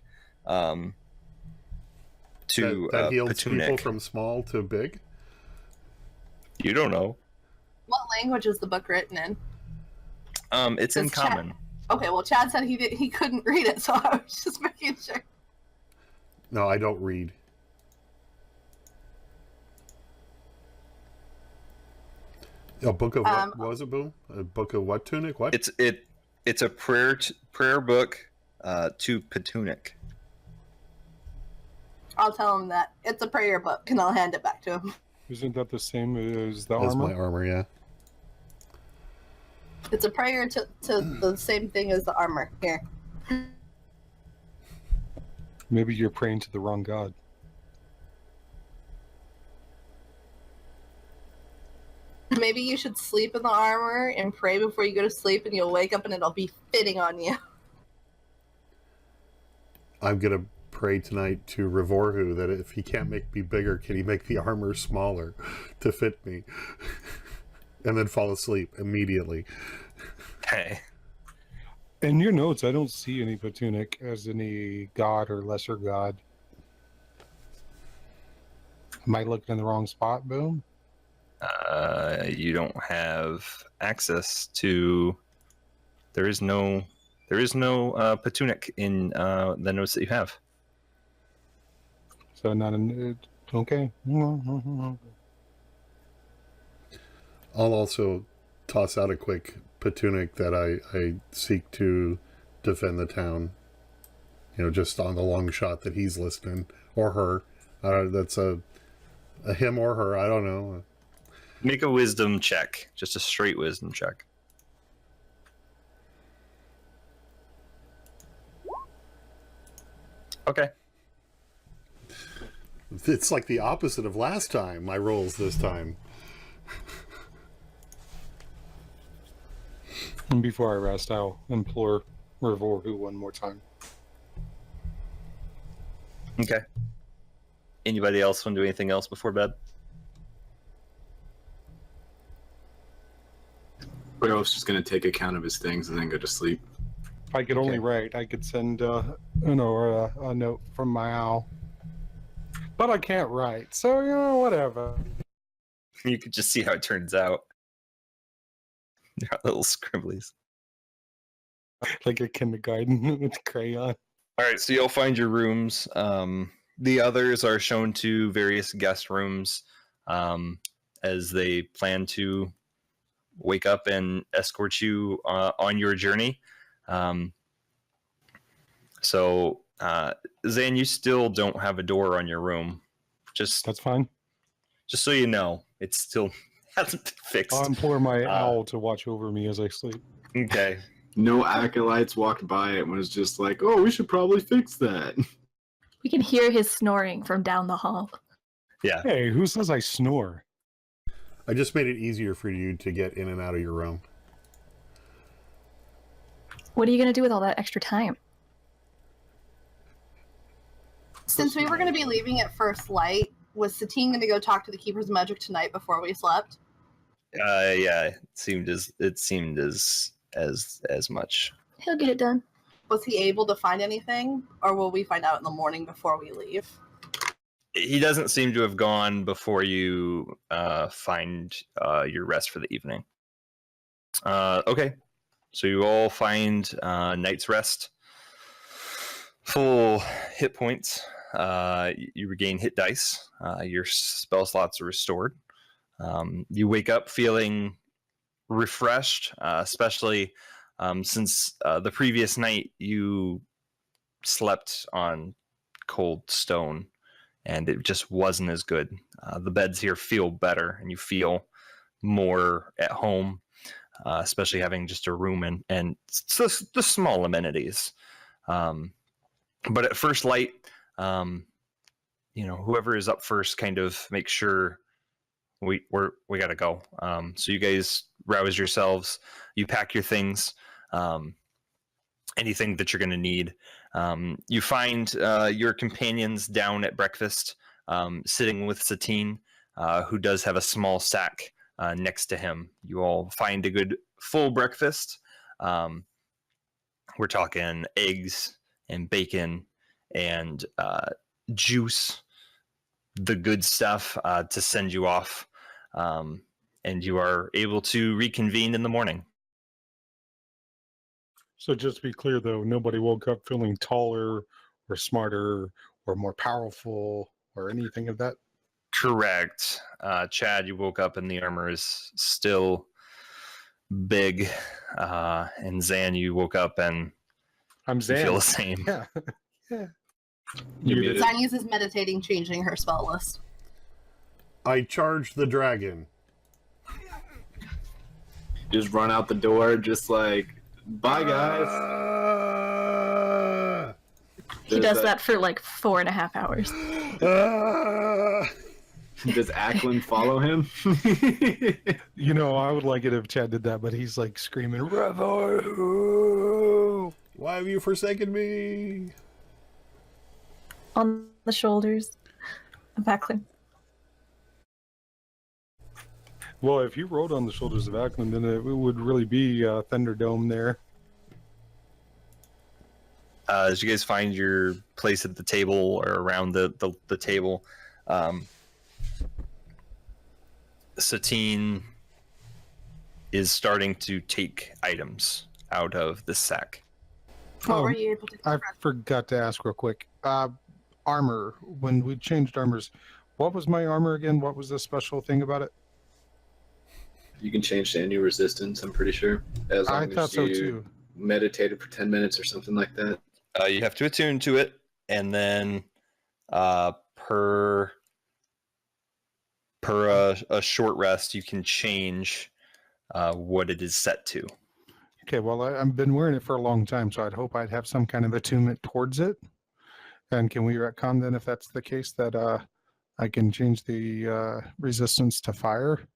To that heals people Petunik. from small to big. You don't know. What language is the book written in? It's in Does Chad- common. Okay, well, Chad said he couldn't read it, so I was just making sure. No, I don't read. A book of what was it, Boom? A book of what tunic? What? It's a prayer book to Petunic. I'll tell him that it's a prayer book, and I'll hand it back to him. Isn't that the same as the That's armor? my armor, yeah. It's a prayer to the same thing as the armor. Here. Maybe you're praying to the wrong god. Maybe you should sleep in the armor and pray before you go to sleep, and you'll wake up and it'll be fitting on you. I'm gonna pray tonight to Revorhu that if he can't make me bigger, can he make the armor smaller to fit me? And then fall asleep immediately. Hey. In your notes, I don't see any Petunic as any god or lesser god. Am I looking in the wrong spot, Boom? You don't have access to. There is no Petunic in the notes that you have. So not an okay. I'll also toss out a quick Petunic that I seek to defend the town. You know, just on the long shot that he's listening, or her. That's a him or her. I don't know. Make a wisdom check, just a straight wisdom check. Okay. It's like the opposite of last time. My rolls this time. And before I rest, I'll implore Revorhu one more time. Okay. Anybody else want to do anything else before bed? Werewolf's just gonna take account of his things and then go to sleep. If I could only write, I could send a note from my owl. But I can't write, so whatever. You could just see how it turns out. There are little scribblies. Like a kindergarten with crayon. All right, so you'll find your rooms. The others are shown to various guest rooms as they plan to wake up and escort you on your journey. So, Zan, you still don't have a door on your room. That's fine. Just so you know, it's still hasn't been fixed. I'll implore my owl to watch over me as I sleep. Okay. No acolytes walked by it and was just like, oh, we should probably fix that. We can hear his snoring from down the hall. Yeah. Hey, who says I snore? I just made it easier for you to get in and out of your room. What are you going to do with all that extra time? Since we were going to be leaving at first light, was Satine going to go talk to the Keepers of Magic tonight before we slept? Yeah. It seemed as much. He'll get it done. Was he able to find anything, or will we find out in the morning before we leave? He doesn't seem to have gone before you find your rest for the evening. Okay, so you all find night's rest, full hit points. You regain hit dice. Your spell slots are restored. You wake up feeling refreshed, especially since the previous night you slept on cold stone and it just wasn't as good. The beds here feel better and you feel more at home, especially having just a room and the small amenities. But at first light, whoever is up first kind of make sure we gotta go. So you guys rouse yourselves, you pack your things, anything that you're gonna need. You find your companions down at breakfast, sitting with Satine, who does have a small sack next to him. You all find a good full breakfast. We're talking eggs and bacon and juice, the good stuff to send you off. And you are able to reconvene in the morning. So just to be clear, though, nobody woke up feeling taller or smarter or more powerful or anything of that correct. Chad, you woke up and the armor is still big. And Zan, you woke up and I'm you Zan. feel the same. Yeah. Yeah. You Muted. muted. Zanies is meditating, changing her spell list. I charge the dragon. Just run out the door, just like, bye guys. He does that for like 4.5 hours. Does Ackland follow him? You know, I would like it if Chad did that, but he's like screaming, Revo! Why have you forsaken me? On the shoulders of Ackland. Well, if you rode on the shoulders of Ackland, then it would really be Thunderdome there. As you guys find your place at the table or around the table, Satine is starting to take items out of the sack. What were you able to I forgot to ask real quick. Armor. When we changed armors, what was my armor again? What was the special thing about it? You can change to any resistance, I'm pretty sure. As long I as thought so you too. meditated for 10 minutes or something like that. You have to attune to it, and then per a short rest, you can change what it is set to. Okay, well, I've been wearing it for a long time, so I'd hope I'd have some kind of attunement towards it. And can we retcon then, if that's the case, that I can change the resistance to fire?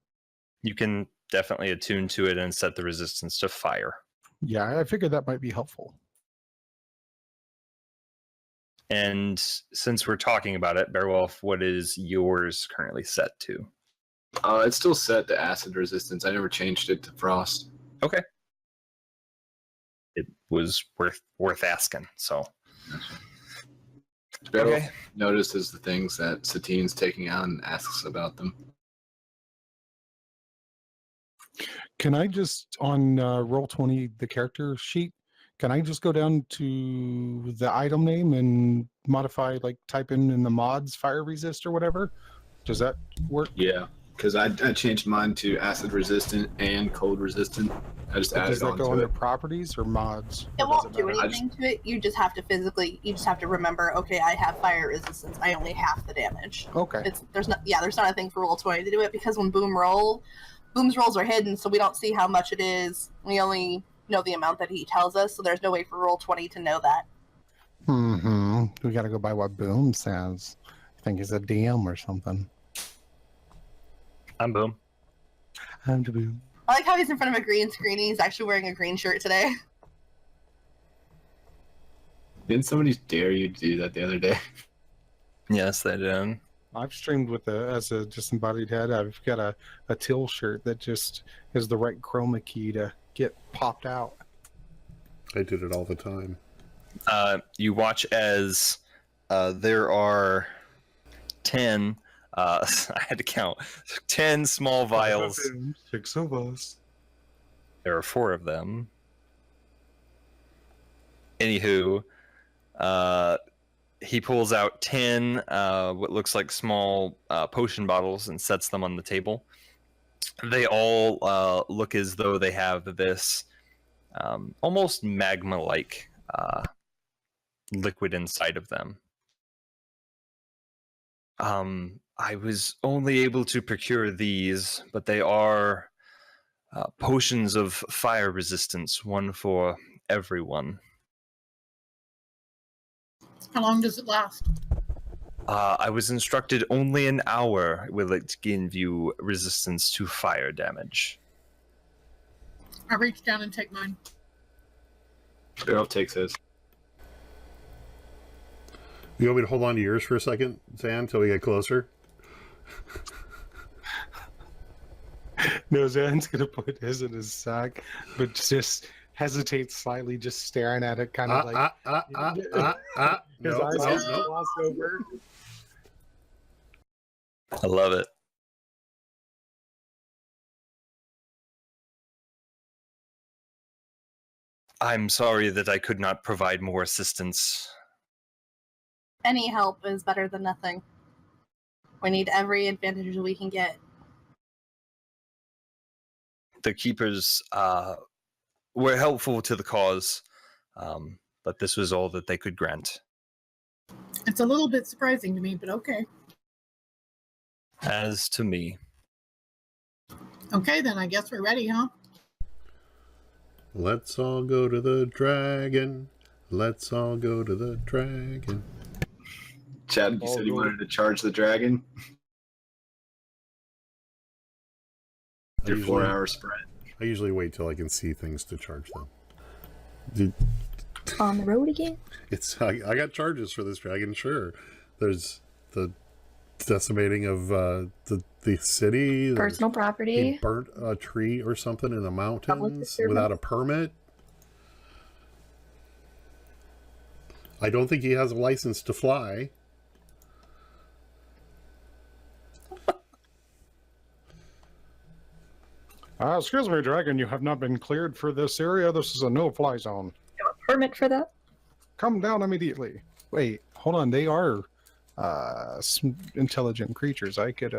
You can definitely attune to it and set the resistance to fire. Yeah, I figured that might be helpful. And since we're talking about it, Beowulf, what is yours currently set to? It's still set to acid resistance. I never changed it to frost. Okay. It was worth asking, so. Beowulf Okay. notices the things that Satine's taking out and asks about them. Can I just, on Roll20, the character sheet, can I just go down to the item name and modify, like type in the mods fire resist or whatever? Does that work? Yeah, because I changed mine to acid resistant and cold resistant. I just added Does that on go to under it. properties or mods? It Or won't does do matter? anything to it. You just have to you just have to remember, okay, I have fire resistance. I only half the damage. Okay. There's not a thing for Roll20 to do it because when Boom's rolls are hidden, so we don't see how much it is. We only know the amount that he tells us, so there's no way for Roll20 to know that. Mm-hmm. We gotta go by what Boom says. I think he's a DM or something. I'm Boom. I'm the Boom. I like how he's in front of a green screen and he's actually wearing a green shirt today. Didn't somebody dare you to do that the other day? Yes, they did. I've streamed with as a disembodied head. I've got a teal shirt that just is the right chroma key to get popped out. I did it all the time. You watch as there are 10, I had to count, 10 small vials. 6 of us. There are 4 of them. Anywho, he pulls out 10 what looks like small potion bottles and sets them on the table. They all look as though they have this almost magma-like liquid inside of them. I was only able to procure these, but they are potions of fire resistance, one for everyone. How long does it last? I was instructed only an hour will it give you resistance to fire damage. I reach down and take mine. Beowulf takes his. You want me to hold on to yours for a second, Zan, until we get closer? No, Zan's gonna put his in his sack, but just hesitates slightly, just staring at it, kind of like his eyes just gloss over. I love it. I'm sorry that I could not provide more assistance. Any help is better than nothing. We need every advantage we can get. The keepers were helpful to the cause, but this was all that they could grant. It's a little bit surprising to me, but okay. As to me, Okay, then I guess we're ready, huh? Let's all go to the dragon. Let's all go to the dragon. Chad, you said you wanted to charge the dragon. Your 4-hour sprint. I usually wait till I can see things to charge them. Dude, On the road again? I got charges for this dragon, sure. There's the decimating of the city. There's- Personal He property. burnt a tree or something in the mountains disturbance. without a permit. I don't think he has a license to fly. Excuse me, Dragon, you have not been cleared for this area. This is a no-fly zone. You have a permit for that? Come down immediately. Wait, hold on. They are intelligent creatures. I could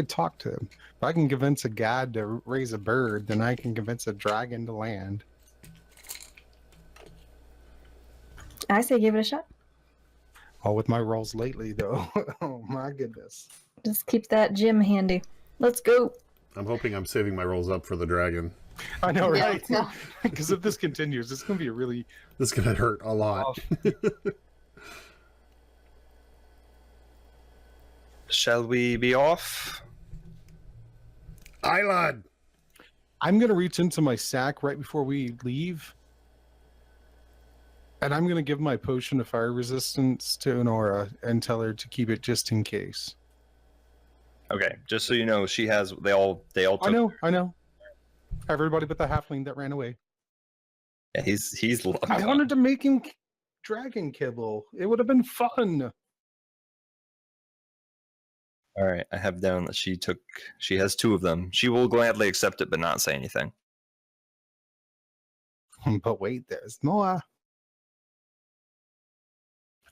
talk to them. If I can convince a god to raise a bird, then I can convince a dragon to land. I say give it a shot. Oh, with my rolls lately, though. Oh my goodness. Just keep that gym handy. Let's go. I'm hoping I'm saving my rolls up for the dragon. I know, Yeah, right? so- Because if this continues, it's going to be a really This is gonna hurt a lot. shall we be off? Island. I'm going to reach into my sack right before we leave. And I'm going to give my potion of fire resistance to Honora and tell her to keep it just in case. Okay, just so you know, she has. They all took. I know. Everybody but the halfling that ran away. Yeah, he's. I wanted to make him dragon kibble. It would have been fun. All right, I have down that she took. She has 2 of them. She will gladly accept it, but not say anything. But wait, there's more.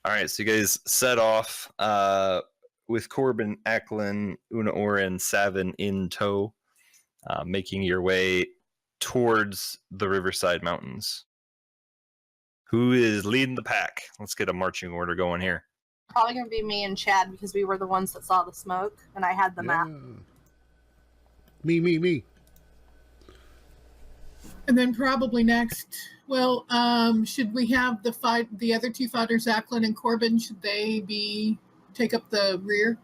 All right, so you guys set off with Corbin, Ackland, Una Oren, Savin in tow, making your way towards the Riverside Mountains. Who is leading the pack? Let's get a marching order going here. Probably gonna be me and Chad because we were the ones that saw the smoke and I had the map. Me. And then probably next, well, should we have the other 2 fighters, Acklin and Corbin, should they take up the rear?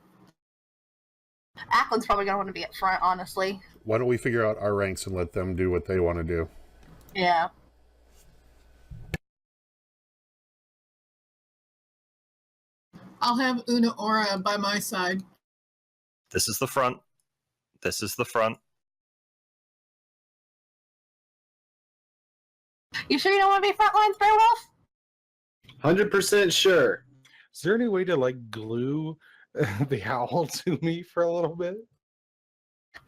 Ackland's probably gonna want to be up front, honestly. Why don't we figure out our ranks and let them do what they want to do? Yeah. I'll have Una Ora by my side. This is the front. This is the front. You sure you don't want to be front lines, Beowulf? 100% sure. Is there any way to like glue the owl to me for a little bit?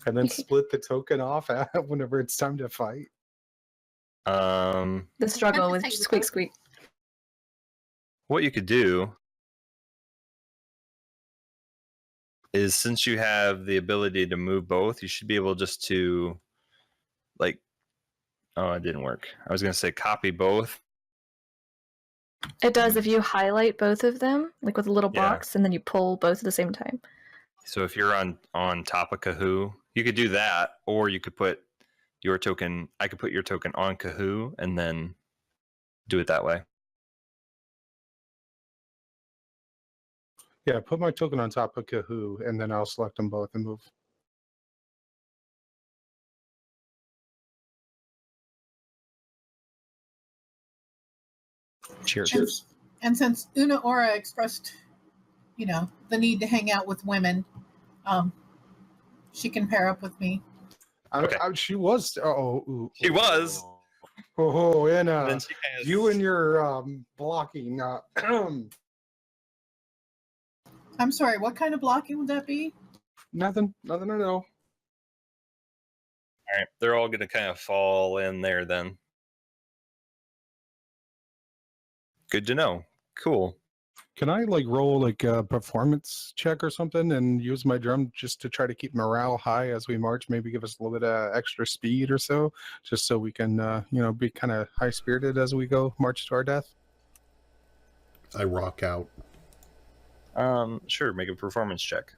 And then split the token off whenever it's time to fight? The struggle with Technically. squeak squeak. What you could do is, since you have the ability to move both, you should be able just to, like, oh, it didn't work. I was going to say copy both. It does if you highlight both of them, like with a little Yeah. box, and then you pull both at the same time. So if you're on top of Kahoo, you could do that, or you could put your token. I could put your token on Kahoo and then do it that way. Yeah, put my token on top of Kahoo, and then I'll select them both and move. Cheers. And since Una Ora expressed, the need to hang out with women, she can pair up with me. Okay. She was. She was. Oh, and Then she has, you and your blocking. I'm sorry, what kind of blocking would that be? Nothing at all. all right, they're all going to kind of fall in there then. Good to know. Cool. Can I like roll like a performance check or something and use my drum just to try to keep morale high as we march? Maybe give us a little bit of extra speed or so, just so we can, be kind of high spirited as we go march to our death. I rock out. Sure, make a performance check.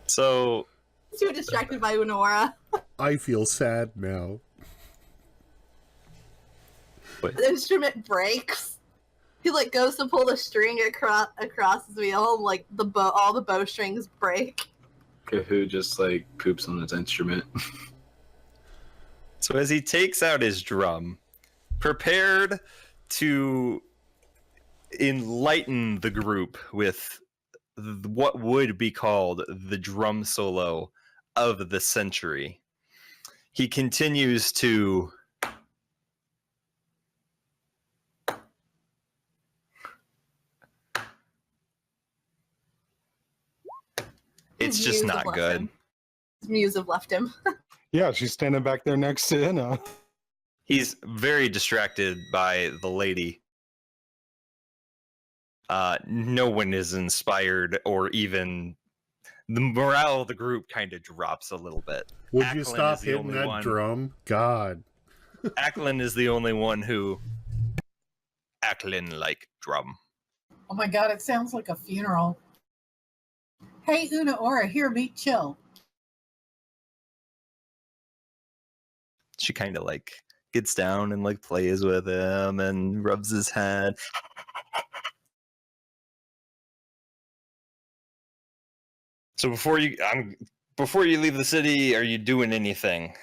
So Too distracted by Unora. I feel sad now. The instrument breaks. He like goes to pull the string across his wheel, and, like all the bowstrings break. Kahoo just like poops on his instrument. So as he takes out his drum, prepared to enlighten the group with what would be called the drum solo of the century, he continues to it's His just muse not have left good. him. His muse have left him. Yeah, she's standing back there next to Inna. He's very distracted by the lady. No one is inspired, or even the morale of the group kind of drops a little bit. Would Acklin you stop is the hitting only that one. drum? God. Acklin is the only one who Acklin like drum. Oh my god, it sounds like a funeral. Hey, Una Aura, here, meet Chill. She kind of like gets down and like plays with him and rubs his head. So before you leave the city, are you doing anything,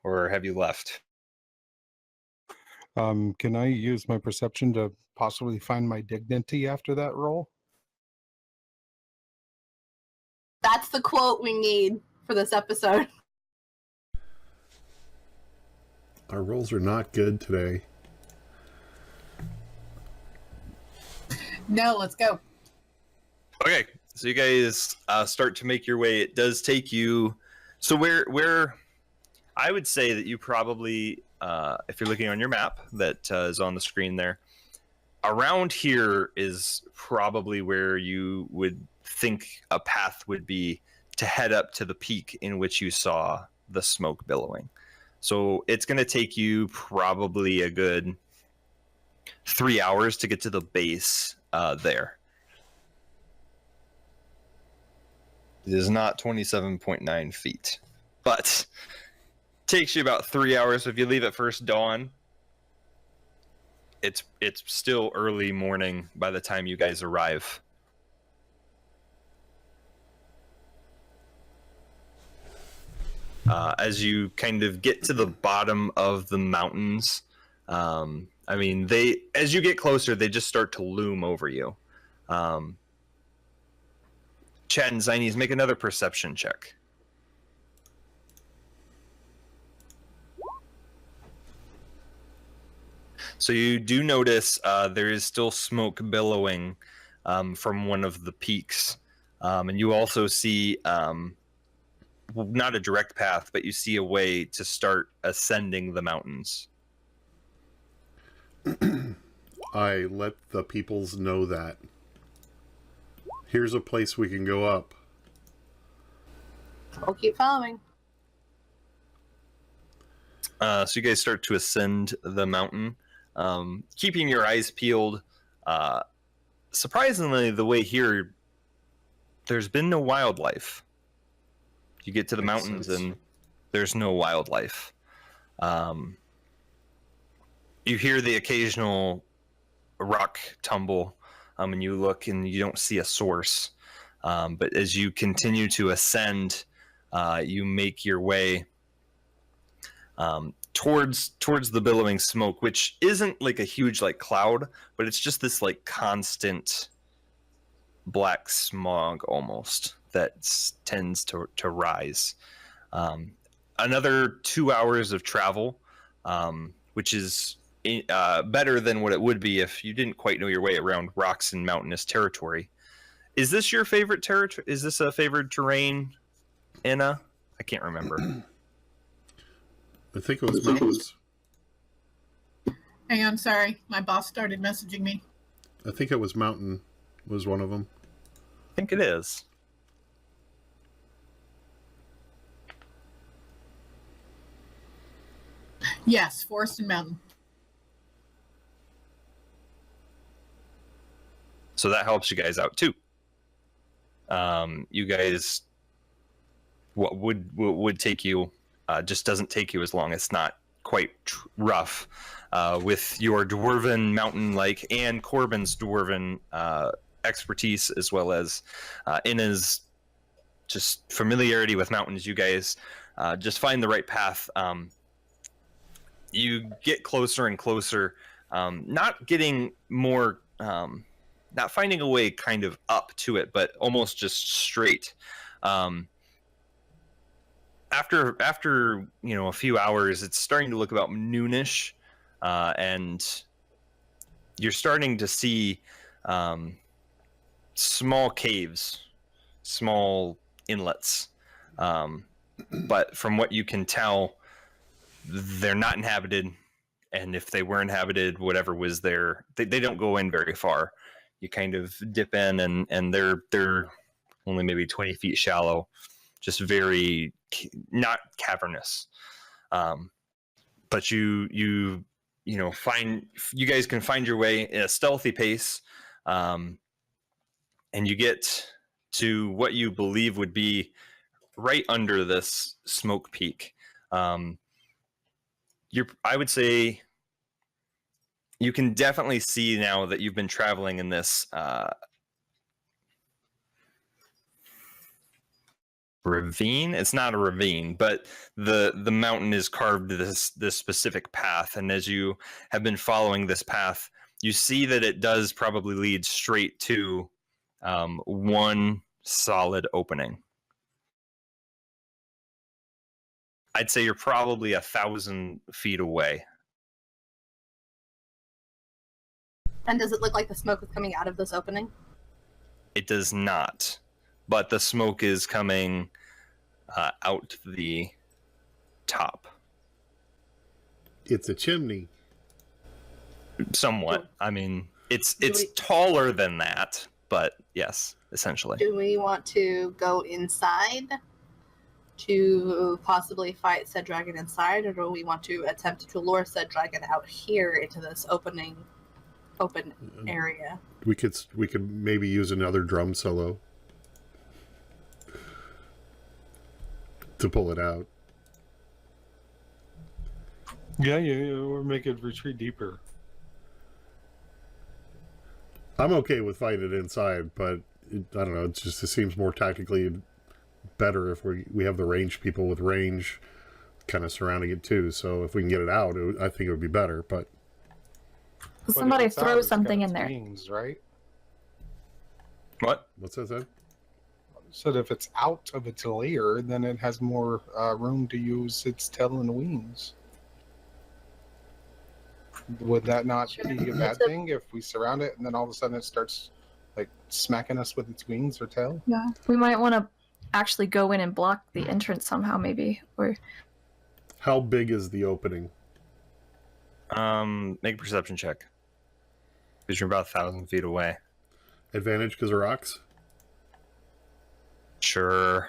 or have you left? Can I use my perception to possibly find my dignity after that roll? That's the quote we need for this episode. Our rolls are not good today. No, let's go. Okay, so you guys start to make your way. It does take you. So where I would say that you probably, if you're looking on your map that is on the screen there, around here is probably where you would think a path would be to head up to the peak in which you saw the smoke billowing. So it's going to take you probably a good 3 hours to get to the base there. It is not 27.9 feet, but takes you about 3 hours. If you leave at first dawn, it's still early morning by the time you guys arrive. As you kind of get to the bottom of the mountains, as you get closer, they just start to loom over you. Chad and Zinies, make another perception check. So you do notice there is still smoke billowing from one of the peaks. And you also see, not a direct path, but you see a way to start ascending the mountains. I let the peoples know that. Here's a place we can go up. We'll keep following. So you guys start to ascend the mountain, keeping your eyes peeled. Surprisingly, the way here, there's been no wildlife. You get to the mountains and there's no wildlife. You hear the occasional rock tumble, and you look and you don't see a source. But as you continue to ascend, you make your way towards the billowing smoke, which isn't like a huge like cloud, but it's just this like constant black smog almost that tends to rise. Another 2 hours of travel, which is better than what it would be if you didn't quite know your way around rocks and mountainous territory. Is this your favorite territory? Is this a favorite terrain, Inna? I can't remember. I think it was mountains. Hang on, sorry. My boss started messaging me. I think it was mountain was one of them. I think it is. Yes, forest and mountain. So that helps you guys out too. You guys, what would take you, just doesn't take you as long. It's not quite rough. With your dwarven mountain-like and Corbin's dwarven expertise, as well as Ina's just familiarity with mountains, you guys just find the right path. You get closer and closer, not getting more, not finding a way kind of up to it, but almost just straight. After a few hours, it's starting to look about noonish, and you're starting to see small caves, small inlets, but from what you can tell, they're not inhabited, and if they were inhabited, whatever was there, they don't go in very far. You kind of dip in, and they're only maybe 20 feet shallow, just very not cavernous. But you guys can find your way in a stealthy pace, and you get to what you believe would be right under this smoke peak. I would say you can definitely see now that you've been traveling in this ravine. It's not a ravine, but the mountain is carved this specific path, and as you have been following this path, you see that it does probably lead straight to one solid opening. I'd say you're probably 1,000 feet away. And does it look like the smoke is coming out of this opening? It does not, but the smoke is coming out the top. It's a chimney. Somewhat. I mean, it's taller than that, but yes, essentially. Do we want to go inside to possibly fight said dragon inside, or do we want to attempt to lure said dragon out here into this open area? We could maybe use another drum solo to pull it out. Yeah, or make it retreat deeper. I'm okay with fighting it inside, but I don't know. It seems more tactically better if we have the range people with range kind of surrounding it too. So if we can get it out, I think it would be better. But somebody throw something in there. Wings, right? What? What's that said? So that if it's out of its lair, then it has more room to use its tail and wings. Would that not be a bad thing if we surround it and then all of a sudden it starts like smacking us with its wings or tail? Yeah, we might want to actually go in and block the entrance somehow, maybe. Or how big is the opening? Make a perception check, because you're about 1,000 feet away. Advantage because of rocks? Sure.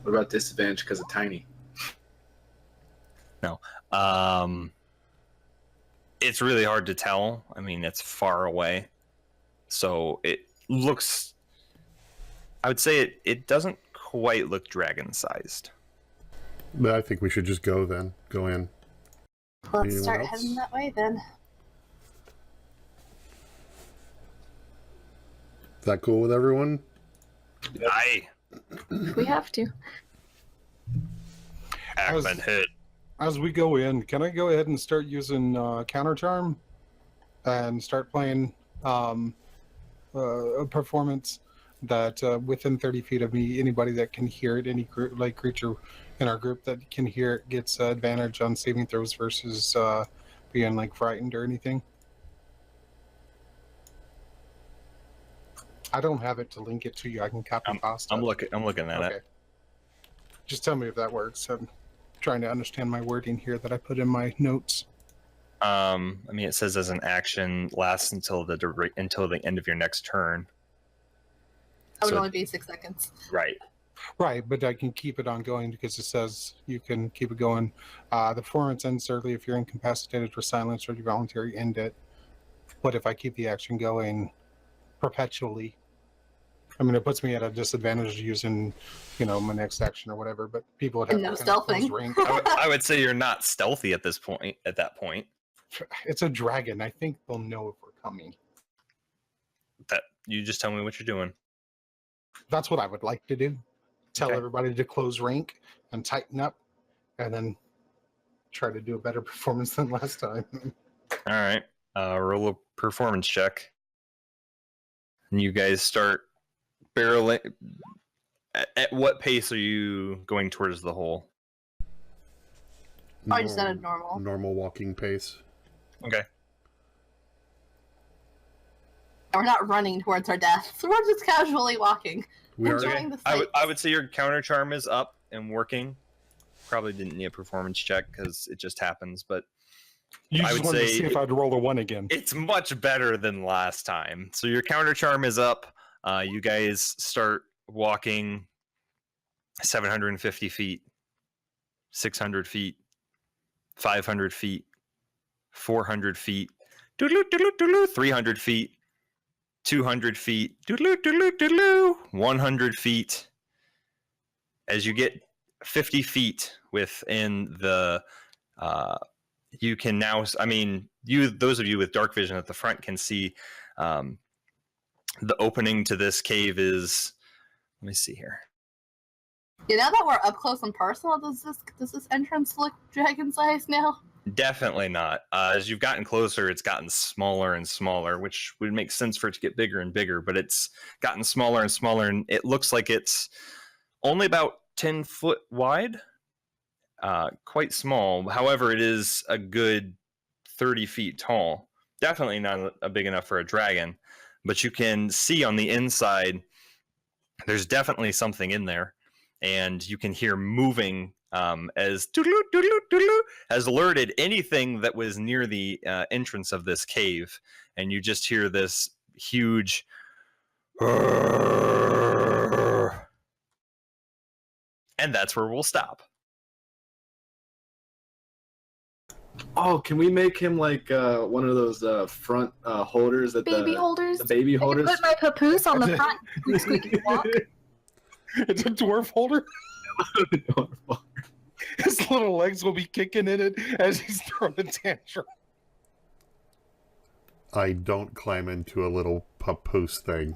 What about disadvantage because of tiny? No. It's really hard to tell. I mean, it's far away. So it looks... I would say it doesn't quite look dragon-sized. But I think we should just go then. Go in. Let's Anyone start else? heading that way then. Is that cool with everyone? Aye. we have to. Hackman hit. As we go in, can I go ahead and start using counter charm and start playing a performance that within 30 feet of me, anybody that can hear it, any creature in our group that can hear it gets advantage on saving throws versus being frightened or anything? I don't have it to link it to you. I can copy pasta. I'm looking at Okay. it. Just tell me if that works. I'm trying to understand my wording here that I put in my notes. I mean, it says as an action lasts until the end of your next turn. That would So- only be 6 seconds. Right. Right, but I can keep it ongoing because it says you can keep it going. The performance ends early if you're incapacitated or silenced or you voluntarily end it. What if I keep the action going perpetually? I mean, it puts me at a disadvantage using, my next action or whatever. But people would have And no to kind of close stealthing. rank. I would say you're not stealthy at this point. At that point, It's a dragon. I think they'll know if we're coming. that you just tell me what you're doing. That's what I would like to do. Tell Okay. everybody to close rank and tighten up, and then try to do a better performance than last time. All right. Roll a performance check. And you guys start barreling. At what pace are you going towards the hole? I just said a normal. Normal walking pace. Okay. We're not running towards our death, so we're just casually walking. We are. Enjoying the I sights. would say your counter charm is up and working. Probably didn't need a performance check because it just happens, but You I just would wanted to say see if I'd roll a 1 again. it's much better than last time. So your counter charm is up. You guys start walking 750 feet, 600 feet, 500 feet, 400 feet, 300 feet, 200 feet, 100 feet. As you get 50 feet within the you can now, I mean, those of you with dark vision at the front can see the opening to this cave is, let me see here. Now that we're up close and personal, does this entrance look dragon sized now? Definitely not. As you've gotten closer, it's gotten smaller and smaller, which would make sense for it to get bigger and bigger, but it's gotten smaller and smaller, and it looks like it's only about 10 foot wide. Quite small. However, it is a good 30 feet tall. Definitely not big enough for a dragon, but you can see on the inside, there's definitely something in there, and you can hear moving as doodaloo, doodaloo, doodaloo, has alerted anything that was near the entrance of this cave, and you just hear this huge and that's where we'll stop. Oh, can we make him like one of those front holders that Baby holders. the baby I can holders? put my papoose on the front. Squeak, squeak, walk. It's a dwarf holder. His little legs will be kicking in it as he's throwing a tantrum. I don't climb into a little papoose thing.